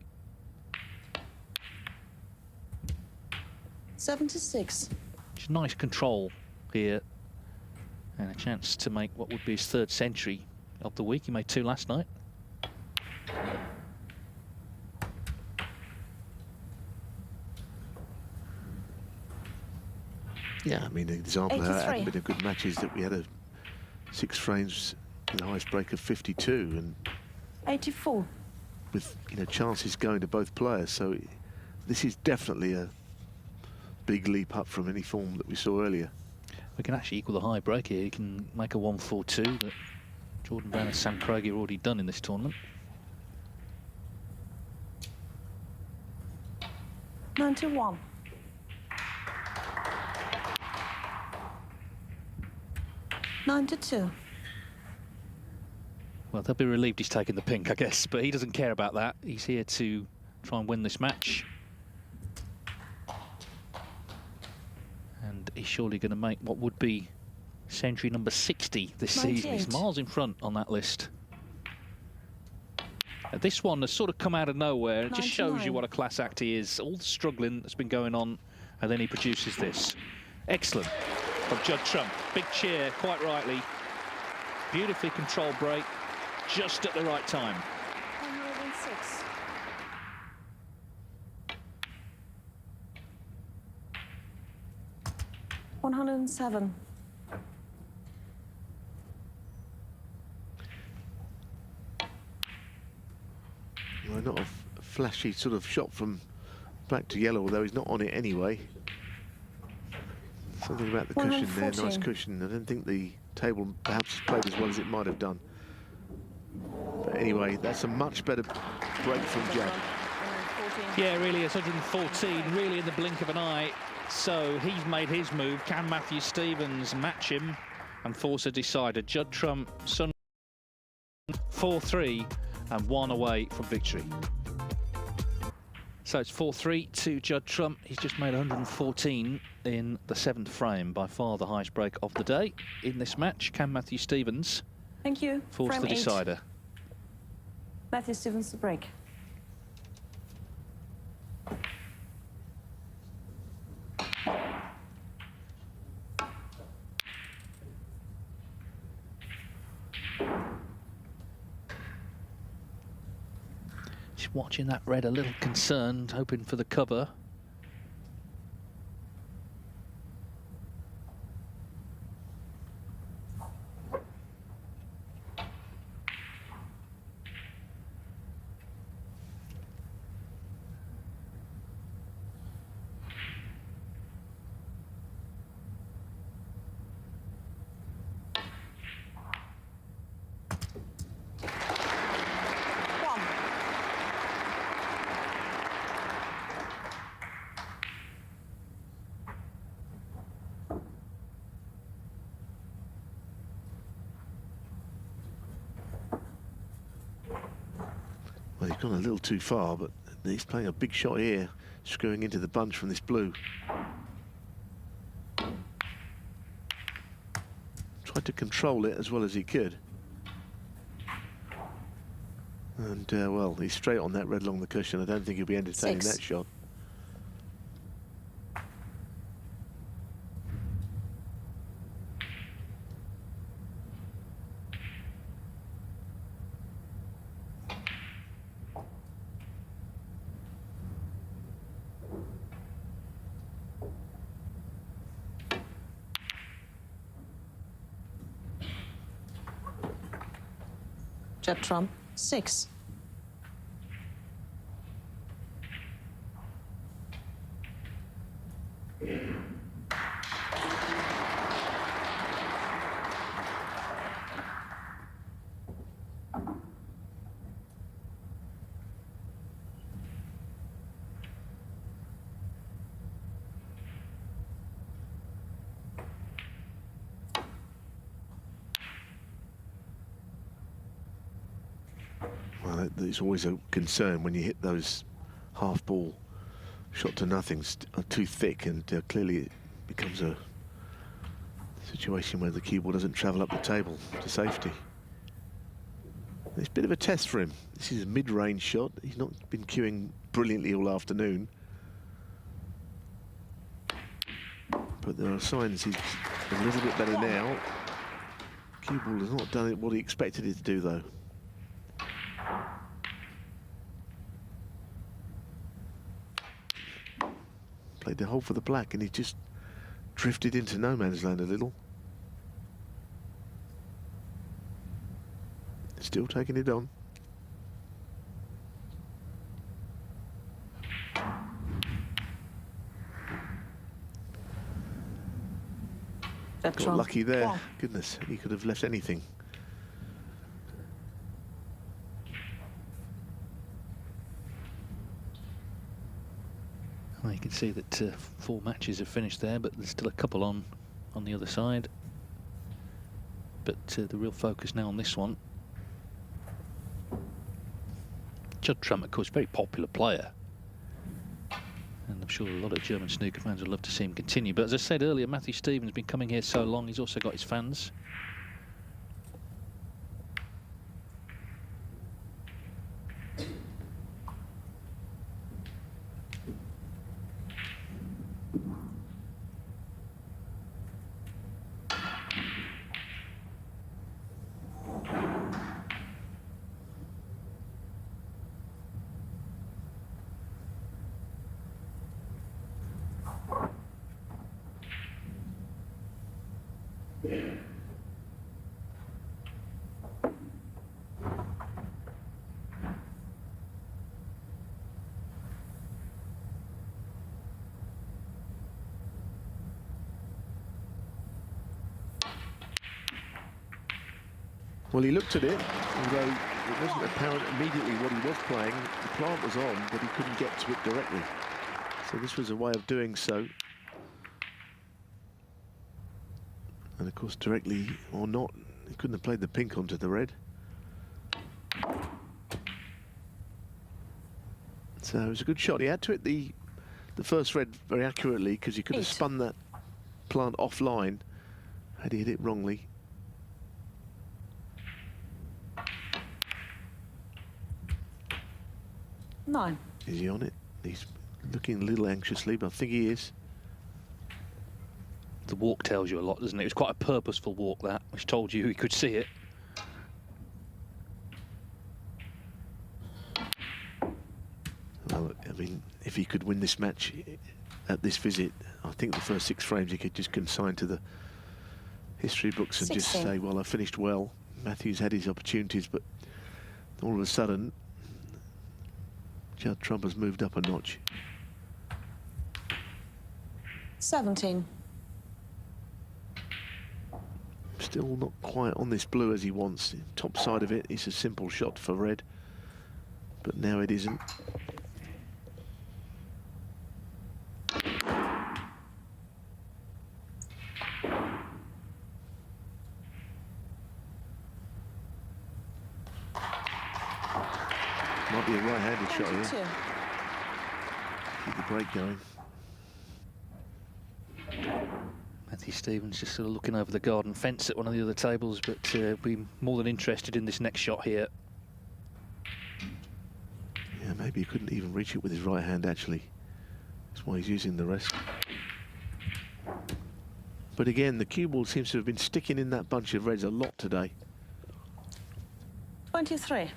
76. Just nice control here. And a chance to make what would be his third century of the week. He made 2 last night. Yeah, I mean, an example of how it 83. hadn't been a good match is that we had 6 frames with the highest break of 52, and 84. with chances going to both players. So this is definitely a big leap up from any form that we saw earlier. We can actually equal the high break here. He can make a 1-4-2 that Jordan Brown and Sam Craigie have already done in this tournament. 91. 92. Well, they'll be relieved he's taken the pink, I guess, but he doesn't care about that. He's here to try and win this match. And he's surely going to make what would be century number 60 this season. He's 98. miles in front on that list. This one has sort of come out of nowhere. It just shows 99. you what a class act he is. All the struggling that's been going on, and then he produces this. Excellent from Judd Trump. Big cheer, quite rightly. Beautifully controlled break, just at the right time. 106. 107. Well, not a flashy sort of shot from black to yellow, although he's not on it anyway. Something about the cushion there, nice 114. cushion. I don't think the table perhaps played as well as it might have done. But anyway, that's a much better break from Judd. 114. Yeah, really, it's 114, really in the blink of an eye. So he's made his move. Can Matthew Stevens match him and force a decider? Judd Trump, Sun 4-3 and 1 away from victory. So it's 4-3 to Judd Trump. He's just made 114 in the 7th frame, by far the highest break of the day. In this match, can Matthew Stevens Thank you. force Frame the 8. decider? Matthew Stevens to break. He's watching that red a little concerned, hoping for the cover. Well, he's gone a little too far, but he's playing a big shot here, screwing into the bunch from this blue. Tried to control it as well as he could. And, well, he's straight on that red along the cushion. I don't think he'll be entertaining that shot. Judd trump 6. Well, it's always a concern when you hit those half ball shot to nothings too thick, and clearly it becomes a situation where the cue ball doesn't travel up the table to safety. It's a bit of a test for him. This is a mid-range shot. He's not been cueing brilliantly all afternoon, but there are signs he's a little bit better now. Cue ball has not done what he expected it to do, though. Played the hole for the black, and he just drifted into no man's land a little. Still taking it on. Got lucky there. Wow. Goodness, he could have left anything. Well, you can see that 4 matches have finished there, but there's still a couple on the other side. But the real focus now on this one. Judd Trump, of course, very popular player. And I'm sure a lot of German snooker fans would love to see him continue. But as I said earlier, Matthew Stevens has been coming here so long, he's also got his fans. Well, he looked at it, although it wasn't apparent immediately what he was playing. The plant was on, but he couldn't get to it directly. So this was a way of doing so. And of course, directly or not, he couldn't have played the pink onto the red. So it was a good shot. He had to hit the first red very accurately, because he could have spun that plant offline had he hit it wrongly. Nine. Is he on it? He's looking a little anxiously, but I think he is. The walk tells you a lot, doesn't it? It was quite a purposeful walk, that, which told you he could see it. Well, I mean, if he could win this match at this visit, I think the first 6 frames he could just consign to the history books and 16. just say, well, I finished well. Matthews had his opportunities, but all of a sudden, Judd Trump has moved up a notch. 17. Still not quite on this blue as he wants. Top side of it is a simple shot for red, but now it isn't. Might be a right-handed shot here. 22. Keep the break going. Matthew Stevens just sort of looking over the garden fence at one of the other tables, but be more than interested in this next shot here. Yeah, maybe he couldn't even reach it with his right hand, actually. That's why he's using the rest. But again, the cue ball seems to have been sticking in that bunch of reds a lot today. 23.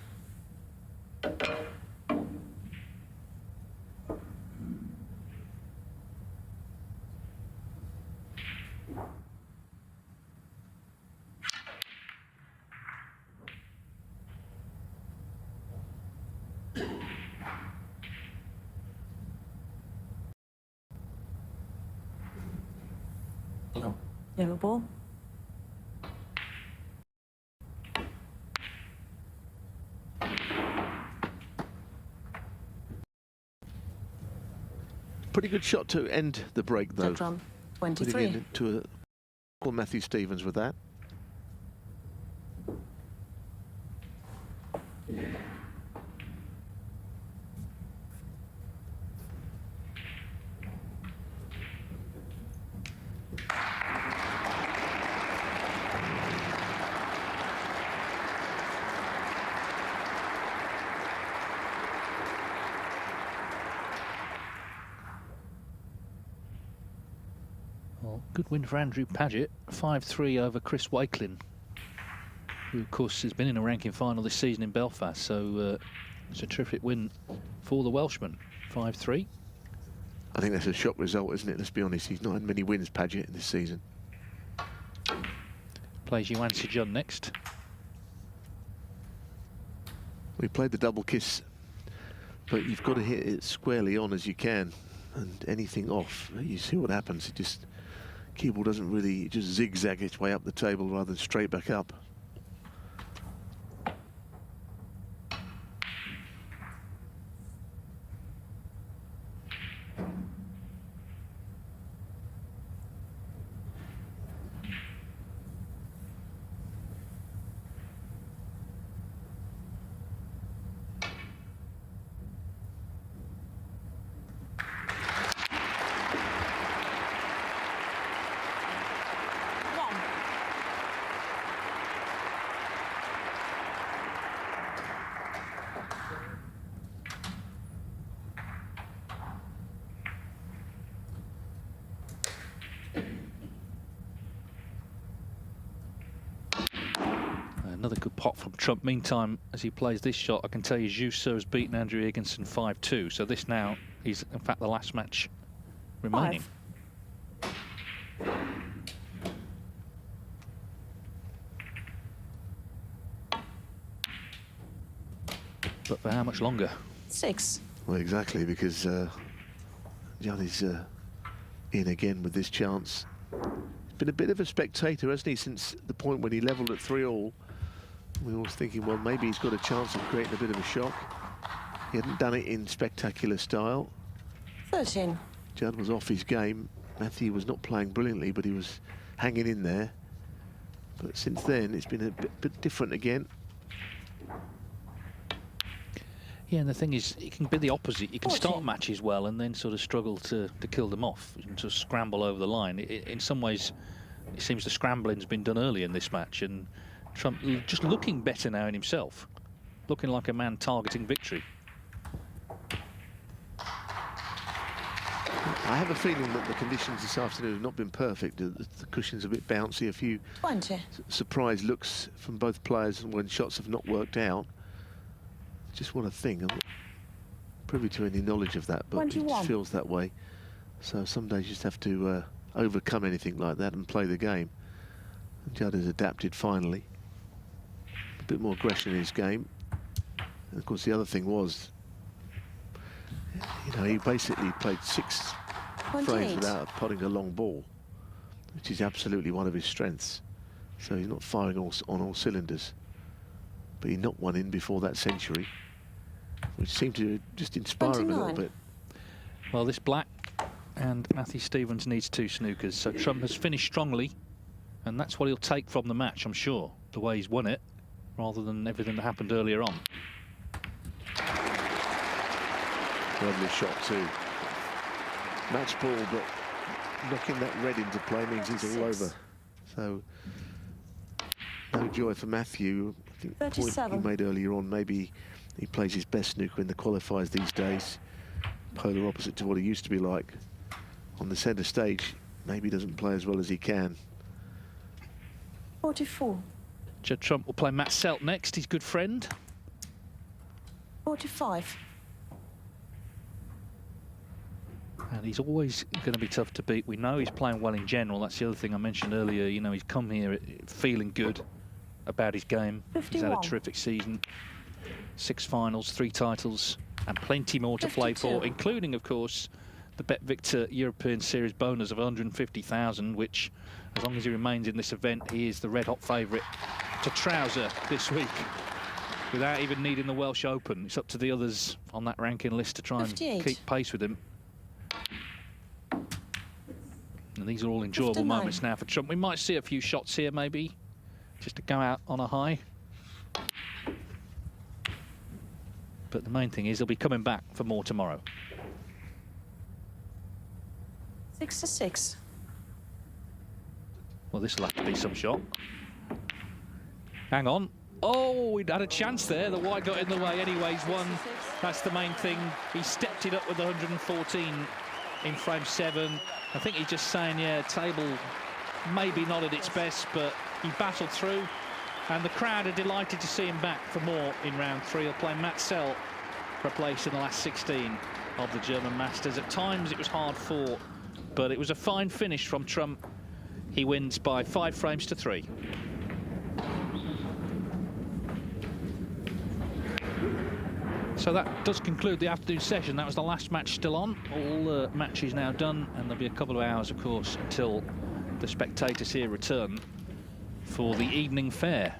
Yellow ball. Pretty good shot to end the break, though. Judd Trump, Putting 23. into a Matthew Stevens with that. Well, good win for Andrew Paget, 5-3 over Chris Wakelin, who of course has been in a ranking final this season in Belfast, so it's a terrific win for the Welshman, 5-3. I think that's a shock result, isn't it? Let's be honest, he's not had many wins, Paget, in this season. Plays Judd Judd next. We played the double kiss, but you've got to hit it squarely on as you can, and anything off, you see what happens. It just, cue ball doesn't really, just zigzag its way up the table rather than straight back up. Another good pot from Trump. Meantime, as he plays this shot, I can tell you Jussa has beaten Andrew Higginson 5-2. So this now is, in fact, the last match remaining. 5. But for how much longer? 6. Well, exactly, because Judd is in again with this chance. He's been a bit of a spectator, hasn't he, since the point when he levelled at 3-all. We were thinking, well, maybe he's got a chance of creating a bit of a shock. He hadn't done it in spectacular style. 13. Judd was off his game. Matthew was not playing brilliantly, but he was hanging in there. But since then, it's been a bit different again. Yeah, and the thing is, it can be the opposite. You can 14. start matches well and then sort of struggle to kill them off, and to scramble over the line. In some ways, it seems the scrambling's been done early in this match, and Trump just looking better now in himself, looking like a man targeting victory. I have a feeling that the conditions this afternoon have not been perfect. The cushion's a bit bouncy, a few 20. surprise looks from both players when shots have not worked out. Just want to think. privy to any knowledge of that, but 21. it just feels that way. So some days you just have to overcome anything like that and play the game. And Judd has adapted finally. A bit more aggression in his game. And of course the other thing was, you know, he basically played 6 frames without potting a long ball, which is absolutely one of his strengths. So he's not firing on all cylinders. But he knocked one in before that century, which seemed to just inspire him a little bit. Well, this black and Matthew Stevens needs 2 snookers, so Trump has finished strongly, and that's what he'll take from the match, I'm sure, the way he's won it, rather than everything that happened earlier on. Lovely shot too. Match ball, but knocking that red into play means he's all over. So no joy for Matthew. I think the point you made earlier on, maybe he plays his best snooker in the qualifiers these days. Polar opposite to what he used to be like. On the centre stage, maybe he doesn't play as well as he can. 44. Judd Trump will play Matt Selt next, his good friend. 45. And he's always going to be tough to beat. We know he's playing well in general. That's the other thing I mentioned earlier. You know, he's come here feeling good about his game. 51. He's had a terrific season. 6 finals, 3 titles, and plenty more to play for, including, of course, the Bet Victor European Series bonus of 150,000, which, as long as he remains in this event, he is the red-hot favourite to trouser this week, without even needing the Welsh Open. It's up to the others on that ranking list to try 58. And keep pace with him. And these are all enjoyable 59. moments now for Trump. We might see a few shots here, maybe, just to go out on a high. But the main thing is he'll be coming back for more tomorrow. 66. Well, this will have to be some shot. Hang on. Oh, he'd had a chance there. The white got in the way anyway. He's won. That's the main thing. He stepped it up with 114 in frame 7. I think he's just saying, yeah, table maybe not at its best, but he battled through. And the crowd are delighted to see him back for more in round 3. He'll play Matt Selt for a place in the last 16 of the German Masters. At times it was hard fought, but it was a fine finish from Trump. He wins by 5 frames to 3. So that does conclude the afternoon session. That was the last match still on. All the matches now done, and there'll be a couple of hours, of course, until the spectators here return for the evening fair.